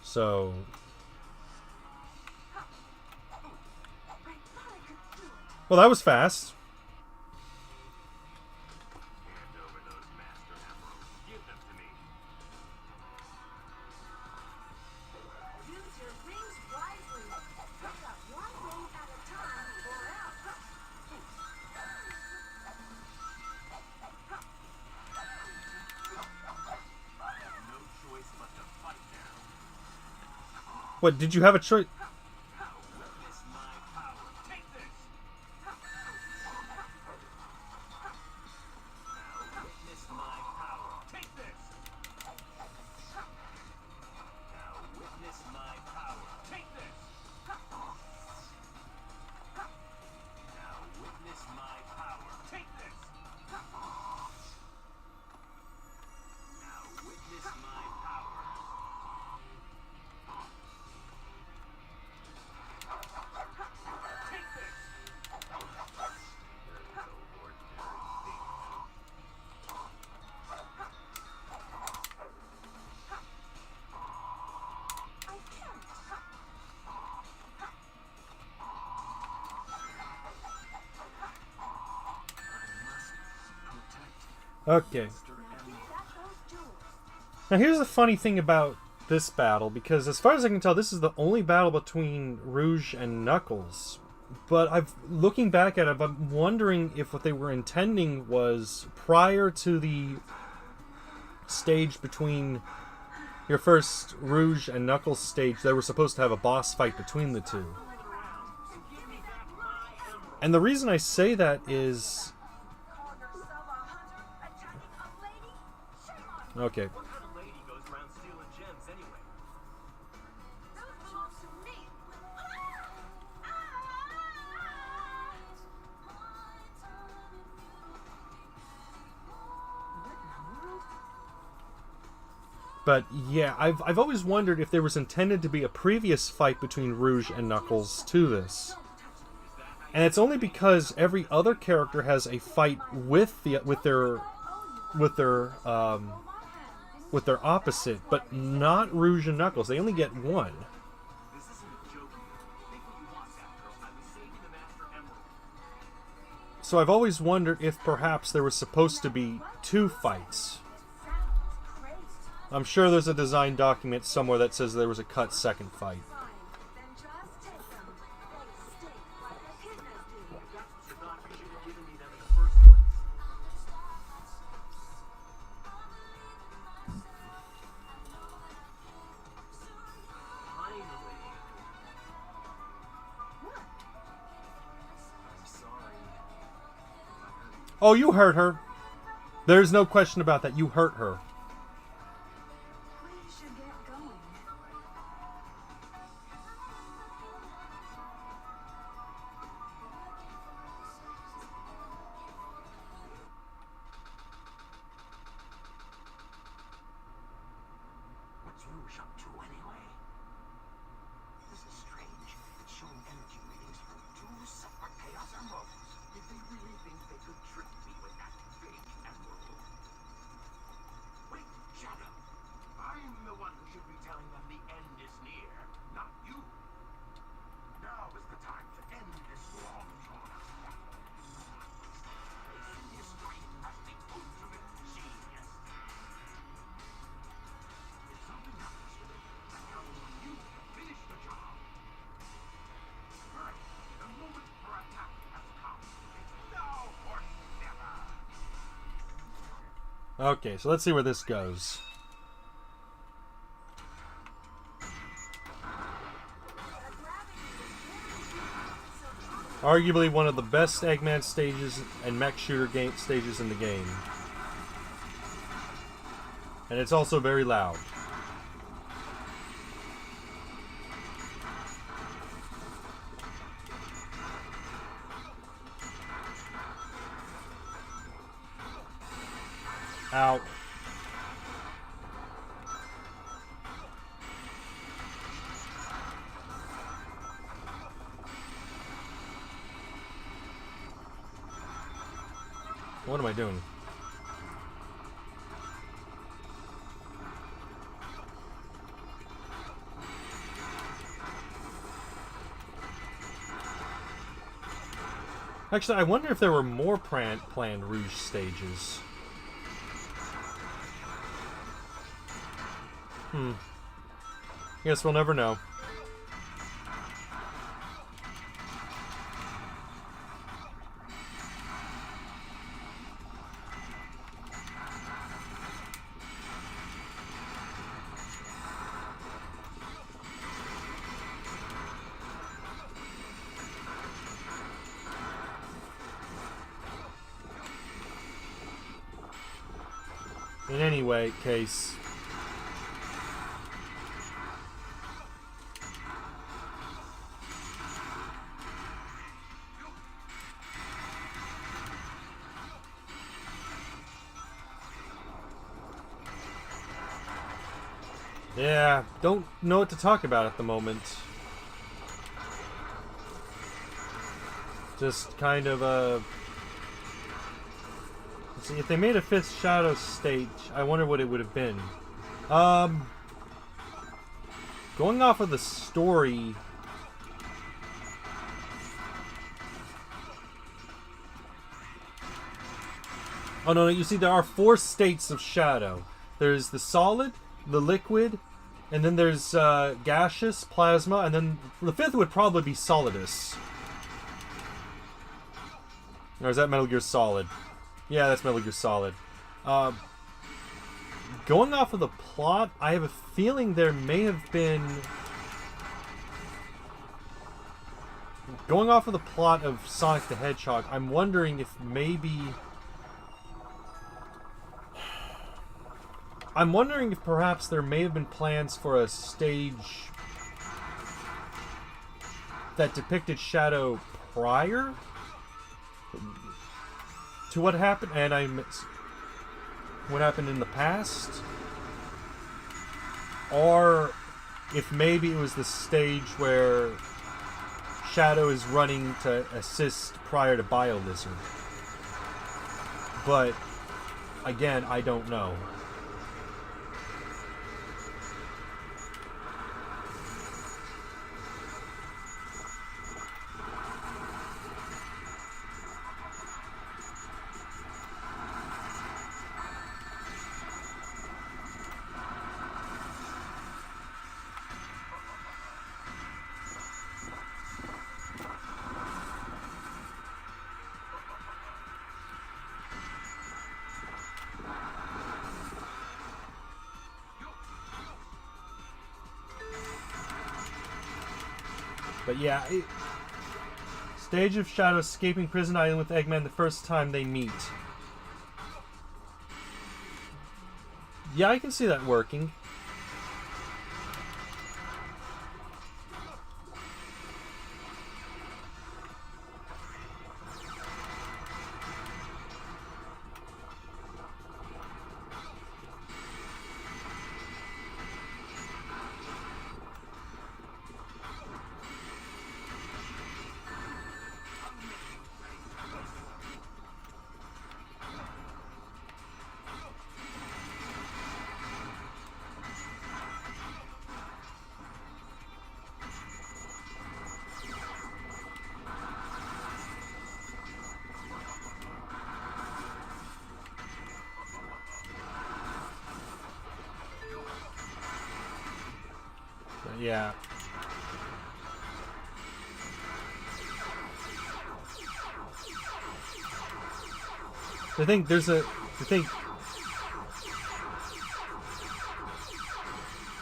So, I thought I could do it. well, that was fast. Hand over those master emeralds. Give them to me. Use your wings wisely. Pick up one wing at a time or else. I have no choice but to fight now. What, did you have a choice? Witness my power. Take this. Now witness my power. Take this. Now witness my power. Take this. Now witness my power. Take this. Now witness my power. Take this. There is no ordinary thief. I can't. Okay. Now give that those jewels. Now here's the funny thing about this battle, because as far as I can tell, this is the only battle between Rouge and Knuckles. But looking back at it, I'm wondering if what they were intending was prior to the stage between your first Rouge and Knuckles stage, they were supposed to have a boss fight between the two. And the reason I say that is, Call yourself a hunter attacking a lady? Shame on you. okay, What kind of lady goes around stealing gems anyway? Those belong to me. but yeah, I've always wondered if there was intended to be a previous fight between Rouge and Knuckles to this. And it's only because every other character has a fight with their opposite, but not Rouge and Knuckles. They only get one. This isn't a joke. Think what you want, Batgirl. I was saving the Master Emerald. So I've always wondered if perhaps there was supposed to be two fights. Sounds crazy. I'm sure there's a design document somewhere that says there was a cut second fight. Fine. Then just take them. They stink like echidnas do. That's what you thought. You should have given me them in the first place. Finally. What? I'm sorry. If I hurt you. Oh, you hurt her. There's no question about that. You hurt her. We should get going. What's Rouge up to anyway? This is strange. It's showing energy readings from two separate Chaos Emeralds. Did they really think they could trick me with that fake emerald? Wait, Shadow. I'm the one who should be telling them the end is near, not you. Now is the time to end this long drawn out battle. Facing history as the ultimate genius. If something happens to it, I count on you to finish the job. Right. The moment for attack has come. It's now or never. Okay, so let's see where this goes. The gravity is very strong, so Arguably one of the best Eggman stages and mech shooter stages in the game. And it's also very loud. Ow. What am I doing? Actually, I wonder if there were more planned Rouge stages. Guess we'll never know. In any case. Yeah, don't know what to talk about at the moment. Just kind of let's see, if they made a 5th Shadow stage, I wonder what it would have been. Going off of the story, oh no, you see there are 4 states of Shadow. There's the solid, the liquid, and then there's gaseous, plasma, and then the 5th would probably be solidus. Or is that Metal Gear Solid? Yeah, that's Metal Gear Solid. Going off of the plot, I have a feeling there may have been... Going off of the plot of Sonic the Hedgehog, I'm wondering if maybe... I'm wondering if perhaps there may have been plans for a stage that depicted Shadow prior to what happened, and what happened in the past, or if maybe it was the stage where Shadow is running to assist prior to BioLizard. But again, I don't know. But yeah, stage of Shadow escaping prison island with Eggman the first time they meet. Yeah, I can see that working. Yeah. I think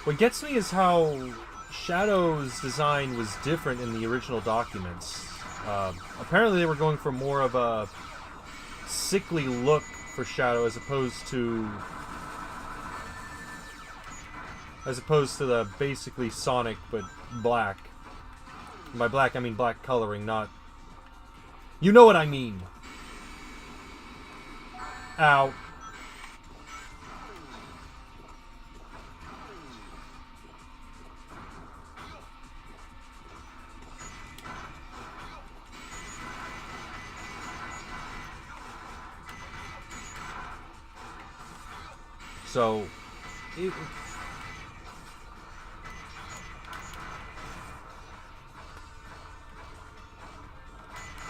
what gets me is how Shadow's design was different in the original documents. Apparently they were going for more of a sickly look for Shadow as opposed to the basically Sonic but black. By black I mean black coloring, not... You know what I mean. Ow. So, a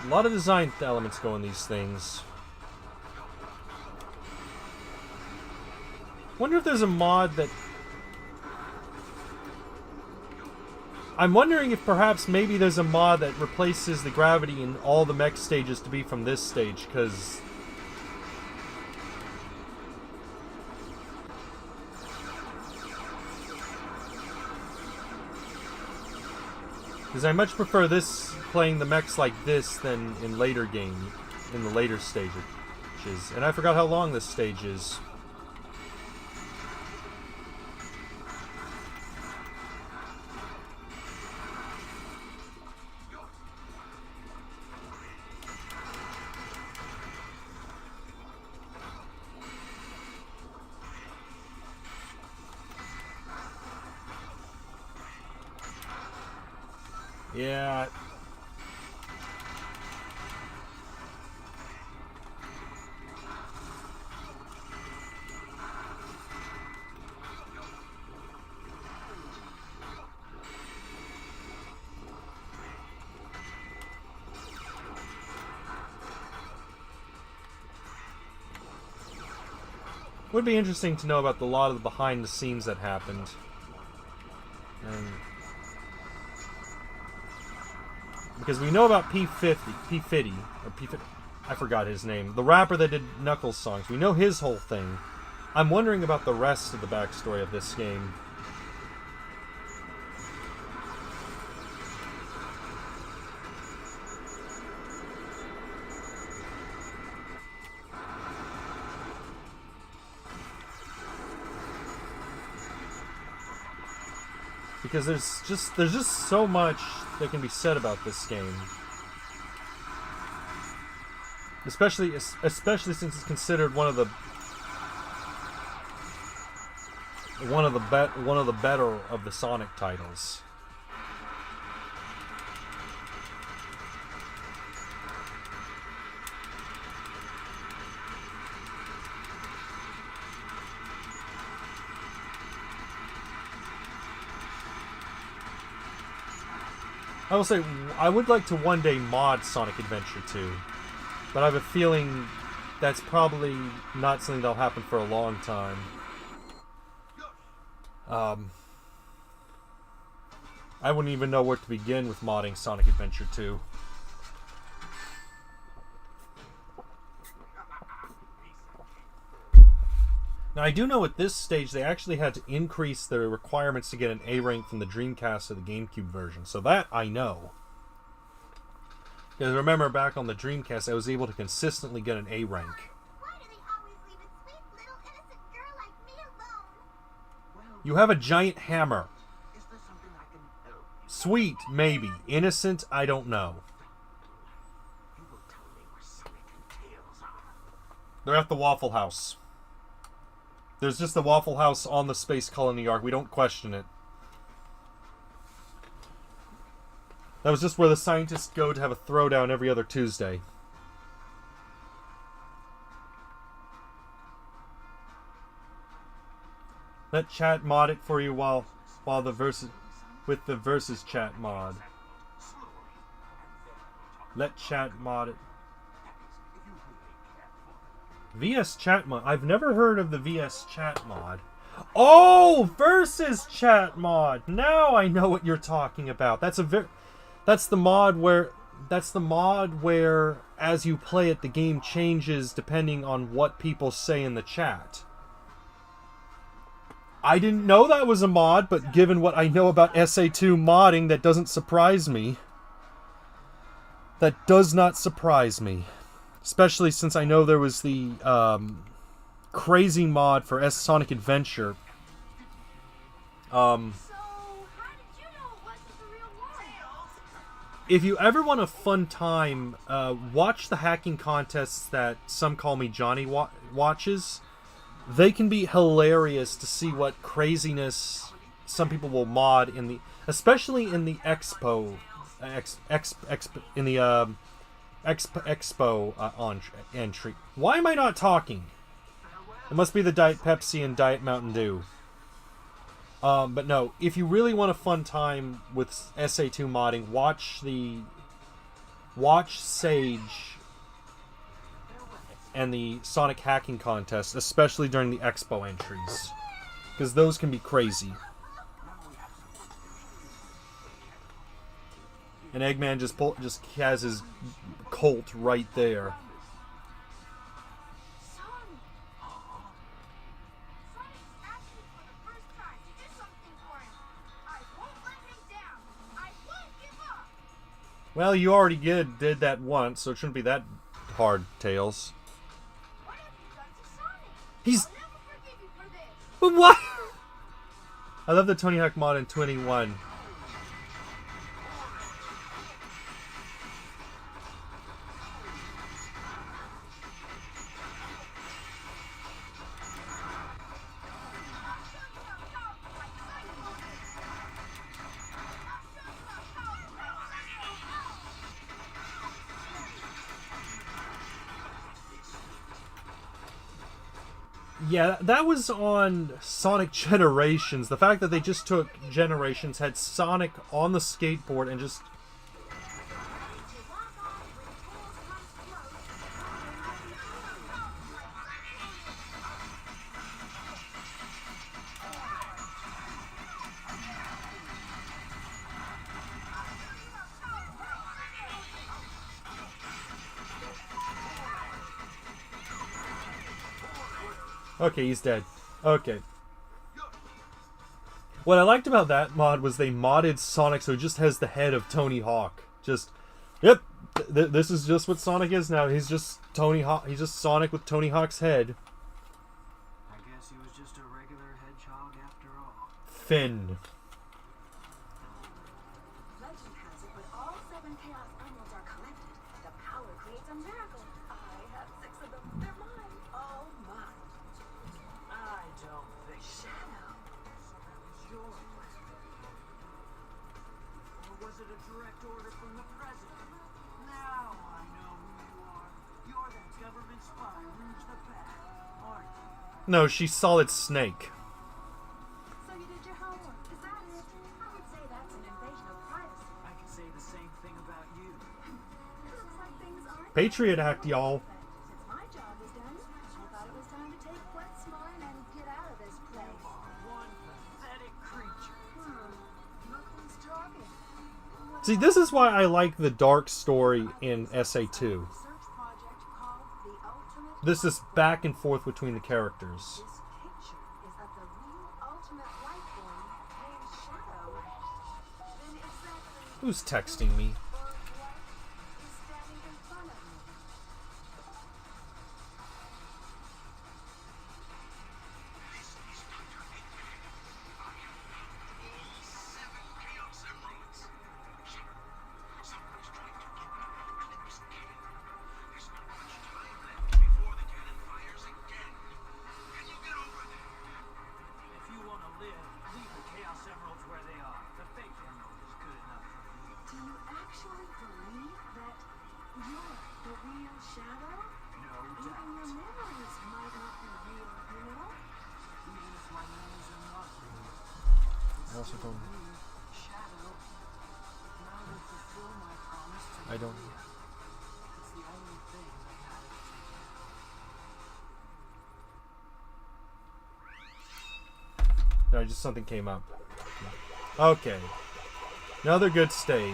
lot of design elements go in these things. Wonder if there's a mod that... I'm wondering if perhaps maybe there's a mod that replaces the gravity in all the mech stages to be from this stage, because... Because I much prefer this, playing the mechs like this, than in the later stages. And I forgot how long this stage is. Yeah. Would be interesting to know about a lot of the behind the scenes that happened. And because we know about P50, I forgot his name, the rapper that did Knuckles songs. We know his whole thing. I'm wondering about the rest of the backstory of this game. Because there's just so much that can be said about this game, especially since it's considered one of the better of the Sonic titles. I will say, I would like to one day mod Sonic Adventure 2, but I have a feeling that's probably not something that'll happen for a long time. I wouldn't even know where to begin with modding Sonic Adventure 2. Now, I do know at this stage they actually had to increase the requirements to get an A rank from the Dreamcast to the GameCube version. So that I know. Because remember, back on the Dreamcast, I was able to consistently get an A rank. Why do they always leave a sweet little innocent girl like me alone? You have a giant hammer. Is there something I can help you? Sweet, maybe. Innocent, I don't know. You will tell me where Sonic and Tails are. They're at the Waffle House. There's just the Waffle House on the Space Colony Arc. We don't question it. That was just where the scientists go to have a throwdown every other Tuesday. Let chat mod it for you while the versus with the versus chat mod. Let chat mod it. VS Chat mod. I've never heard of the VS Chat mod. Oh, versus chat mod. Now I know what you're talking about. That's the mod where as you play it the game changes depending on what people say in the chat. I didn't know that was a mod, but given what I know about SA2 modding, that doesn't surprise me. That does not surprise me. Especially since I know there was the crazy mod for Sonic Adventure. So, how did you know it wasn't the real one? If you ever want a fun time, watch the hacking contests that Some Call Me Johnny watches. They can be hilarious to see what craziness some people will mod in the, especially in the expo, on entry. Why am I not talking? It must be the Diet Pepsi and Diet Mountain Dew. But no, if you really want a fun time with SA2 modding, watch Sage and the Sonic hacking contest, especially during the Expo entries, because those can be crazy. And Eggman just has his Colt right there. Sonic! Sonic's asking for the first time to do something for him. I won't let him down. I won't give up. Well, you already did that once, so it shouldn't be that hard, Tails. What have you done to Sonic? He's... I'll never forgive you for this. But what? I love the Tony Hawk mod in 21. Yeah, that was on Sonic Generations. The fact that they just took Generations, had Sonic on the skateboard, and just... Okay, he's dead. Okay. What I liked about that mod was they modded Sonic so it just has the head of Tony Hawk. Just, yep, this is just what Sonic is now. He's just Tony Hawk. He's just Sonic with Tony Hawk's head. I guess he was just a regular hedgehog after all. Finn. Legend has it when all 7 Chaos Emeralds are collected, the power creates a miracle. I have 6 of them. They're mine. All mine. I don't think so. Shadow. So that was your plan. Or was it a direct order from the president? Now I know who you are. You're that government spy, Rouge the Bat, aren't you? No, she's Solid Snake. So you did your homework. Is that it? I would say that's an invasion of privacy. I can say the same thing about you. Looks like things aren't Patriot Act, y'all. Since my job is done, I thought it was time to take what's mine and get out of this place. One pathetic creature. Look who's talking. See, this is why I like the dark story in SA2. Research project called The Ultimate. This is back and forth between the characters. This picture is of the real ultimate life form named Shadow. Then exactly Who's texting me? or what is standing in front of me? This is Dr. Eggman. I have found all 7 Chaos Emeralds. Shit. Someone's trying to get me to eclipse cannon. There's not much time left before the cannon fires again. Can you get over there? If you want to live, leave the Chaos Emeralds where they are. The fake emerald is good enough for me. Do you actually believe that you're the real Shadow? No Even doubt. your memories might not be real, you know? Even if my memories are not real. I also don't. Me, Shadow. Now to fulfill my promise to I don't. Maria. It's the only thing I have to do. No, just something came up. Okay. Another good stage.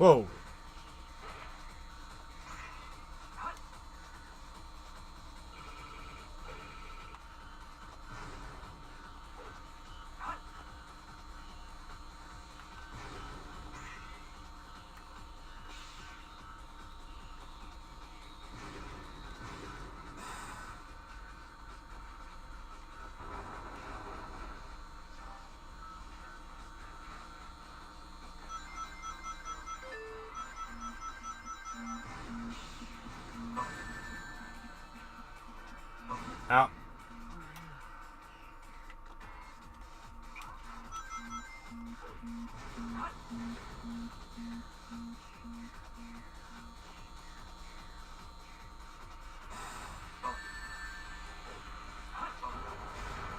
Whoa. Out.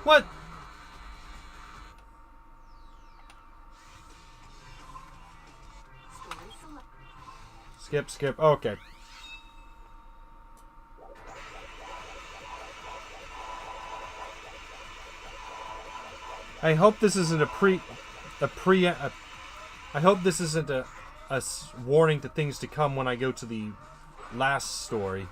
What? Story select. Skip, skip. Okay. I hope this isn't I hope this isn't a warning to things to come when I go to the last story.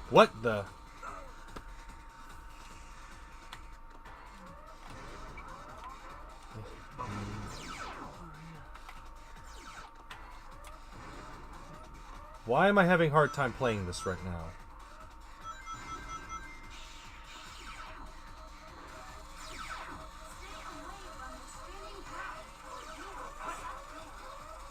What the? Why am I having a hard time playing this right now? Stay away from the spinning ground, or you will be sucked in. Try playing.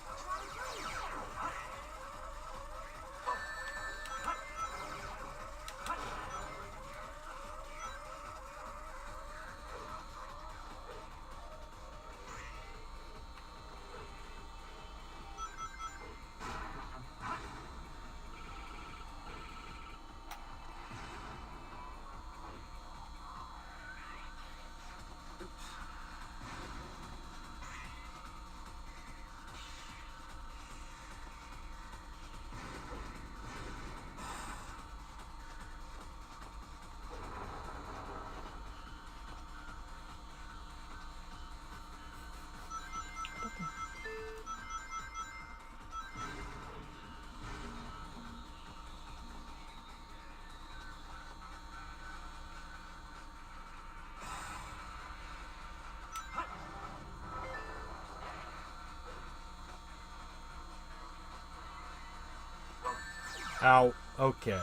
Ow. Okay.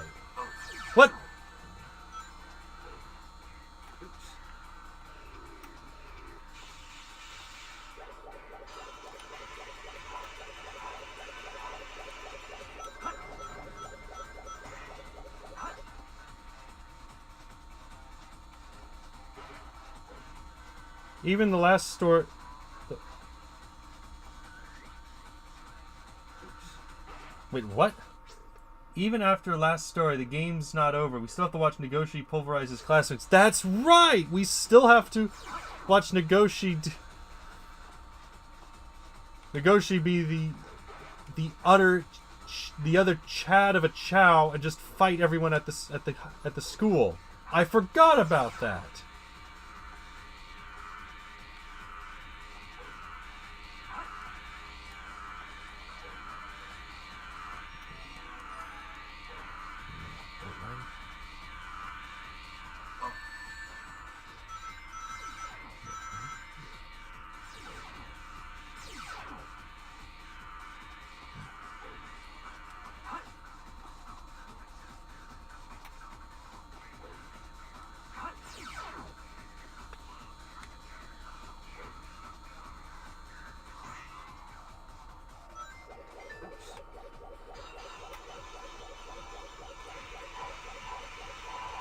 What? Even the last story. Wait, what? Even after last story, the game's not over. We still have to watch Negoshi pulverize his classmates. That's right! We still have to watch Negoshi be the other Chad of a Chao and just fight everyone at the school. I forgot about that.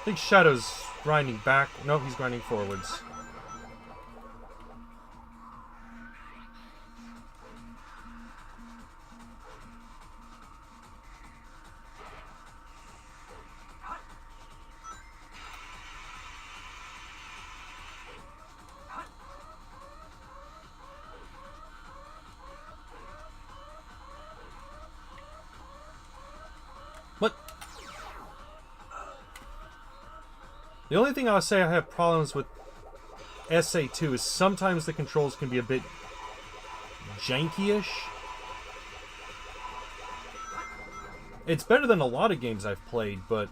I think Shadow's grinding back. No, he's grinding forwards. What? The only thing I'll say I have problems with SA2 is sometimes the controls can be a bit janky-ish. It's better than a lot of games I've played, but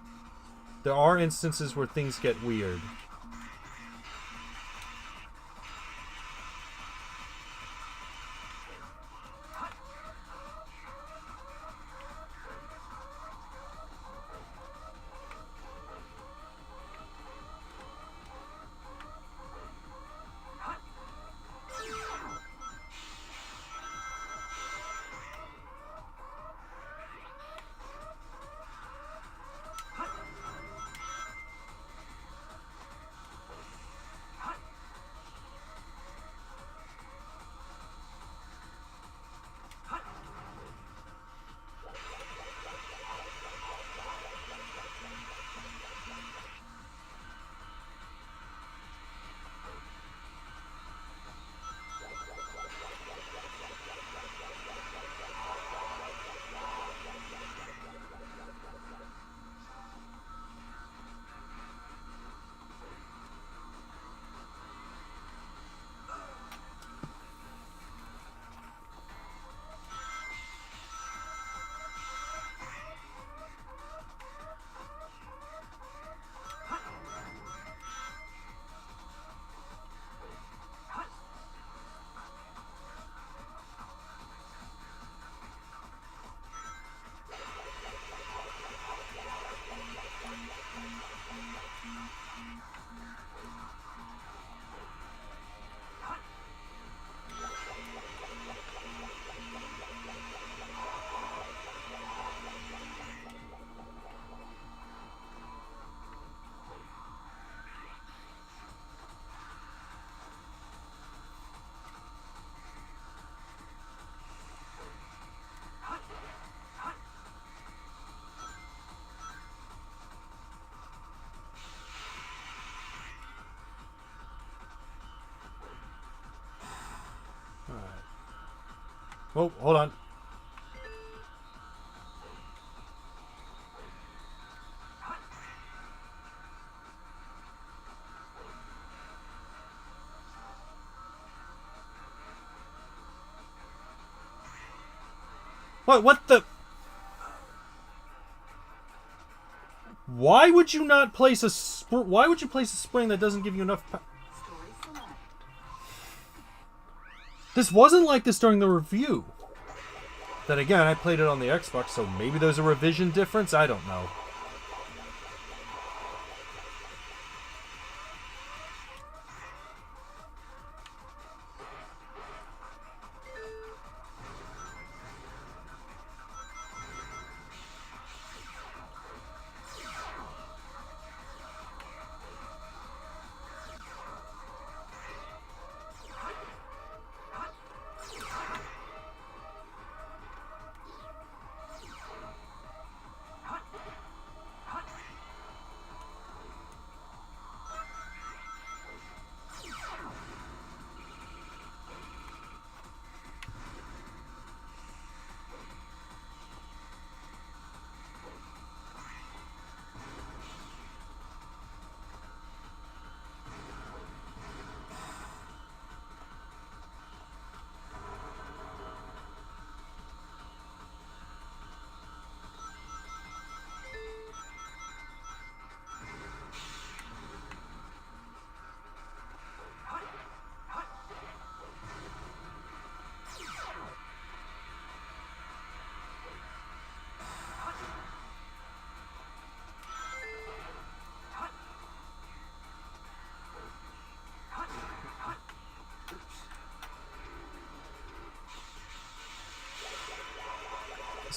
there are instances where things get weird. Oh, hold on. What the? Why would you not place a why would you place a spring that doesn't give you enough This wasn't like this during the review. Then again, I played it on the Xbox, so maybe there's a revision difference? I don't know.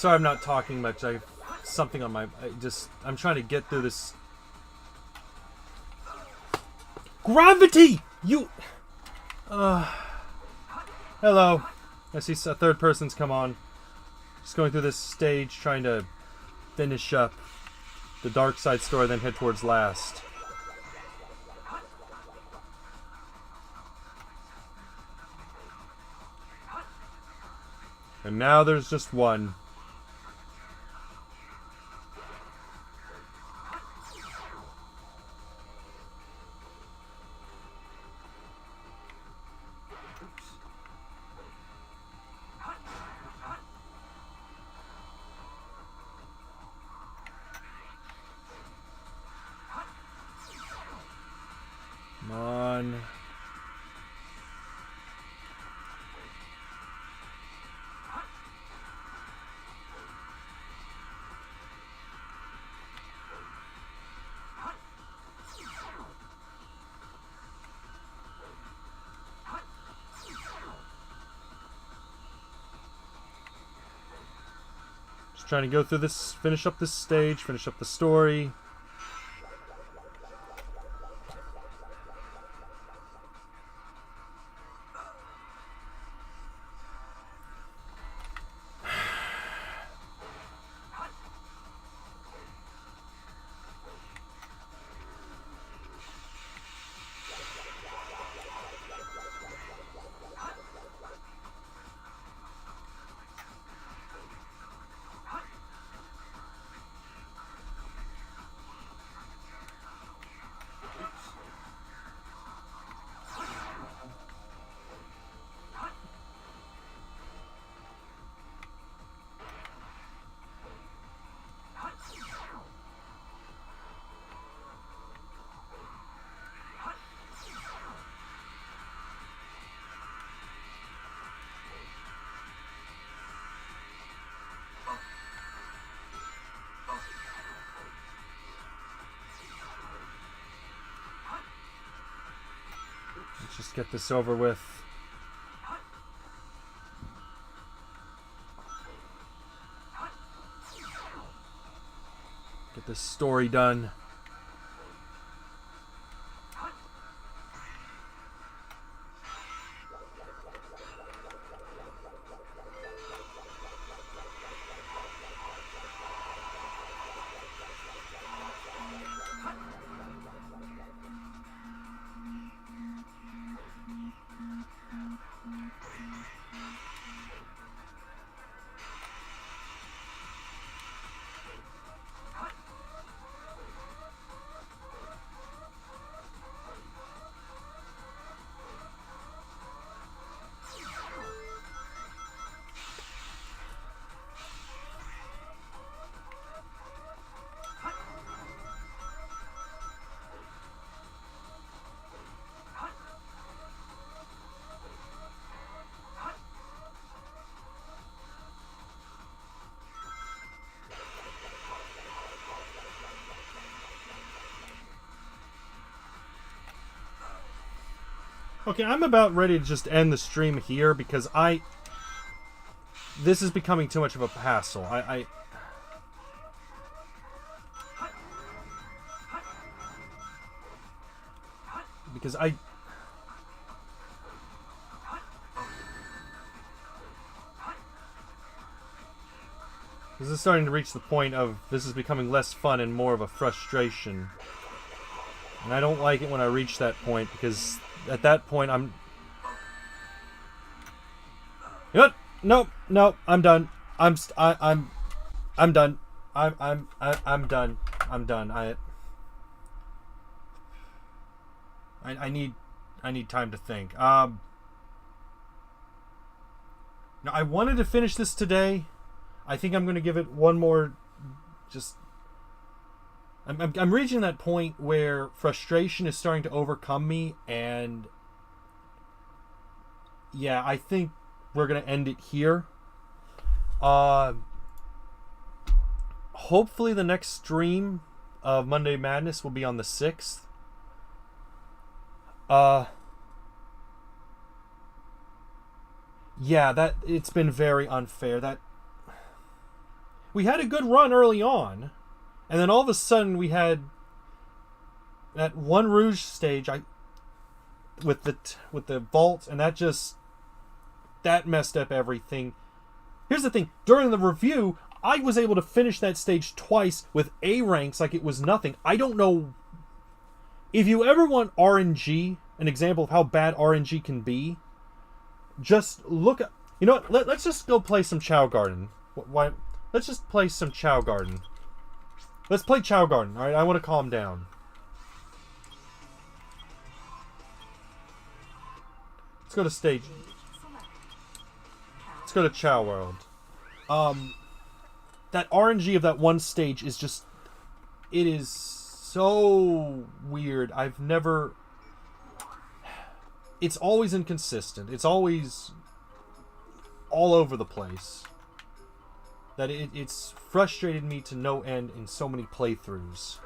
Sorry I'm not talking much. I have something on my... I'm trying to get through this... Gravity! You... Hello. I see a third person's come on. Just going through this stage, trying to finish up the Dark Side story, then head towards last. And now there's just one. done. Just trying to go through this, finish up this stage, finish up the story. Let's just get this over with. Get this story done. Okay, I'm about ready to just end the stream here because this is becoming too much of a hassle. Because this is starting to reach the point of this is becoming less fun and more of a frustration. And I don't like it when I reach that point because at that point I'm... You know what? No, I'm done. I'm done. I'm done. I'm done. I need time to think. Now I wanted to finish this today. I think I'm going to give it one more. Just, I'm reaching that point where frustration is starting to overcome me, and yeah, I think we're going to end it here. Hopefully the next stream of Monday Madness will be on the 6th. Yeah, that it's been very unfair. That we had a good run early on, and then all of a sudden we had that one Rouge stage with the vault, and that messed up everything. Here's the thing, during the review, I was able to finish that stage twice with A ranks like it was nothing. I don't know if you ever want RNG, an example of how bad RNG can be. Just look at, you know what? Let's just go play some Chao Garden. Why? Let's just play some Chao Garden. Let's play Chao Garden. All right, I want to calm down. Let's go to stage. Let's go to Chao World. That RNG of that one stage is just, it is so weird. I've never it's always inconsistent. It's always all over the place. That it's frustrated me to no end in so many playthroughs.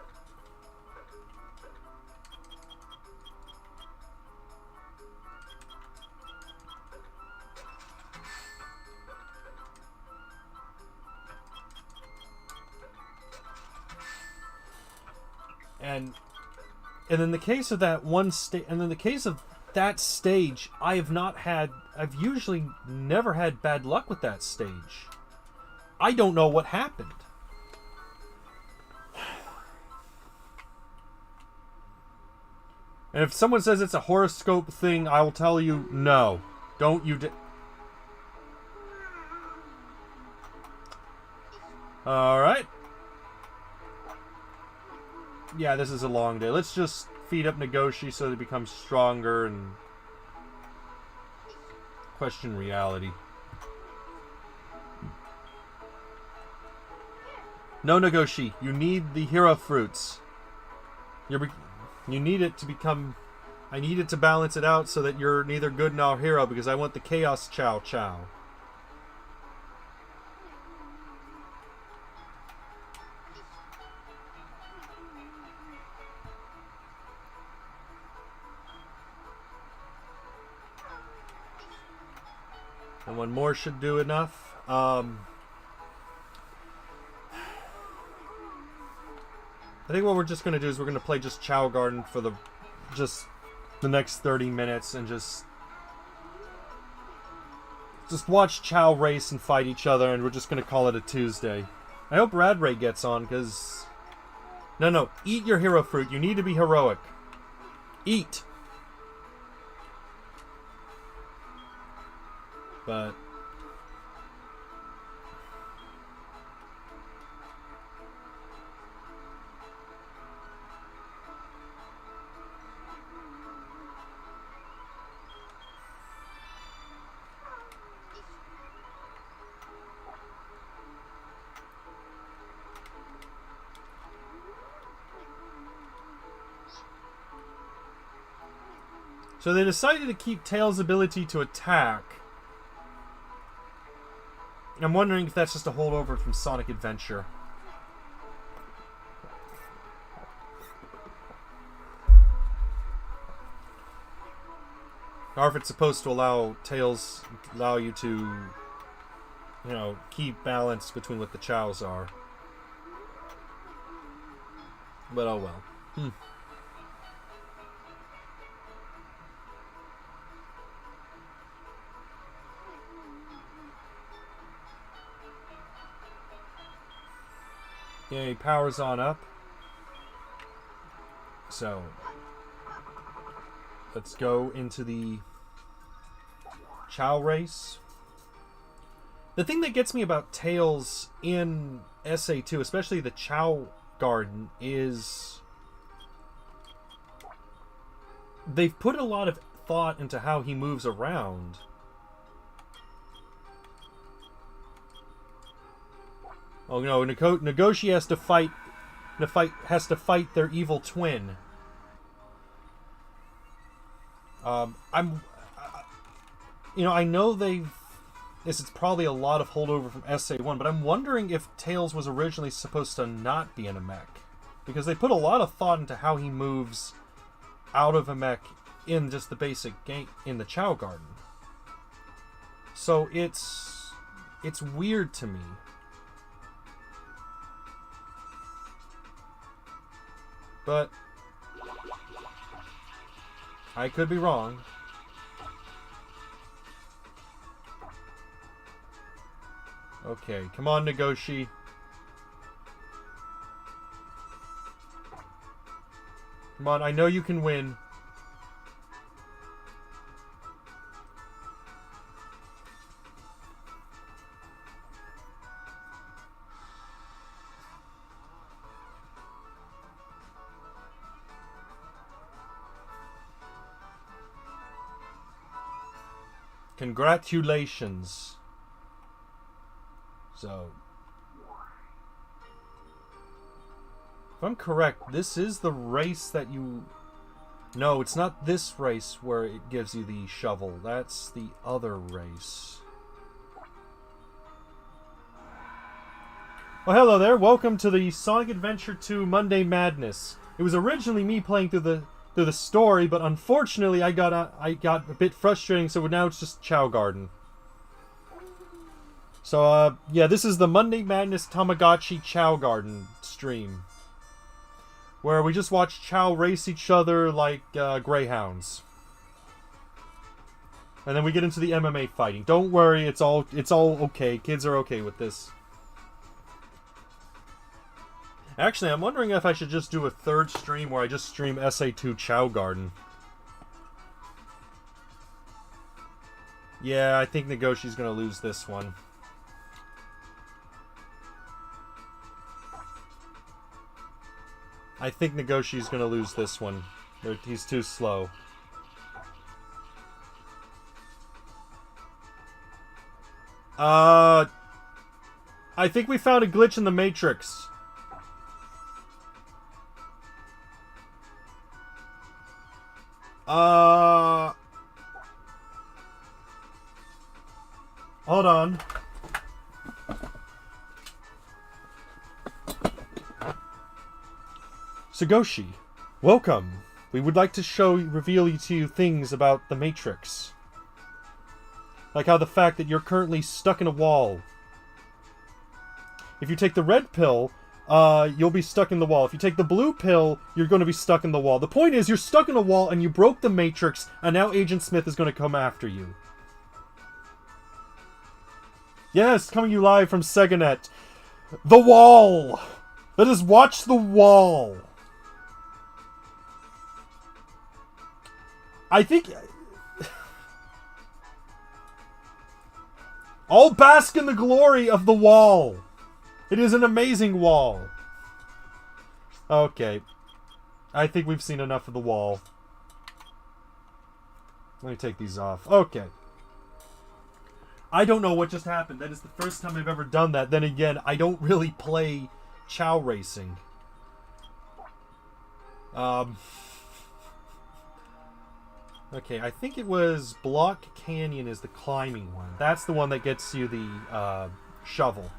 And in the case of that one stage, and in the case of that stage, I've usually never had bad luck with that stage. I don't know what happened. And if someone says it's a horoscope thing, I will tell you, no. Don't you Alright. Yeah, this is a long day. Let's just feed up Nagoshi so that it becomes stronger and question reality. No, Nagoshi, you need the hero fruits. You need it to become... I need it to balance it out so that you're neither good nor hero, because I want the chaos Chao. And one more should do enough. I think what we're just going to do is we're going to play just Chao Garden for the next 30 minutes and just watch Chao race and fight each other, and we're just going to call it a Tuesday. I hope Radray gets on, because... No, eat your hero fruit. You need to be heroic. Eat! But... So they decided to keep Tails' ability to attack. I'm wondering if that's just a holdover from Sonic Adventure. Or if it's supposed to allow you to, keep balance between what the Chaos are. But oh well. Yeah, he powers on up. So, let's go into the Chao race. The thing that gets me about Tails in SA2, especially the Chao Garden, is they've put a lot of thought into how he moves around. Oh no, Nagoshi has to fight their evil twin. I know this is probably a lot of holdover from SA1, but I'm wondering if Tails was originally supposed to not be in a mech, because they put a lot of thought into how he moves out of a mech in just the basic game in the Chao Garden. So it's weird to me. But I could be wrong. Okay, come on, Nagoshi. Come on, I know you can win. Congratulations. So, if I'm correct, this is the race that you No, it's not this race where it gives you the shovel. That's the other race. Well, hello there. Welcome to the Sonic Adventure 2 Monday Madness. It was originally me playing through the story, but unfortunately I got a bit frustrating, so now it's just Chao Garden. So, yeah, this is the Monday Madness Tamagotchi Chao Garden stream, where we just watch Chao race each other like greyhounds. And then we get into the MMA fighting. Don't worry, it's all okay. Kids are okay with this. Actually, I'm wondering if I should just do a third stream where I just stream SA2 Chao Garden. Yeah, I think Negoshi's gonna lose this one. I think Negoshi's gonna lose this one. He's too slow. I think we found a glitch in the Matrix. Hold on. Sagoshi, welcome. We would like to reveal to you things about the Matrix. Like how the fact that you're currently stuck in a wall. If you take the red pill, you'll be stuck in the wall. If you take the blue pill, you're going to be stuck in the wall. The point is, you're stuck in a wall and you broke the Matrix, and now Agent Smith is going to come after you. Yes, coming you live from SegaNet. The Wall! Let us watch The Wall! I think... I'll bask in the glory of The Wall! It is an amazing wall. Okay. I think we've seen enough of The Wall. Let me take these off. Okay. I don't know what just happened. That is the first time I've ever done that. Then again, I don't really play Chao racing. Okay, I think it was Block Canyon is the climbing one. That's the one that gets you the shovel.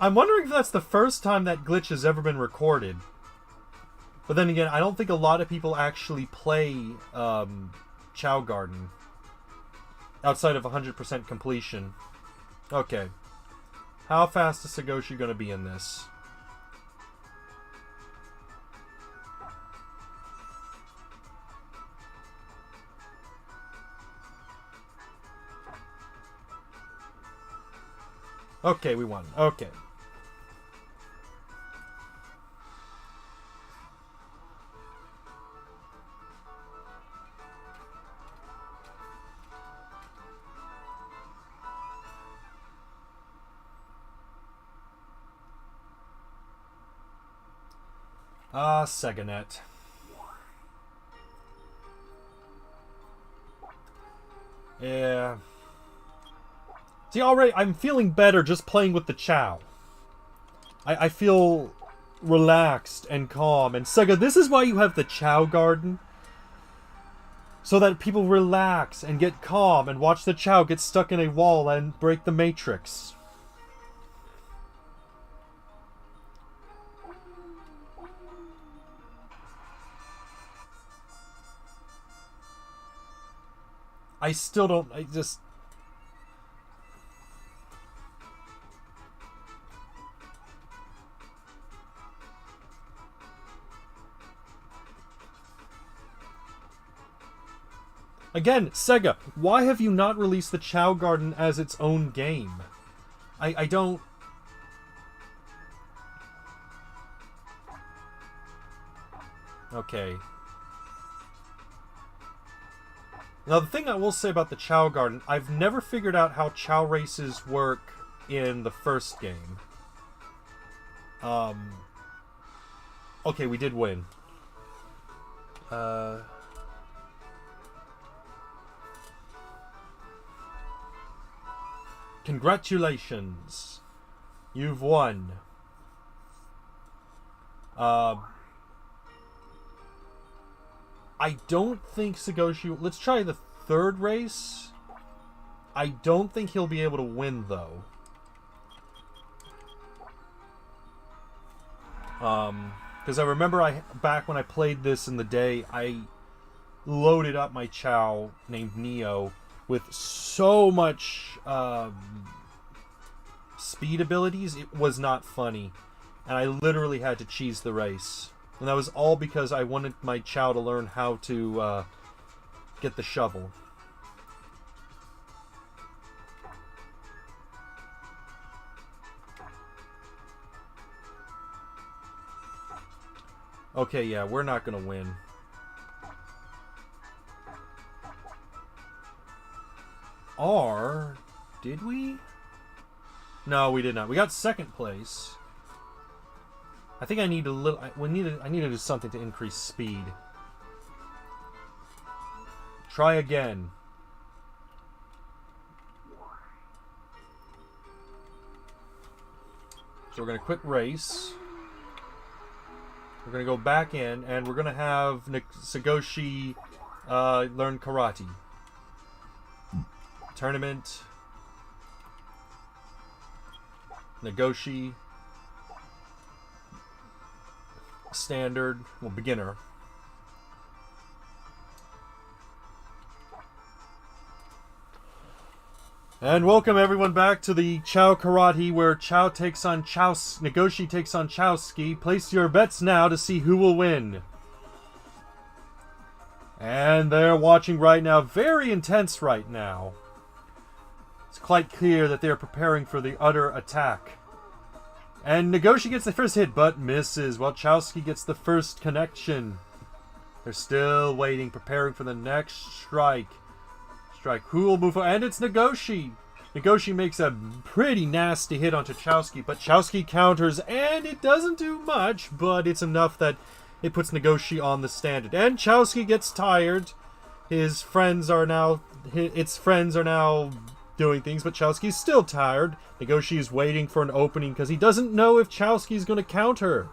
I'm wondering if that's the first time that glitch has ever been recorded. But then again, I don't think a lot of people actually play Chao Garden outside of 100% completion. Okay. How fast is Sagoshi going to be in this? Okay, we won. Okay. SegaNet. Yeah. See, already, I'm feeling better just playing with the Chao. I feel relaxed and calm. And Sega, this is why you have the Chao Garden. So that people relax and get calm and watch the Chao get stuck in a wall and break the Matrix. I still don't... I just... Again, Sega, why have you not released the Chao Garden as its own game? I don't... Okay. Now, the thing I will say about the Chao Garden, I've never figured out how Chao races work in the first game. Okay, we did win. Congratulations. You've won. I don't think Sagoshi... Let's try the third race. I don't think he'll be able to win, though. Because I remember back when I played this in the day, I loaded up my Chao named Neo with so much speed abilities, it was not funny. And I literally had to cheese the race. And that was all because I wanted my Chao to learn how to get the shovel. Okay, yeah, we're not gonna win. Or did we? No, we did not. We got second place. I think I need a little. I need to do something to increase speed. Try again. So we're gonna quit race. We're gonna go back in, and we're gonna have Sagoshi learn karate. Tournament. Nagoshi. Standard. Well, beginner. And welcome everyone back to the Chao Karate, where Chao takes on Nagoshi takes on Chowski. Place your bets now to see who will win. And they're watching right now. Very intense right now. It's quite clear that they're preparing for the utter attack. And Nagoshi gets the first hit, but misses, while Chowski gets the first connection. They're still waiting, preparing for the next strike. Who will move forward? And it's Nagoshi. Nagoshi makes a pretty nasty hit onto Chowski, but Chowski counters, and it doesn't do much, but it's enough that it puts Nagoshi on the standard. And Chowski gets tired. Its friends are now doing things, but Chowski's still tired. Nagoshi is waiting for an opening because he doesn't know if Chowski's going to counter.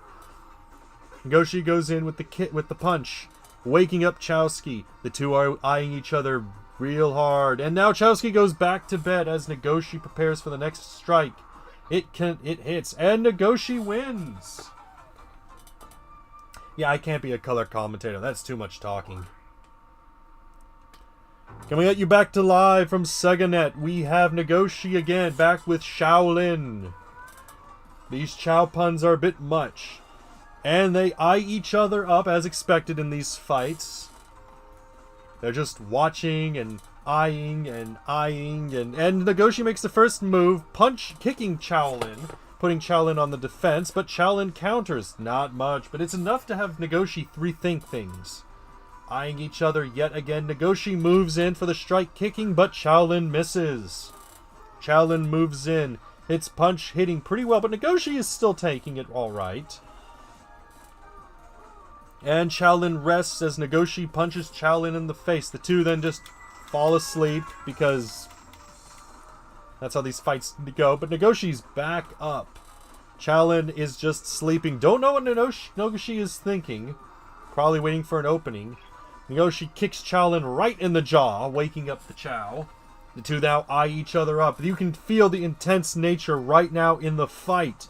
Nagoshi goes in with the punch, waking up Chowski. The two are eyeing each other real hard, and now Chowski goes back to bed as Nagoshi prepares for the next strike. It hits, and Nagoshi wins. Yeah, I can't be a color commentator. That's too much talking. Coming at you back to live from SegaNet, we have Nagoshi again, back with Shaolin. These Chao puns are a bit much, and they eye each other up as expected in these fights. They're just watching and eyeing, and Nagoshi makes the first move, kicking Shaolin, putting Shaolin on the defense, but Shaolin counters. Not much, but it's enough to have Nagoshi rethink things. Eyeing each other yet again, Nagoshi moves in for the strike kicking, but Shaolin misses. Shaolin moves in, hits punch hitting pretty well, but Nagoshi is still taking it alright. And Shaolin rests as Nagoshi punches Shaolin in the face. The two then just fall asleep because that's how these fights go. But Nagoshi's back up. Shaolin is just sleeping. Don't know what Nagoshi is thinking. Probably waiting for an opening. Nagoshi kicks Shaolin right in the jaw, waking up the Chao. The two now eye each other up. You can feel the intense nature right now in the fight.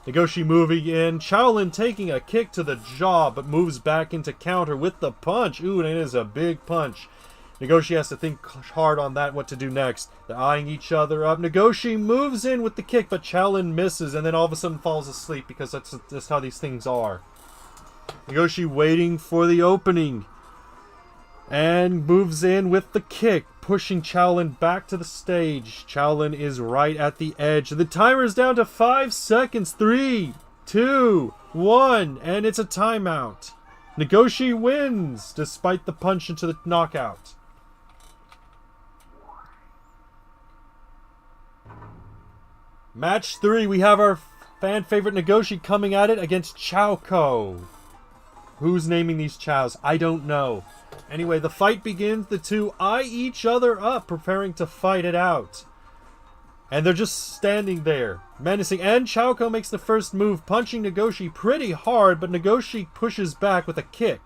Nagoshi moving in, Shaolin taking a kick to the jaw, but moves back into counter with the punch. Ooh, and it is a big punch. Nagoshi has to think hard on that, what to do next. They're eyeing each other up. Nagoshi moves in with the kick, but Shaolin misses, and then all of a sudden falls asleep, because that's how these things are. Nagoshi waiting for the opening, and moves in with the kick, pushing Shaolin back to the stage. Shaolin is right at the edge. The timer is down to 5 seconds. 3, 2, 1, and it's a timeout. Nagoshi wins, despite the punch into the knockout. Match 3, we have our fan favorite Nagoshi coming at it against Chaoko. Who's naming these Chaos? I don't know. Anyway, the fight begins. The two eye each other up, preparing to fight it out. And they're just standing there, menacing. And Chaoko makes the first move, punching Nagoshi pretty hard, but Nagoshi pushes back with a kick.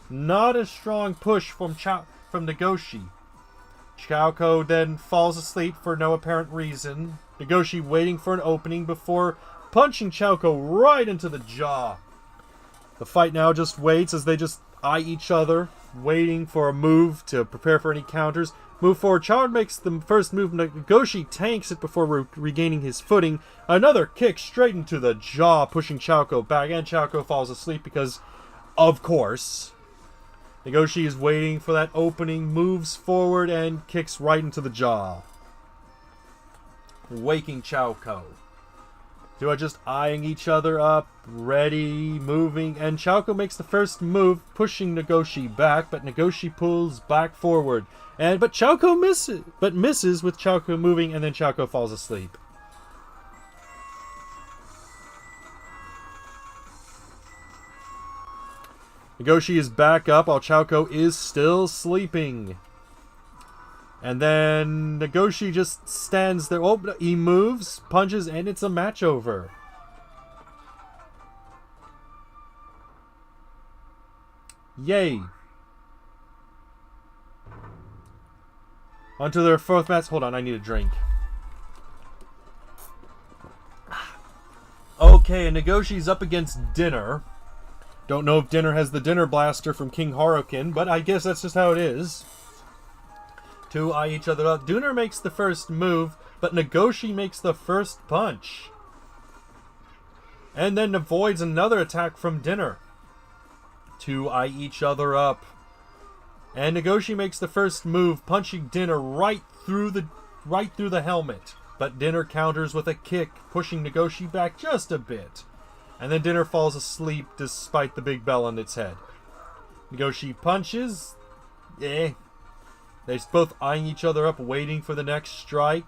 Not a strong push from Nagoshi. Chaoko then falls asleep for no apparent reason. Nagoshi waiting for an opening before punching Chaoko right into the jaw. The fight now just waits as they just eye each other, waiting for a move to prepare for any counters. Move forward. Chao makes the first move. Nagoshi tanks it before regaining his footing. Another kick straight into the jaw, pushing Chaoko back. And Chaoko falls asleep because, of course, Nagoshi is waiting for that opening, moves forward, and kicks right into the jaw, waking Chaoko. Two are just eyeing each other up, ready, moving, and Chaoko makes the first move, pushing Nagoshi back, but Nagoshi pulls back forward. But Chaoko misses with Chaoko moving, and then Chaoko falls asleep. Nagoshi is back up while Chaoko is still sleeping. And then Nagoshi just stands there. Oh, he moves, punches, and it's a match over. Yay. On to their fourth match. Hold on, I need a drink. Okay, and Nagoshi's up against Dinner. Don't know if Dinner has the Dinner Blaster from King Harukin, but I guess that's just how it is. Two eye each other up. Dinner makes the first move, but Nagoshi makes the first punch. And then avoids another attack from Dinner. Two eye each other up. And Nagoshi makes the first move, punching Dinner right through the helmet. But Dinner counters with a kick, pushing Nagoshi back just a bit. And then Dinner falls asleep despite the big bell on its head. Nagoshi punches. They're both eyeing each other up, waiting for the next strike.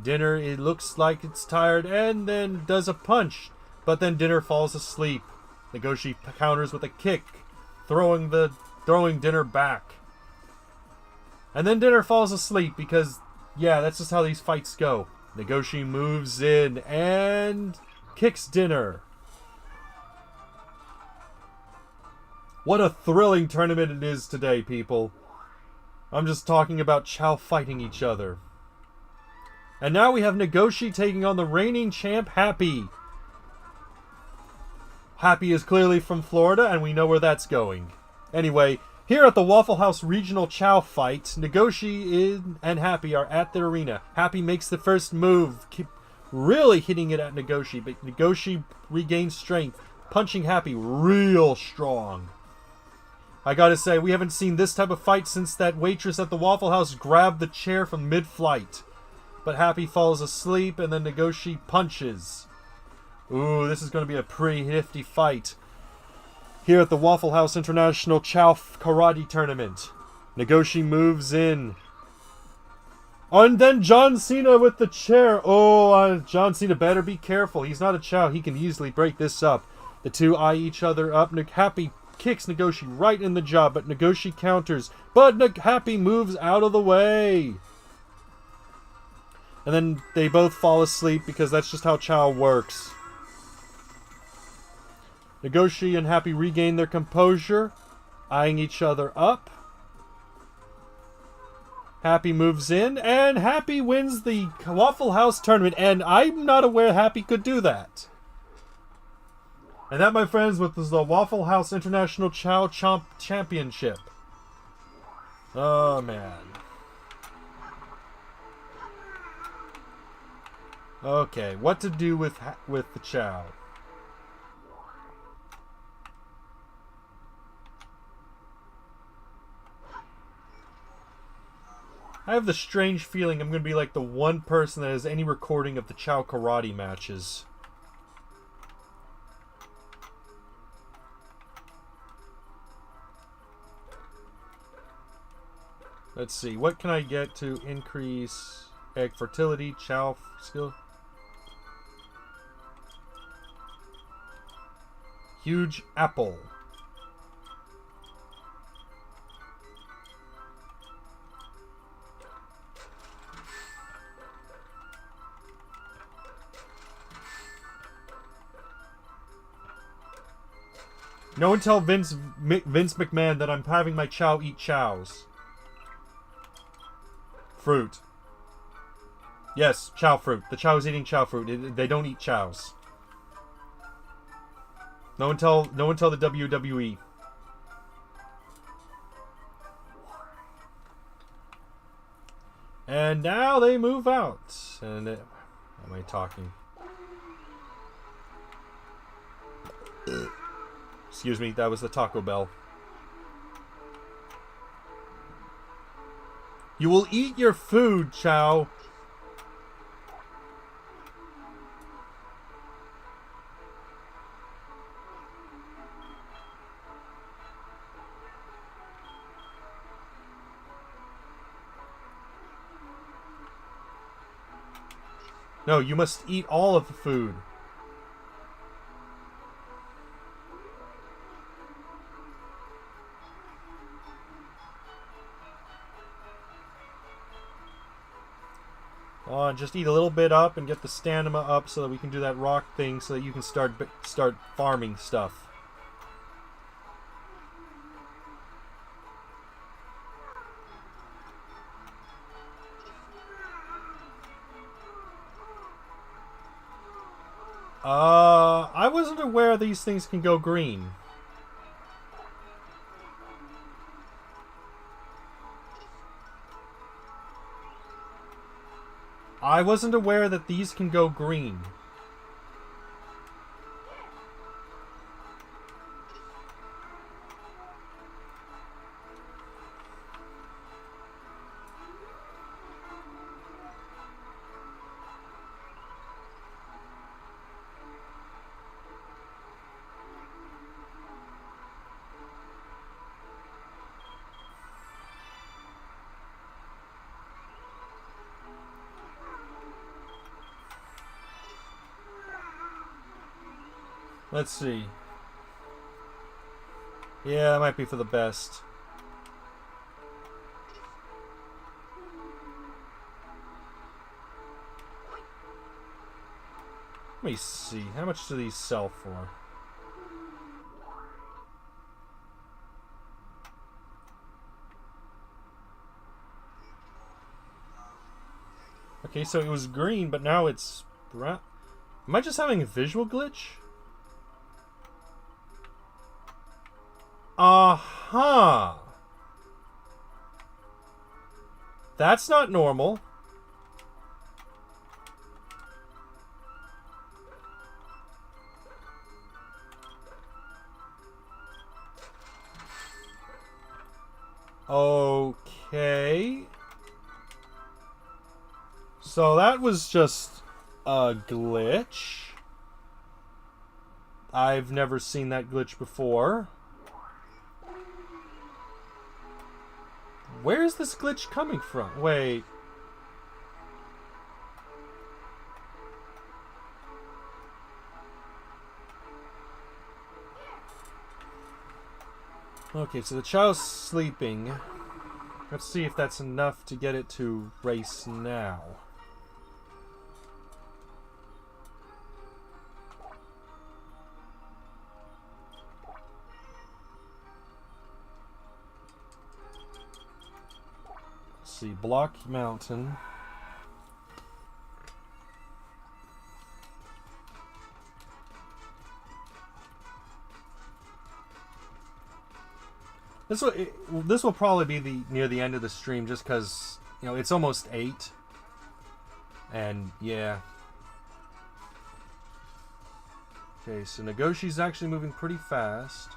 Dinner, it looks like it's tired, and then does a punch. But then Dinner falls asleep. Nagoshi counters with a kick, throwing Dinner back. And then Dinner falls asleep because, yeah, that's just how these fights go. Nagoshi moves in and kicks Dinner. What a thrilling tournament it is today, people. I'm just talking about Chao fighting each other. And now we have Nagoshi taking on the reigning champ, Happy. Happy is clearly from Florida, and we know where that's going. Anyway, here at the Waffle House Regional Chao fight, Nagoshi and Happy are at the arena. Happy makes the first move, really hitting it at Nagoshi, but Nagoshi regains strength, punching Happy real strong. I gotta say, we haven't seen this type of fight since that waitress at the Waffle House grabbed the chair from mid-flight. But Happy falls asleep, and then Nagoshi punches. Ooh, this is going to be a pretty nifty fight. Here at the Waffle House International Chao Karate Tournament. Nagoshi moves in. And then John Cena with the chair. Oh, John Cena better be careful. He's not a Chao. He can easily break this up. The two eye each other up. Happy kicks Nagoshi right in the jaw, but Nagoshi counters. But Happy moves out of the way. And then they both fall asleep because that's just how Chao works. Nagoshi and Happy regain their composure, eyeing each other up. Happy moves in, and Happy wins the Waffle House tournament, and I'm not aware Happy could do that. And that, my friends, was the Waffle House International Chao Championship. Oh, man. Okay, what to do with the Chao? I have the strange feeling I'm going to be like the one person that has any recording of the Chao karate matches. Let's see, what can I get to increase egg fertility, Chao skill? Huge apple. No one tell Vince McMahon that I'm having my Chao eat chows. Fruit. Yes, Chao fruit. The Chao is eating Chao fruit. They don't eat chows. No one tell the WWE. And now they move out. And am I talking? Excuse me, that was the Taco Bell. You will eat your food, Chao. No, you must eat all of the food. Just eat a little bit up and get the stamina up so that we can do that rock thing so that you can start farming stuff. I wasn't aware these things can go green. I wasn't aware that these can go green. Let's see. Yeah, that might be for the best. Let me see. How much do these sell for? Okay, so it was green, but now it's brown. Am I just having a visual glitch? Aha! That's not normal. Okay. So that was just a glitch. I've never seen that glitch before. Where is this glitch coming from? Wait. Okay, so the Chao's sleeping. Let's see if that's enough to get it to race now. Let's see, Block Mountain. This will probably be near the end of the stream, just because it's almost 8, and yeah. Okay, so Nagoshi's actually moving pretty fast.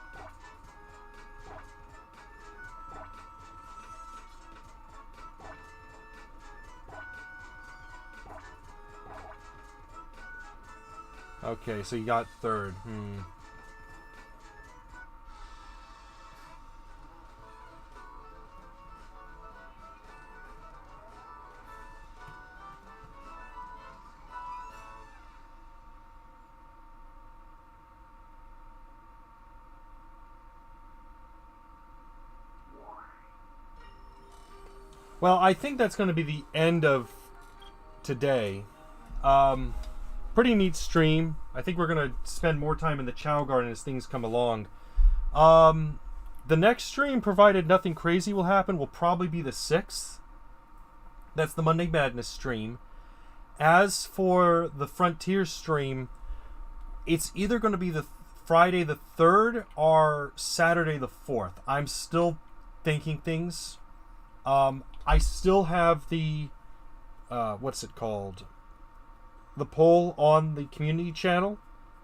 Okay, so you got third. Well, I think that's going to be the end of today. Pretty neat stream. I think we're going to spend more time in the Chao Garden as things come along. The next stream, provided nothing crazy will happen, will probably be the 6th. That's the Monday Madness stream. As for the Frontier stream, it's either going to be the Friday the 3rd or Saturday the 4th. I'm still thinking things. I still have the what's it called? The poll on the community channel,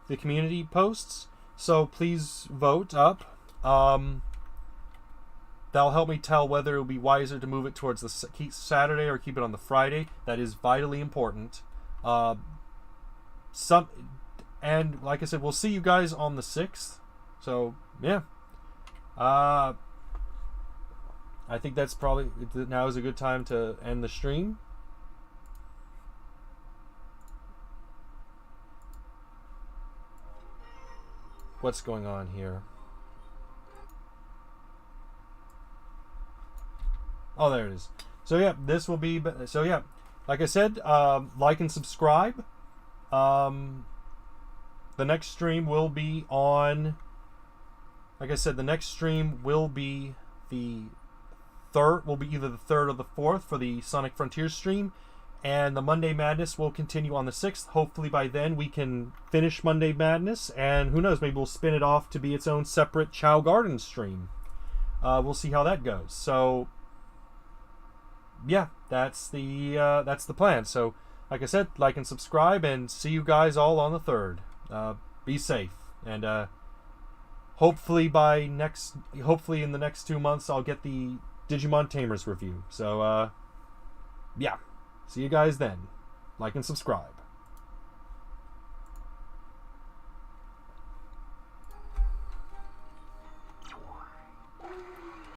the community posts. So please vote up. That'll help me tell whether it will be wiser to move it towards the Saturday or keep it on the Friday. That is vitally important. And like I said, we'll see you guys on the 6th. So yeah, I think that's probably now is a good time to end the stream. What's going on here? Oh, there it is. So yeah, this will be. So yeah, like I said, like and subscribe. The next stream will be on. Like I said, the next stream will be the 3rd. Will be either the 3rd or the 4th for the Sonic Frontiers stream, and the Monday Madness will continue on the 6th. Hopefully by then we can finish Monday Madness, and who knows, maybe we'll spin it off to be its own separate Chao Garden stream. We'll see how that goes. So yeah, that's the plan. So like I said, like and subscribe, and see you guys all on the 3rd. Be safe, and hopefully in the next 2 months I'll get the Digimon Tamers review. So yeah, see you guys then. Like and subscribe.